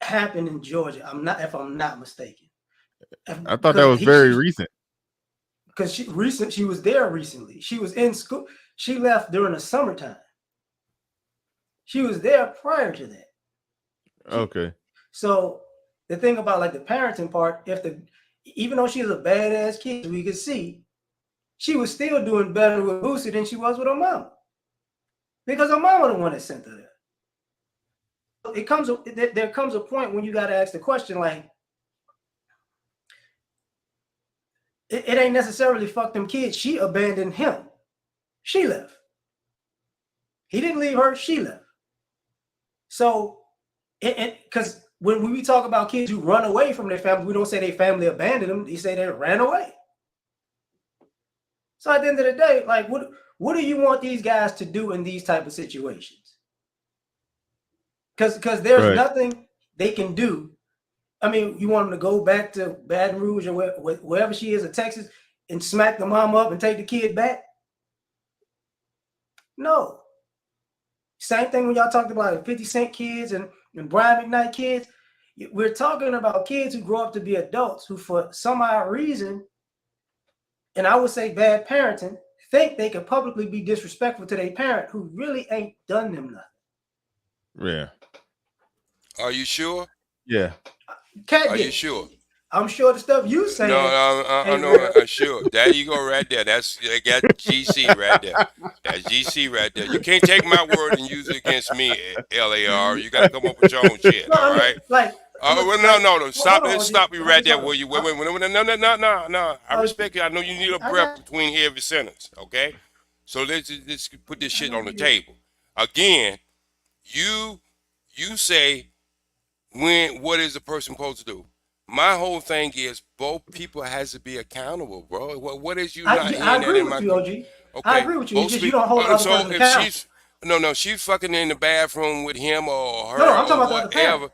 Speaker 22: happened in Georgia. If I'm not mistaken.
Speaker 1: I thought that was very recent.
Speaker 22: Because she was there recently. She was in school. She left during the summertime. She was there prior to that.
Speaker 1: Okay.
Speaker 22: So the thing about like the parenting part, even though she's a badass kid, we could see she was still doing better with Boosie than she was with her mom. Because her mama the one that sent her there. There comes a point when you got to ask the question, like, it ain't necessarily fuck them kids. She abandoned him. She left. He didn't leave her. She left. So, because when we talk about kids who run away from their family, we don't say their family abandoned them. They say they ran away. So at the end of the day, like, what do you want these guys to do in these type of situations? Because there's nothing they can do. I mean, you want them to go back to Baton Rouge or wherever she is in Texas and smack the mom up and take the kid back? No. Same thing when y'all talked about 50 Cent kids and Brian McKnight kids. We're talking about kids who grow up to be adults who, for some odd reason, and I would say bad parenting, think they could publicly be disrespectful to their parent who really ain't done them nothing.
Speaker 9: Yeah.
Speaker 17: Are you sure?
Speaker 9: Yeah.
Speaker 17: Are you sure?
Speaker 22: I'm sure the stuff you say.
Speaker 17: I'm sure. There you go, right there. That's GC right there. That's GC right there. You can't take my word and use it against me, LAR. You got to come up with your own shit.
Speaker 22: No,
Speaker 17: all right. No. Stop me right there. Will you? Wait. No. I respect you. I know you need a breath between every sentence. Okay. So let's put this shit on the table. Again, you say what is the person supposed to do? My whole thing is both people has to be accountable, bro. What is you not hearing
Speaker 22: I agree
Speaker 17: in
Speaker 22: with
Speaker 17: my
Speaker 22: you, OG.
Speaker 17: Okay.
Speaker 22: I agree with you. It's just you don't hold other person accountable.
Speaker 17: She's fucking in the bathroom with him or her.
Speaker 22: No, I'm talking
Speaker 17: or
Speaker 22: about the
Speaker 17: whatever.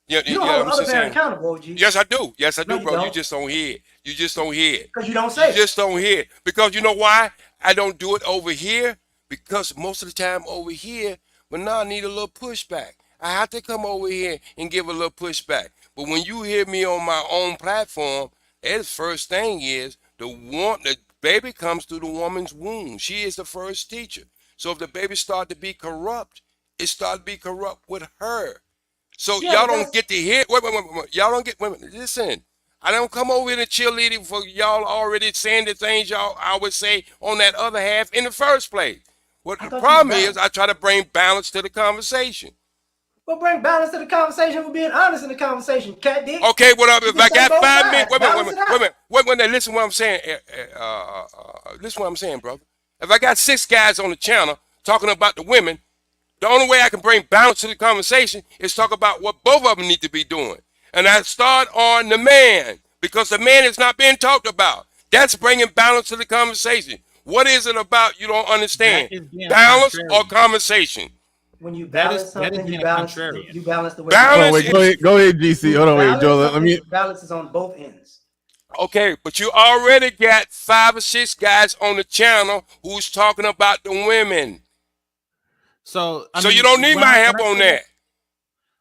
Speaker 22: You don't hold other parent accountable, OG.
Speaker 17: Yes, I do. Yes, I do,
Speaker 22: No,
Speaker 17: bro.
Speaker 22: don't.
Speaker 17: You just don't hear it. You just don't hear it.
Speaker 22: Because you don't say it.
Speaker 17: You just don't hear it. Because you know why I don't do it over here? Because most of the time over here, but now I need a little pushback. I have to come over here and give a little pushback. But when you hear me on my own platform, the first thing is the baby comes through the woman's womb. She is the first teacher. So if the baby start to be corrupt, it start to be corrupt with her. So y'all don't get to hear. Wait. Y'all don't get. Listen, I don't come over here to cheerleading for y'all already saying the things I would say on that other half in the first place. What the problem is, I try to bring balance to the conversation.
Speaker 22: Well, bring balance to the conversation with being honest in the conversation, cat dick.
Speaker 17: Okay, if I got 5 minutes, wait a minute, listen to what I'm saying. Listen to what I'm saying, brother. If I got 6 guys on the channel talking about the women, the only way I can bring balance to the conversation is talk about what both of them need to be doing. And I start on the man, because the man is not being talked about. That's bringing balance to the conversation. What is it about you don't understand? Balance or conversation?
Speaker 22: When you balance something, you balance the way.
Speaker 9: Go ahead, GC. Hold on, wait, Joe.
Speaker 22: Balance is on both ends.
Speaker 17: Okay, but you already got 5 or 6 guys on the channel who's talking about the women.
Speaker 19: So
Speaker 17: you don't need my help on that.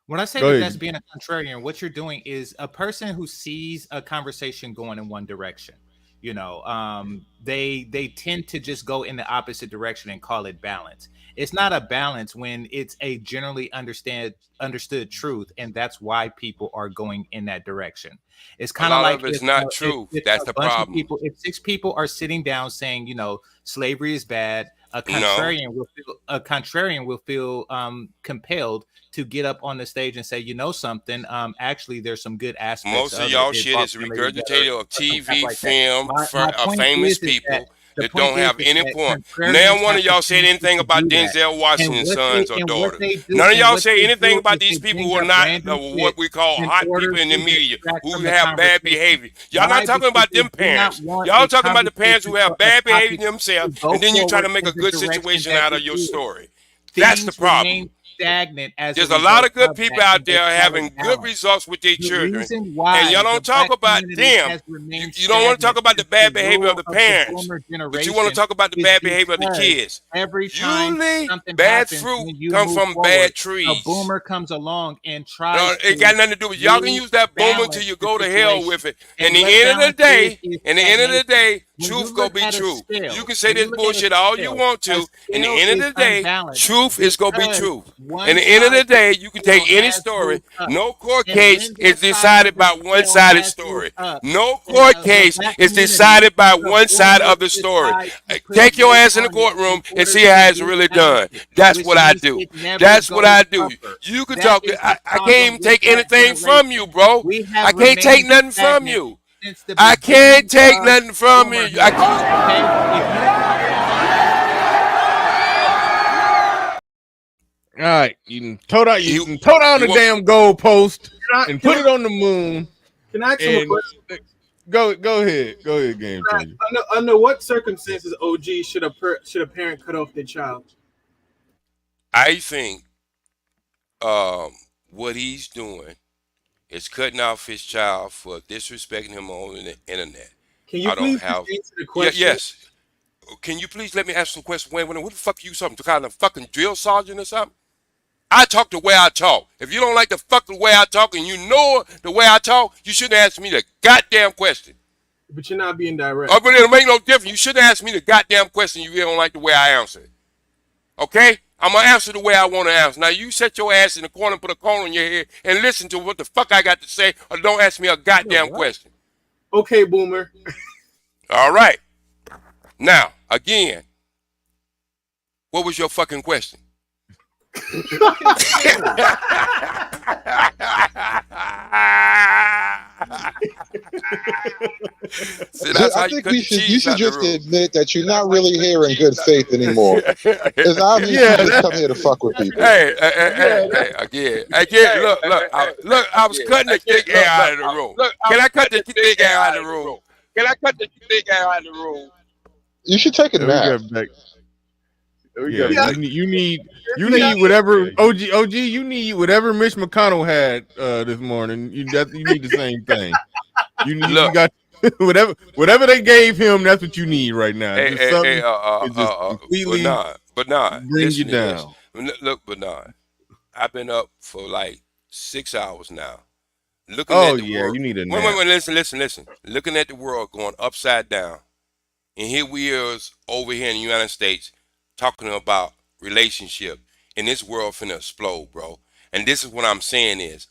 Speaker 19: When I say that that's being a contrarian, what you're doing is a person who sees a conversation going in one direction. You know, they tend to just go in the opposite direction and call it balance. It's not a balance when it's a generally understood truth, and that's why people are going in that direction. It's kind of like
Speaker 17: it's not true. That's the problem.
Speaker 19: If 6 people are sitting down saying, you know, slavery is bad, a contrarian will feel compelled to get up on the stage and say, you know something, actually there's some good aspects.
Speaker 17: Most of y'all shit is regurgitated of TV, film, famous people that don't have any point. Now one of y'all said anything about Denzel Washington's sons or daughters. None of y'all say anything about these people who are not what we call hot people in the media, who have bad behavior. Y'all not talking about them parents. Y'all talking about the parents who have bad behavior themselves, and then you try to make a good situation out of your story. That's the problem.
Speaker 19: Stagnant as
Speaker 17: there's a lot of good people out there having good results with their children, and y'all don't talk about them. You don't want to talk about the bad behavior of the parents, but you want to talk about the bad behavior of the kids.
Speaker 19: Every time
Speaker 17: bad fruit comes from bad trees.
Speaker 19: A boomer comes along and tries.
Speaker 17: No, it got nothing to do with y'all. Can use that boomer till you go to hell with it. And the end of the day, truth gonna be true. You can say this bullshit all you want to. In the end of the day, truth is gonna be truth. In the end of the day, you can take any story. No court case is decided by one-sided story. No court case is decided by one side of the story. Take your ass in the courtroom and see how it's really done. That's what I do. That's what I do. You can talk. I can't even take anything from you, bro. I can't take nothing from you. I can't take nothing from you.
Speaker 9: All right, you can toe down the damn goalpost and put it on the moon.
Speaker 2: Can I ask you a question?
Speaker 9: Go ahead, game changer.
Speaker 2: Under what circumstances, OG, should a parent cut off their child?
Speaker 17: I think what he's doing is cutting off his child for disrespecting him on the internet.
Speaker 2: Can you please answer the question?
Speaker 17: Yes. Can you please let me ask some questions? Wait, what the fuck are you, some kind of fucking drill sergeant or something? I talk the way I talk. If you don't like the fucking way I talk and you know the way I talk, you shouldn't ask me the goddamn question.
Speaker 2: But you're not being direct.
Speaker 17: Oh, but it'll make no difference. You shouldn't ask me the goddamn question if you don't like the way I answer it. Okay? I'm going to answer the way I want to answer. Now, you set your ass in the corner, put a cone on your head, and listen to what the fuck I got to say, or don't ask me a goddamn question.
Speaker 2: Okay, Boomer.
Speaker 17: All right. Now, again, what was your fucking question?
Speaker 20: See, I think you should just admit that you're not really here in good faith anymore. It's obvious you just come here to fuck with people.
Speaker 17: Hey, again, look, I was cutting the thick air out of the room. Can I cut the thick air out of the room?
Speaker 20: You should take a nap.
Speaker 9: Yeah, you need whatever OG. You need whatever Mitch McConnell had this morning. You need the same thing. You got whatever they gave him. That's what you need right now.
Speaker 17: Bernard,
Speaker 9: bring you down.
Speaker 17: Look, Bernard, I've been up for like 6 hours now. Looking at the world.
Speaker 9: You need a nap.
Speaker 17: Wait, listen. Looking at the world going upside down, and here we is over here in the United States talking about relationship, and this world finna explode, bro. And this is what I'm saying is,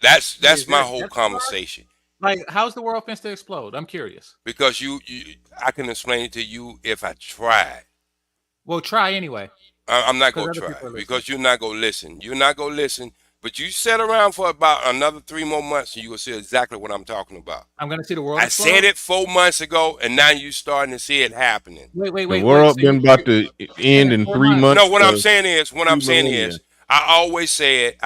Speaker 17: that's my whole conversation.
Speaker 19: Like, how's the world finna explode? I'm curious.
Speaker 17: Because I can explain it to you if I tried.
Speaker 19: Well, try anyway.
Speaker 17: I'm not gonna try because you're not gonna listen. You're not gonna listen. But you sit around for about another 3 more months, and you will see exactly what I'm talking about.
Speaker 19: I'm gonna see the world.
Speaker 17: I said it 4 months ago, and now you're starting to see it happening.
Speaker 19: Wait.
Speaker 9: The world been about to end in 3 months.
Speaker 17: No, what I'm saying is, I always said,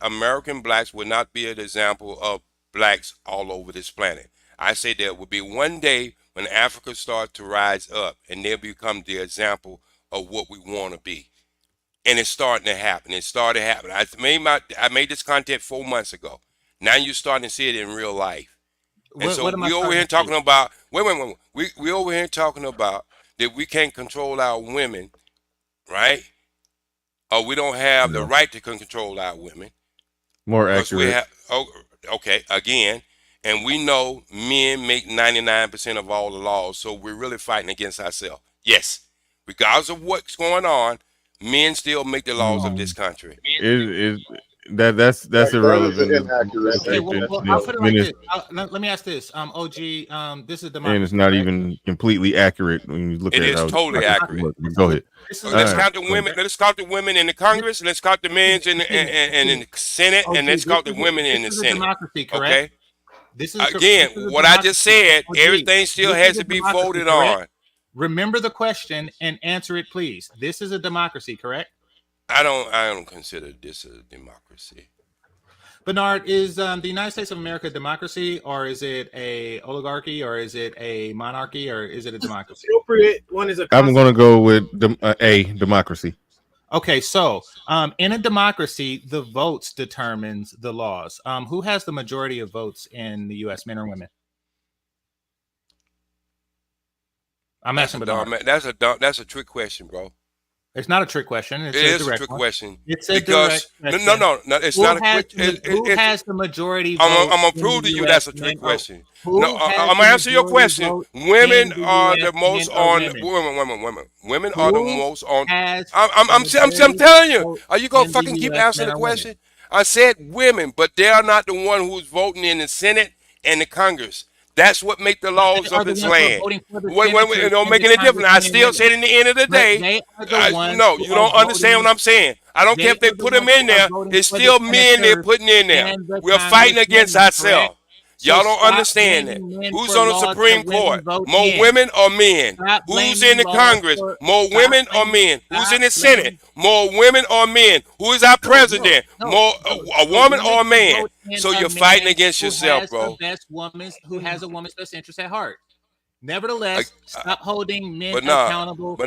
Speaker 17: American blacks would not be an example of blacks all over this planet. I said there will be one day when Africa starts to rise up, and they'll become the example of what we want to be. And it's starting to happen. I made this content 4 months ago. Now you're starting to see it in real life. And so we over here talking about wait. We over here talking about that we can't control our women, right? Or we don't have the right to control our women.
Speaker 9: More accurate.
Speaker 17: Again, and we know men make 99% of all the laws, so we're really fighting against ourselves. Yes, regardless of what's going on, men still make the laws of this country.
Speaker 9: That's irrelevant.
Speaker 19: Okay, I'll put it like this. Let me ask this. OG, this is democracy.
Speaker 9: And it's not even completely accurate when you look at it.
Speaker 17: It is totally accurate.
Speaker 9: Go ahead.
Speaker 17: Let's count the women. Let's count the women in the Congress. Let's count the men in the Senate, and let's count the women in the Senate.
Speaker 19: Democracy, correct?
Speaker 17: Okay. What I just said, everything still has to be voted on.
Speaker 19: Remember the question and answer it, please. This is a democracy, correct?
Speaker 17: I don't consider this a democracy.
Speaker 19: Bernard, is the United States of America a democracy, or is it a oligarchy, or is it a monarchy, or is it a democracy?
Speaker 2: Appropriate one is a.
Speaker 9: I'm going to go with a democracy.
Speaker 19: Okay, so in a democracy, the votes determines the laws. Who has the majority of votes in the U.S., men or women? I'm asking Bernard.
Speaker 17: That's a trick question, bro.
Speaker 19: It's not a trick question.
Speaker 17: It is a trick question.
Speaker 19: It's a direct question.
Speaker 17: No, it's not a quick.
Speaker 19: Who has the majority vote?
Speaker 17: I'm gonna prove to you that's a trick question. No, I'm gonna answer your question.
Speaker 19: Women
Speaker 17: are the most on. Women are the most on. I'm telling you. Are you gonna fucking keep answering the question? I said women, but they are not the one who's voting in the Senate and the Congress. That's what make the laws of this land. It don't make any difference. I still said in the end of the day, no, you don't understand what I'm saying. I don't care if they put them in there. It's still men they're putting in there. We're fighting against ourselves. Y'all don't understand that. Who's on the Supreme Court? More women or men? Who's in the Congress? More women or men? Who's in the Senate? More women or men? Who is our president? More a woman or a man? So you're fighting against yourself, bro.
Speaker 19: Who has a woman's best interest at heart? Nevertheless, stop holding men accountable. For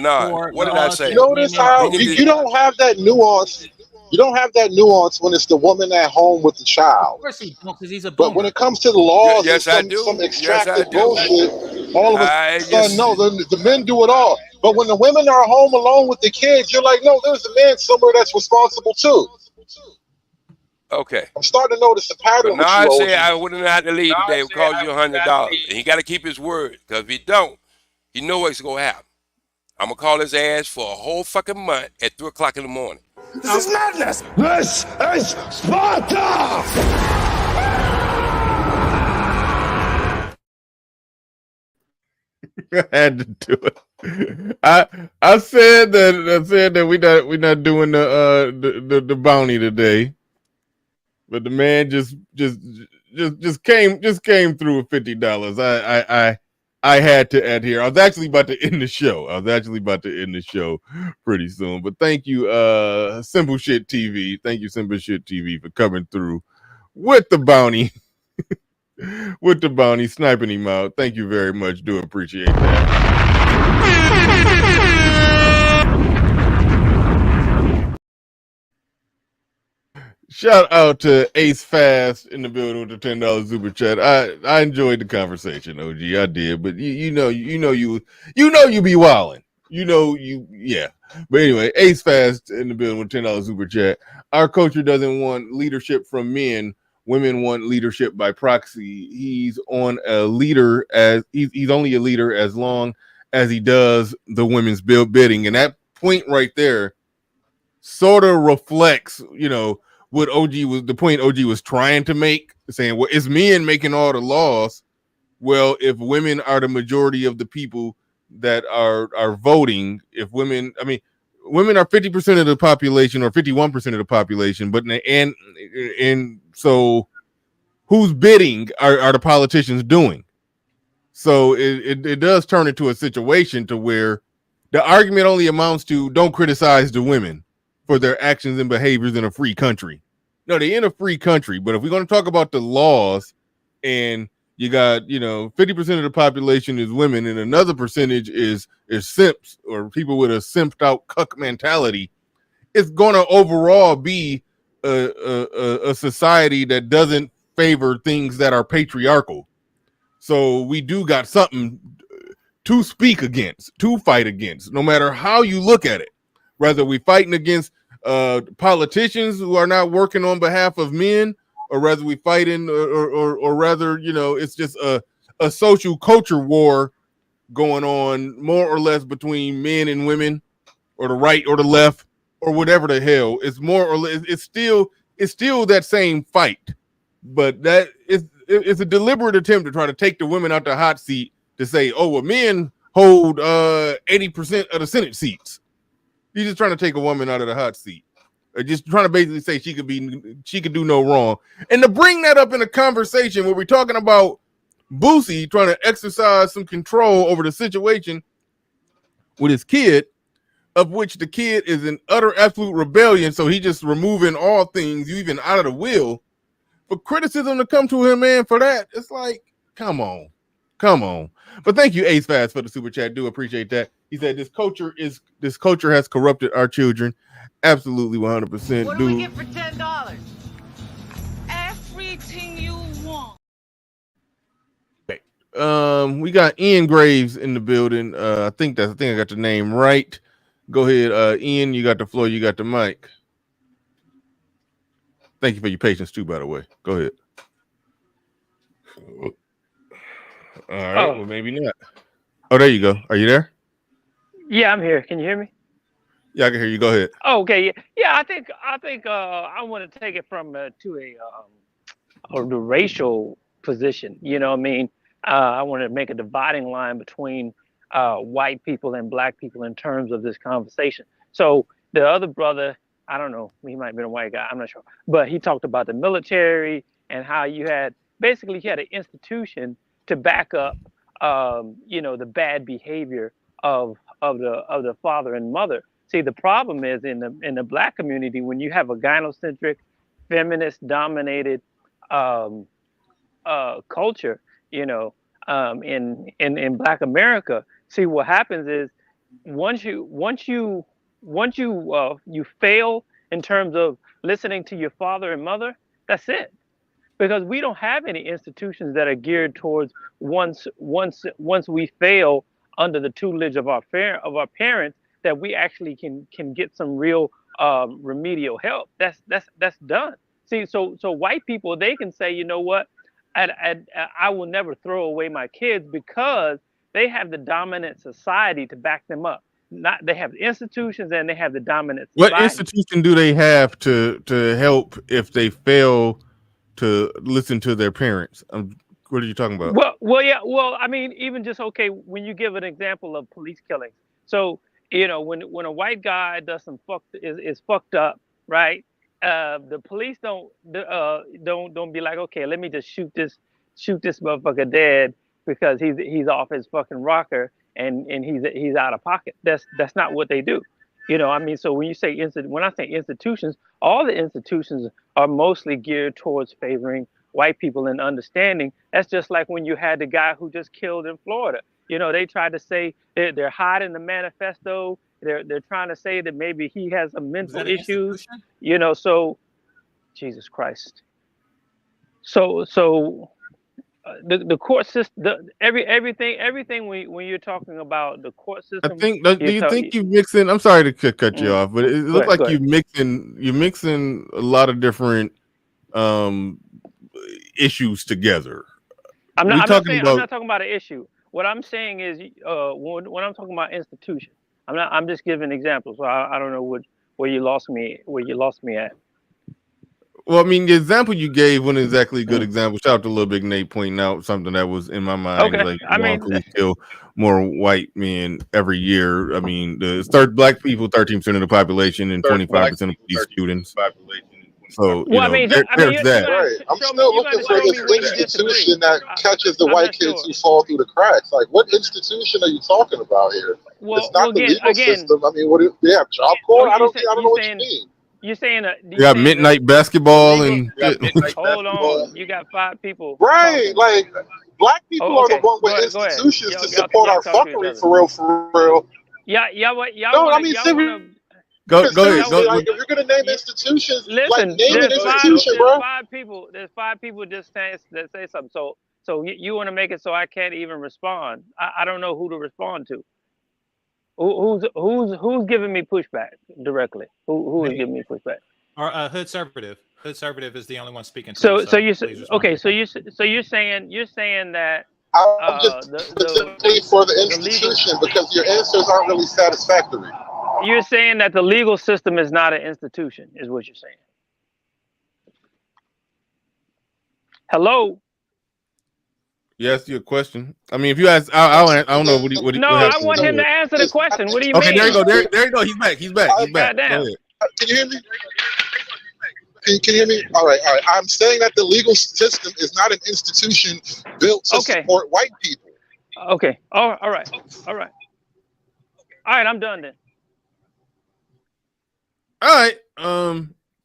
Speaker 17: what did I say?
Speaker 20: Notice how you don't have that nuance. You don't have that nuance when it's the woman at home with the child.
Speaker 19: Of course he don't, because he's a
Speaker 20: boomer. But when it comes to the laws,
Speaker 17: yes,
Speaker 20: and some extracted bullshit, all of a sudden, no, the men do it all. But when the women are home alone with the kids, you're like, no, there's a man somewhere that's responsible too.
Speaker 17: Okay.
Speaker 20: I'm starting to notice a pattern.
Speaker 17: But now I say I wouldn't have to leave today. It cost you $100, and he got to keep his word. Because if he don't, you know what's gonna happen. I'm gonna call his ass for a whole fucking month at 3:00 in the morning.
Speaker 5: This is madness! This is Sparta!
Speaker 9: I had to do it. I said that we not doing the bounty today, but the man just came through with $50. I had to adhere. I was actually about to end the show. Pretty soon. But thank you, Simple Shit TV. Thank you, Simple Shit TV, for coming through with the bounty. With the bounty, sniping him out. Thank you very much. Do appreciate that. Shout out to Ace Fast in the building with the $10 super chat. I enjoyed the conversation, OG. I did, but you know you be wilding. Yeah. But anyway, Ace Fast in the building with $10 super chat. Our culture doesn't want leadership from men. Women want leadership by proxy. He's on a leader as he's only a leader as long as he does the women's bidding. And that point right there sort of reflects, what the point OG was trying to make, saying, well, it's men making all the laws. Well, if women are the majority of the people that are voting, women are 50% of the population or 51% of the population, but and so who's bidding are the politicians doing? So it does turn into a situation to where the argument only amounts to don't criticize the women for their actions and behaviors in a free country. No, they're in a free country, but if we're going to talk about the laws and you got, 50% of the population is women and another percentage is simps or people with a simped out cuck mentality, it's going to overall be a society that doesn't favor things that are patriarchal. So we do got something to speak against, to fight against, no matter how you look at it. Whether we fighting against politicians who are not working on behalf of men, or rather we fighting, or rather, it's just a social culture war going on more or less between men and women, or the right or the left, or whatever the hell. It's more or less, it's still that same fight, but that it's a deliberate attempt to try to take the women out the hot seat to say, oh, well, men hold 80% of the Senate seats. He's just trying to take a woman out of the hot seat. Or just trying to basically say she could do no wrong. And to bring that up in a conversation where we're talking about Boosie trying to exercise some control over the situation with his kid, of which the kid is in utter absolute rebellion, so he just removing all things, you even out of the will. For criticism to come to him, man, for that, it's like, come on. But thank you, Ace Fast, for the super chat. Do appreciate that. He said this culture has corrupted our children. Absolutely, 100%.
Speaker 16: What do we get for $10? Everything you want.
Speaker 9: Okay. We got Ian Graves in the building. I think I got the name right. Go ahead, Ian. You got the floor. You got the mic. Thank you for your patience too, by the way. Go ahead. All right. Well, maybe not. Oh, there you go. Are you there?
Speaker 3: Yeah, I'm here. Can you hear me?
Speaker 9: Yeah, I can hear you. Go ahead.
Speaker 3: Oh, okay. Yeah. I think I want to take it from to the racial position. You know what I mean? I want to make a dividing line between white people and black people in terms of this conversation. So the other brother, I don't know, he might have been a white guy, I'm not sure, but he talked about the military and how you had an institution to back up, the bad behavior of the father and mother. See, the problem is in the black community, when you have a gynocentric, feminist dominated culture, in Black America. See, what happens is once you fail in terms of listening to your father and mother, that's it. Because we don't have any institutions that are geared towards once we fail under the tutelage of our parents, that we actually can get some real remedial help. That's done. See, so white people, they can say, you know what, I will never throw away my kids because they have the dominant society to back them up. They have institutions and they have the dominant society.
Speaker 9: What institution do they have to help if they fail to listen to their parents? What are you talking about?
Speaker 3: Well, I mean, even just, okay, when you give an example of police killings. So, when a white guy does some is fucked up, right? The police don't be like, okay, let me just shoot this motherfucker dead because he's off his fucking rocker and he's out of pocket. That's not what they do. I mean, so when you say when I say institutions, all the institutions are mostly geared towards favoring white people and understanding. That's just like when you had the guy who just killed in Florida. They tried to say they're hiding the manifesto. They're trying to say that maybe he has some mental issues. So Jesus Christ. So the court system, everything when you're talking about the court system.
Speaker 9: I think. Do you think you're mixing? I'm sorry to cut you off, but it looks like you're mixing a lot of different issues together.
Speaker 3: I'm not talking about an issue. What I'm saying is, when I'm talking about institution, I'm just giving examples. So I don't know where you lost me at.
Speaker 9: Well, I mean, the example you gave wasn't exactly a good example. Shout out to Little Big Nate pointing out something that was in my mind.
Speaker 3: Okay.
Speaker 9: Like,
Speaker 3: I mean,
Speaker 9: we kill more white men every year. I mean, black people, 13% of the population, and 25% of these students. So, there's that.
Speaker 20: Right. I'm still looking for this institution that catches the white kids who fall through the cracks. Like, what institution are you talking about here? It's not the legal system. I mean, they have Job Corps? I don't know what you mean.
Speaker 3: You're saying
Speaker 9: you got midnight basketball and
Speaker 3: hold on, you got 5 people.
Speaker 20: Right, like black people are the one with institutions to support our fuckery for real.
Speaker 3: Yeah.
Speaker 20: No, I mean,
Speaker 9: Go ahead.
Speaker 20: Like, if you're gonna name institutions,
Speaker 3: listen,
Speaker 20: name an institution, bro.
Speaker 3: There's 5 people just that say something. So you want to make it so I can't even respond. I don't know who to respond to. Who's giving me pushback directly? Who is giving me pushback?
Speaker 19: Or Hood Servative. Hood Servative is the only one speaking.
Speaker 3: So you're saying that
Speaker 20: I'm just simply for the institution because your answers aren't really satisfactory.
Speaker 3: You're saying that the legal system is not an institution, is what you're saying. Hello.
Speaker 9: Yes, your question. I mean, if you ask, I don't know what he.
Speaker 3: No, I want him to answer the question. What do you mean?
Speaker 9: Okay, there you go. There you go. He's back. He's back.
Speaker 3: Goddamn.
Speaker 20: Can you hear me? Can you hear me? All right. I'm saying that the legal system is not an institution built to support white people.
Speaker 3: Okay. All right. All right. I'm done then.
Speaker 9: All right.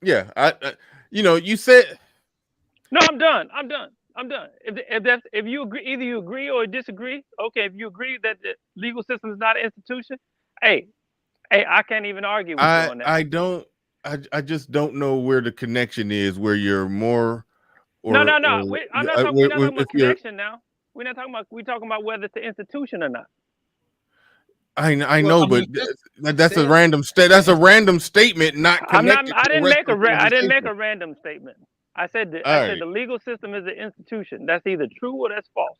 Speaker 9: Yeah. You said.
Speaker 3: No, I'm done. If you agree, either you agree or disagree. Okay. If you agree that the legal system is not an institution, hey, I can't even argue with you on that.
Speaker 9: I just don't know where the connection is. Where you're more.
Speaker 3: No. We're not talking about connection now. We're talking about whether it's an institution or not.
Speaker 9: I
Speaker 19: Well,
Speaker 9: know,
Speaker 19: I mean,
Speaker 9: but that's a random that's a random statement, not
Speaker 3: I'm not.
Speaker 9: connected.
Speaker 3: I
Speaker 9: to the
Speaker 3: didn't
Speaker 9: rest
Speaker 3: make
Speaker 9: of
Speaker 3: a.
Speaker 9: the
Speaker 3: I didn't make
Speaker 9: conversation.
Speaker 3: a random statement. I said.
Speaker 9: All
Speaker 3: I said
Speaker 9: right.
Speaker 3: the legal system is an institution. That's either true or that's false.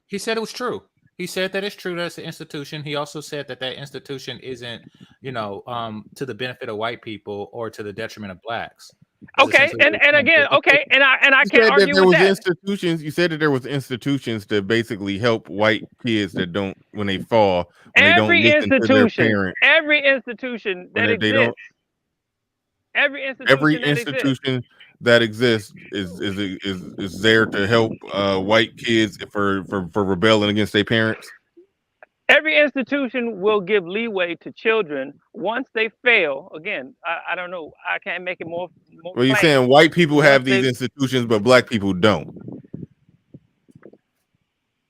Speaker 19: He said it was true. He said that it's true that it's an institution. He also said that that institution isn't, to the benefit of white people or to the detriment of blacks. That's
Speaker 3: Okay,
Speaker 19: essentially what
Speaker 3: and
Speaker 19: he's saying.
Speaker 3: again, okay, and I
Speaker 9: You
Speaker 3: can't
Speaker 9: said that
Speaker 3: argue
Speaker 9: there
Speaker 3: with
Speaker 9: was
Speaker 3: that.
Speaker 9: institutions. You said that there was institutions that basically help white kids that don't when they fall when they don't
Speaker 3: Every
Speaker 9: listen to their
Speaker 3: institution,
Speaker 9: parents.
Speaker 3: every institution
Speaker 9: When
Speaker 3: that
Speaker 9: they don't,
Speaker 3: exists, every
Speaker 9: every
Speaker 3: institution that exists,
Speaker 9: institution that exists is there to help white kids for rebelling against their parents.
Speaker 3: every institution will give leeway to children once they fail. Again, I don't know. I can't make it more
Speaker 9: Well, you're
Speaker 3: plain.
Speaker 9: saying white people
Speaker 3: Once
Speaker 9: have these
Speaker 3: they-
Speaker 9: institutions, but black people don't.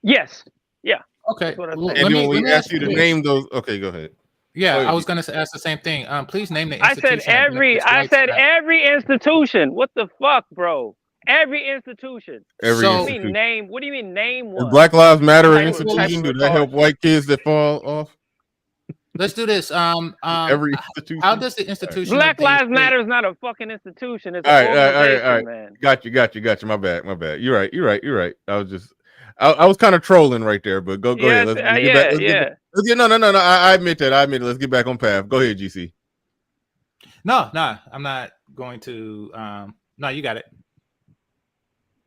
Speaker 3: Yes. Yeah.
Speaker 19: Okay.
Speaker 3: That's what I'm
Speaker 19: Well,
Speaker 3: saying.
Speaker 9: And then when we ask
Speaker 19: ask
Speaker 9: you to
Speaker 19: this.
Speaker 9: name those, okay, go ahead.
Speaker 19: Yeah,
Speaker 9: Go ahead.
Speaker 19: I was going to ask the same thing. Please name the
Speaker 3: I
Speaker 19: institution.
Speaker 3: said
Speaker 19: that benefits whites and blacks.
Speaker 3: every institution. What the fuck, bro? Every institution.
Speaker 9: Every
Speaker 3: What do you
Speaker 9: institution.
Speaker 3: mean name? What do you mean name
Speaker 9: Is
Speaker 3: one?
Speaker 9: Black Lives Matter an
Speaker 3: Type of
Speaker 9: institution? Do
Speaker 3: retarded.
Speaker 9: that help white kids that fall off?
Speaker 19: Let's do this.
Speaker 9: Every institution.
Speaker 19: How does the institution
Speaker 3: Black
Speaker 19: of the
Speaker 3: Lives
Speaker 19: state-
Speaker 3: Matter is not a fucking institution. It's
Speaker 9: All
Speaker 3: an
Speaker 9: right, all
Speaker 3: organization,
Speaker 9: right.
Speaker 3: man.
Speaker 9: Got you. My bad. You're right. I was kind of trolling right there, but go
Speaker 3: Yes,
Speaker 9: ahead. Let's get back. Let's get, no. I admit that. Let's get back on path. Go ahead, GC.
Speaker 19: No, I'm not going to. No, you got it.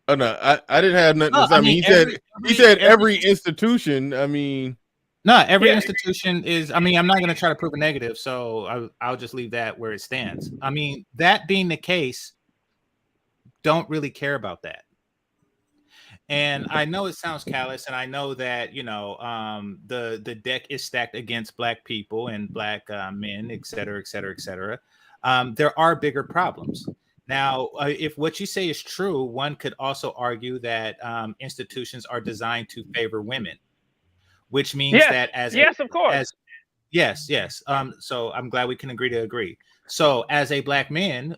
Speaker 9: Oh no, I didn't have nothing.
Speaker 19: No,
Speaker 9: To say. I mean, he said every institution. I mean,
Speaker 19: no, every institution is. I mean, I'm not going to try to prove a negative, so I'll just leave that where it stands. I mean, that being the case, don't really care about that. And I know it sounds callous, and I know that the deck is stacked against black people and black men, et cetera, et cetera, et cetera. There are bigger problems. Now, if what you say is true, one could also argue that institutions are designed to favor women, which means that
Speaker 3: of course.
Speaker 19: Yes. So I'm glad we can agree to agree. So as a black man,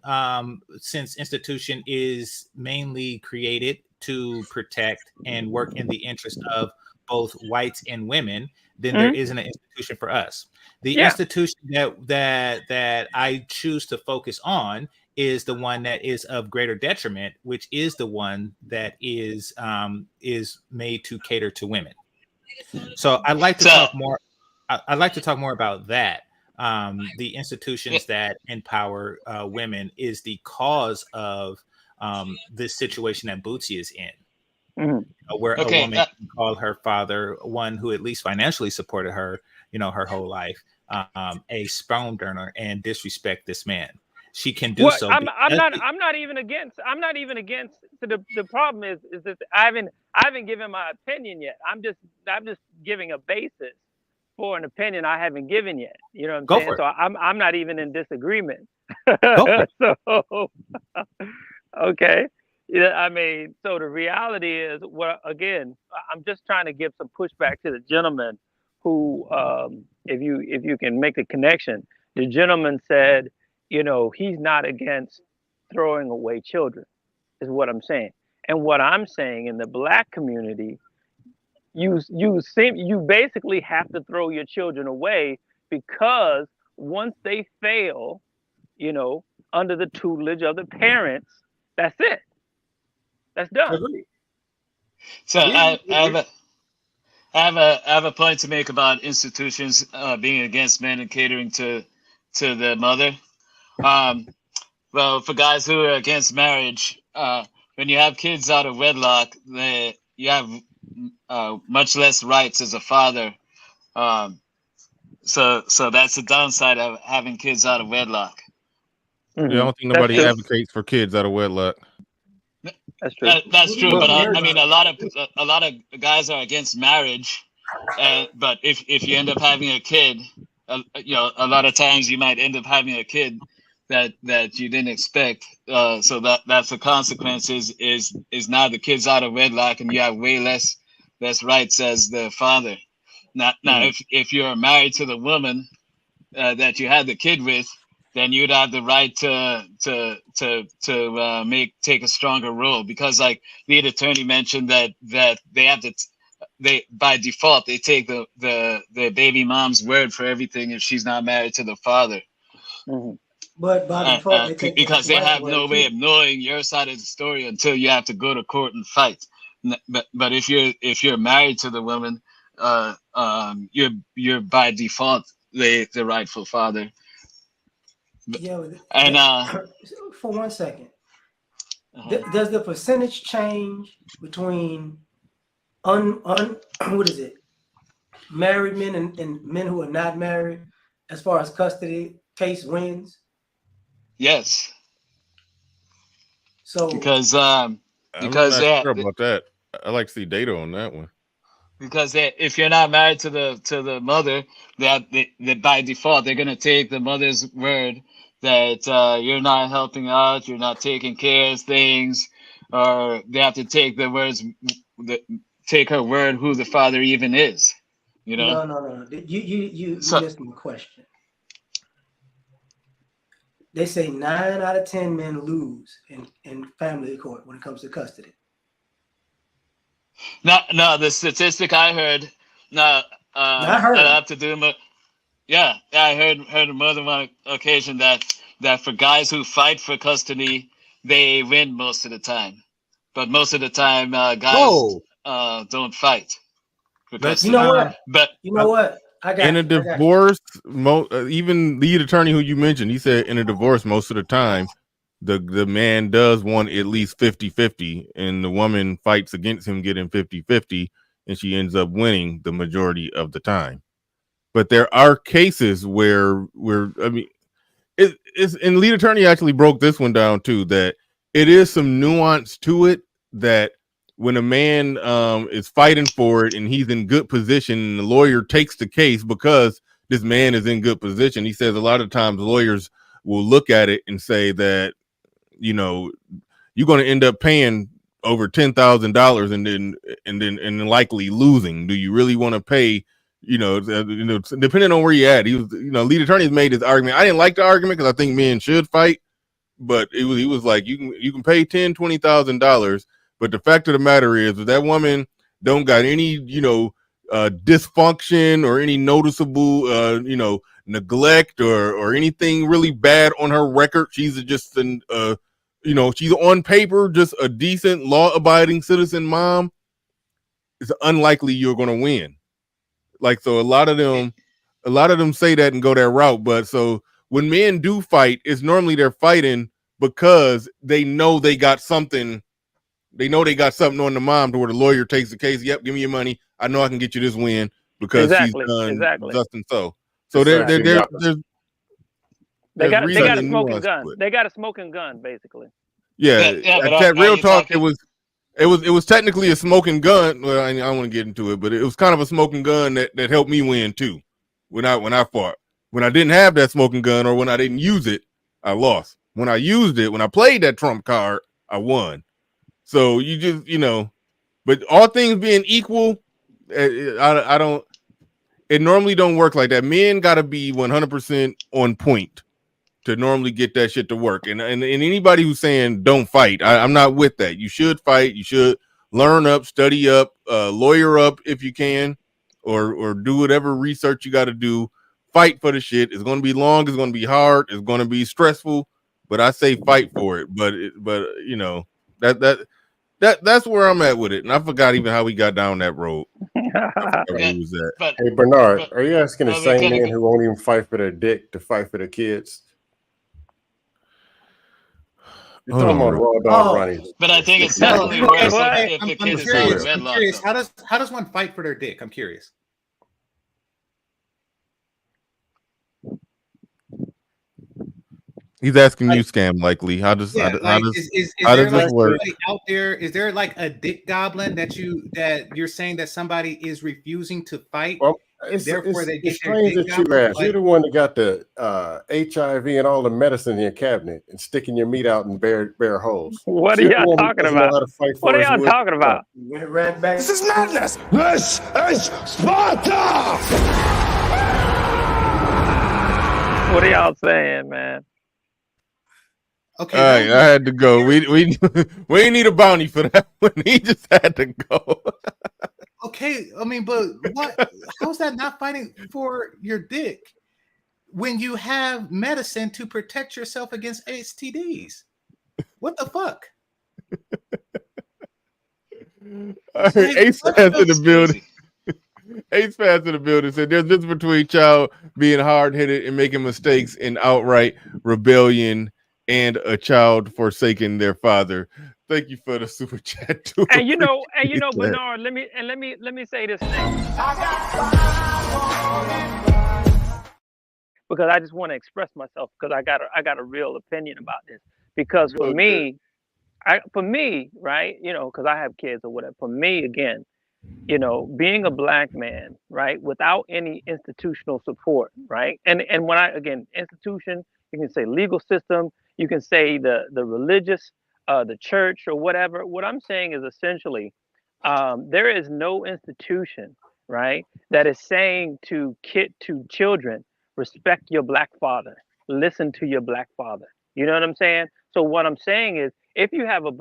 Speaker 19: since institution is mainly created to protect and work in the interest of both whites and women, then there isn't an institution for us. The institution that I choose to focus on is the one that is of greater detriment, which is the one that is made to cater to women. So I'd like to talk more. I'd like to talk more about that. The institutions that empower women is the cause of this situation that Boosie is in, where a woman can call her father, one who at least financially supported her, her whole life, a sperm donor, and disrespect this man. She can do so.
Speaker 3: I'm not even against. So the problem is that I haven't given my opinion yet. I'm just giving a basis for an opinion I haven't given yet. You know what I'm saying? So I'm not even in disagreement. So okay. I mean, so the reality is, well, again, I'm just trying to give some pushback to the gentleman who, if you can make the connection, the gentleman said, he's not against throwing away children, is what I'm saying. And what I'm saying, in the black community, you basically have to throw your children away, because once they fail, under the tutelage of the parents, that's it. That's done.
Speaker 21: So I have a point to make about institutions being against men and catering to the mother. Well, for guys who are against marriage, when you have kids out of wedlock, you have much less rights as a father. So that's the downside of having kids out of wedlock.
Speaker 9: Yeah, I don't think nobody advocates for kids out of wedlock.
Speaker 3: That's true.
Speaker 21: That's true, but I mean, a lot of guys are against marriage, but if you end up having a kid, a lot of times you might end up having a kid that you didn't expect. So that's the consequence is now the kid's out of wedlock, and you have way less rights as the father. Now, if you're married to the woman that you had the kid with, then you'd have the right to take a stronger role, because like lead attorney mentioned that they have they by default they take the baby mom's word for everything if she's not married to the father.
Speaker 22: But by default, they take the
Speaker 21: Because they
Speaker 22: wife's
Speaker 21: have
Speaker 22: word,
Speaker 21: no way
Speaker 22: too.
Speaker 21: of knowing your side of the story until you have to go to court and fight. But if you're married to the woman, you're by default the rightful father.
Speaker 22: Yeah,
Speaker 21: And
Speaker 22: for 1 second, does the percentage change between what is it, married men and men who are not married as far as custody case wins?
Speaker 21: yes.
Speaker 22: So
Speaker 21: because
Speaker 1: I'm not sure about that. I like to see data on that one.
Speaker 21: Because if you're not married to the mother, they by default they're gonna take the mother's word that you're not helping out, you're not taking care of things, or they have to take the words, take her word who the father even is. You know.
Speaker 22: No. You missed my question. They say 9 out of 10 men lose in family court when it comes to custody.
Speaker 21: No, the statistic I heard.
Speaker 22: I heard.
Speaker 21: That I have to do. I heard more than one occasion that for guys who fight for custody, they win most of the time. But most of the time, guys don't fight for custody.
Speaker 22: You know what?
Speaker 21: But
Speaker 22: you know what?
Speaker 1: In a divorce, even lead attorney who you mentioned, he said in a divorce, most of the time, the man does want at least 50-50, and the woman fights against him getting 50-50, and she ends up winning the majority of the time. But there are cases where I mean, it's and lead attorney actually broke this one down too, that it is some nuance to it, that when a man is fighting for it and he's in good position and the lawyer takes the case because this man is in good position, he says a lot of times lawyers will look at it and say that, you know, you're going to end up paying over $10,000 and then likely losing. Do you really want to pay? You know, depending on where you're at. He was, lead attorney's made his argument. I didn't like the argument because I think men should fight, but he was like, you can pay $10,000-$20,000, but the fact of the matter is that woman don't got any dysfunction or any noticeable neglect or anything really bad on her record. She's just she's on paper just a decent law-abiding citizen mom. It's unlikely you're going to win. Like, so a lot of them say that and go that route. But so when men do fight, it's normally they're fighting because they know they got something. They know they got something on the mom to where the lawyer takes the case. Yep, give me your money. I know I can get you this win because she's done just and so. So they got
Speaker 3: a smoking gun. They got a smoking gun, basically.
Speaker 1: Yeah, that real talk. It was technically a smoking gun. Well, I don't want to get into it, but it was kind of a smoking gun that helped me win too. When I fought, when I didn't have that smoking gun or when I didn't use it, I lost. When I used it, when I played that trump card, I won. So you just, but all things being equal, I don't. It normally don't work like that. Men got to be 100% on point to normally get that shit to work. And anybody who's saying don't fight, I'm not with that. You should fight. You should learn up, study up, lawyer up if you can, or do whatever research you got to do. Fight for the shit. It's going to be long. It's going to be hard. It's going to be stressful. But I say fight for it. But that's where I'm at with it. And I forgot even how we got down that road.
Speaker 4: Hey Bernard, are you asking the same man who won't even fight for their dick to fight for their kids? You're talking about raw dog Ronnie.
Speaker 21: But I think it's definitely worse if the kid is
Speaker 19: I'm
Speaker 21: wedlock.
Speaker 19: curious. How does one fight for their dick? I'm curious.
Speaker 1: He's asking you, Scam, likely. How does this work?
Speaker 19: Out there, is there like a dick goblin that you're saying that somebody is refusing to fight?
Speaker 4: Well,
Speaker 19: therefore they get
Speaker 4: it's strange
Speaker 19: their
Speaker 4: that
Speaker 19: dick
Speaker 4: you
Speaker 19: goblin?
Speaker 4: asked. You're the one that got the HIV and all the medicine in your cabinet and sticking your meat out in bare holes.
Speaker 3: What are y'all talking about? What are y'all talking about?
Speaker 5: This is madness. This is Sparta.
Speaker 3: What are y'all saying, man?
Speaker 19: Okay,
Speaker 1: all right, I had to go. We need a bounty for that one. He just had to go.
Speaker 19: Okay, I mean, but what? How's that not fighting for your dick when you have medicine to protect yourself against STDs? What the fuck?
Speaker 9: All right, Ace Pass in the building. Ace Pass in the building said there's a difference between child being hard-headed and making mistakes and outright rebellion and a child forsaking their father. Thank you for the super chat too.
Speaker 3: And you know, Bernard, let me say this thing. Because I just want to express myself because I got a real opinion about this. Because for me, right, you know, because I have kids or whatever. For me, again, you know, being a black man, right, without any institutional support, right, and when institution, you can say legal system, you can say the religious, the church or whatever. What I'm saying is essentially, there is no institution, right, that is saying to children, respect your black father, listen to your black father. You know what I'm saying? So what I'm saying is, if you have a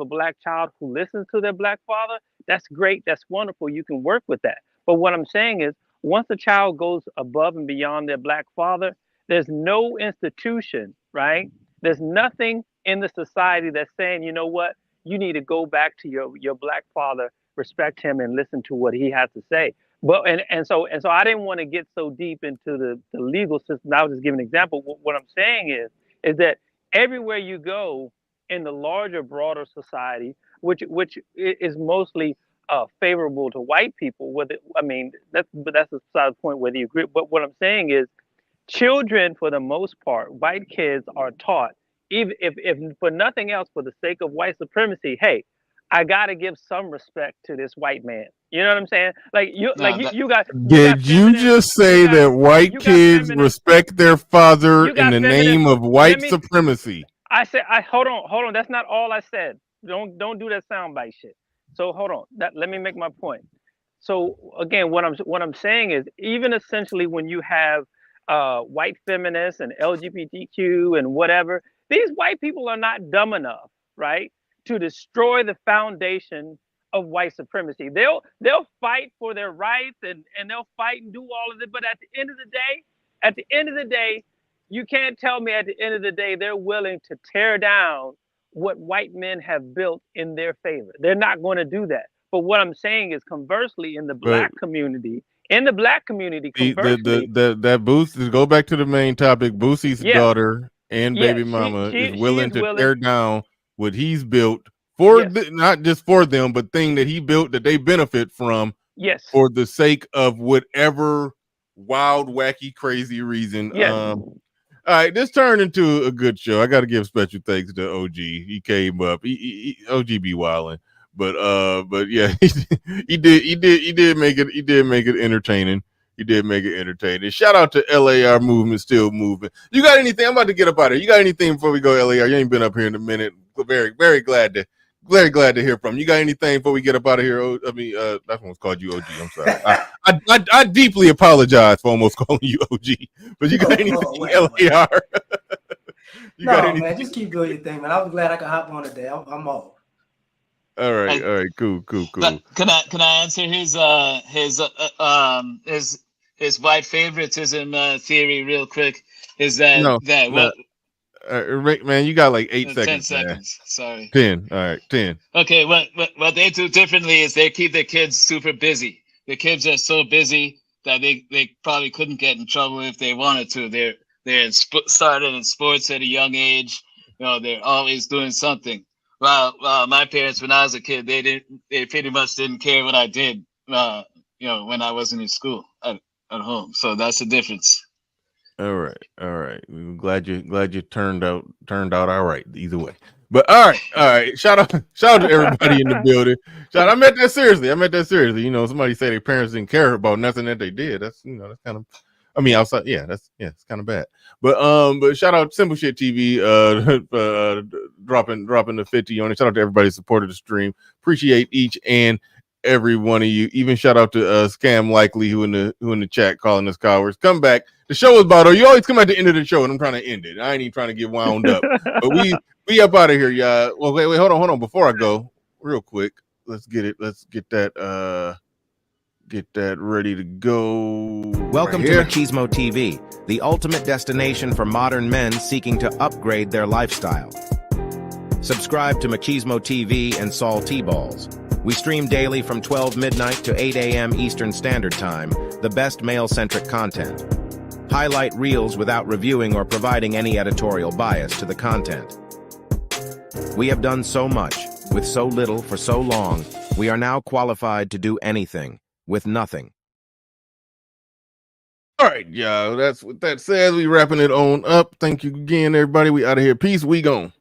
Speaker 3: black child who listens to their black father, that's great. That's wonderful. You can work with that. But what I'm saying is, once a child goes above and beyond their black father, there's no institution, right? There's nothing in the society that's saying, you know what, you need to go back to your black father, respect him, and listen to what he has to say. But and so I didn't want to get so deep into the legal system. I was just giving an example. What I'm saying is that everywhere you go in the larger, broader society, which is mostly favorable to white people, that's beside the point whether you agree. But what I'm saying is, children, for the most part, white kids are taught, even if for nothing else, for the sake of white supremacy, hey, I gotta give some respect to this white man. You know what I'm saying? Like you got.
Speaker 9: Did you just say that white kids respect their father in the name of white supremacy?
Speaker 3: Hold on. That's not all I said. Don't do that soundbite shit. So hold on. Let me make my point. So again, what I'm saying is, even essentially when you have white feminists and LGBTQ and whatever, these white people are not dumb enough, right, to destroy the foundation of white supremacy. They'll fight for their rights and they'll fight and do all of it. But at the end of the day, you can't tell me at the end of the day they're willing to tear down what white men have built in their favor. They're not going to do that. But what I'm saying is, conversely, in the black community, conversely,
Speaker 9: that Boosie, go back to the main topic. Boosie's daughter and baby mama is willing to tear down what he's built for not just for them, but thing that he built that they benefit from.
Speaker 3: Yes.
Speaker 9: For the sake of whatever wild, wacky, crazy reason.
Speaker 3: Yes.
Speaker 9: All right, this turned into a good show. I got to give special thanks to OG. He came up. OG be wilding, but yeah, he did make it entertaining. He did make it entertaining. Shout out to LAR movement, still moving. You got anything? I'm about to get up out of here. You got anything before we go, LAR? You ain't been up here in a minute. Very glad to hear from you. You got anything before we get up out of here? I almost called you OG. I'm sorry. I deeply apologize for almost calling you OG. But you got anything, LAR?
Speaker 22: Man, just keep doing your thing, man. I was glad I could hop on today. I'm off.
Speaker 9: All right, cool.
Speaker 21: Can I answer his white favoritism theory real quick? Is that
Speaker 9: man, you got like 8 seconds.
Speaker 21: 10 seconds.
Speaker 9: Man.
Speaker 21: Sorry.
Speaker 9: 10. All right, 10.
Speaker 21: Okay, what they do differently is they keep their kids super busy. The kids are so busy that they probably couldn't get in trouble if they wanted to. They're started in sports at a young age. You know, they're always doing something. Well, my parents, when I was a kid, they pretty much didn't care what I did. When I wasn't in school at home. So that's the difference.
Speaker 9: All right. We're glad you turned out all right either way. But all right. Shout out to everybody in the building. I meant that seriously. You know, somebody say their parents didn't care about nothing that they did. That's that's kind of, outside. Yeah, it's kind of bad. But shout out Simple Shit TV, dropping the 50 on it. Shout out to everybody who supported the stream. Appreciate each and every one of you. Even shout out to Scam Likely who in the chat calling us cowards. Come back. The show is about, you always come at the end of the show and I'm trying to end it. I ain't even trying to get wound up. But we up out of here, y'all. Well, wait, hold on. Before I go, real quick, let's get that
Speaker 1: Get that ready to go.
Speaker 7: Welcome
Speaker 1: right
Speaker 7: to
Speaker 1: here.
Speaker 7: Machismo TV, the ultimate destination for modern men seeking to upgrade their lifestyle. Subscribe to Machismo TV and Saul T-Balls. We stream daily from 12 midnight to 8 a.m. Eastern Standard Time, the best male-centric content. Highlight reels without reviewing or providing any editorial bias to the content. We have done so much, with so little for so long, we are now qualified to do anything, with nothing.
Speaker 1: All right, y'all. That's what that says. We wrapping it on up. Thank you again, everybody. We out of here. Peace. We gone.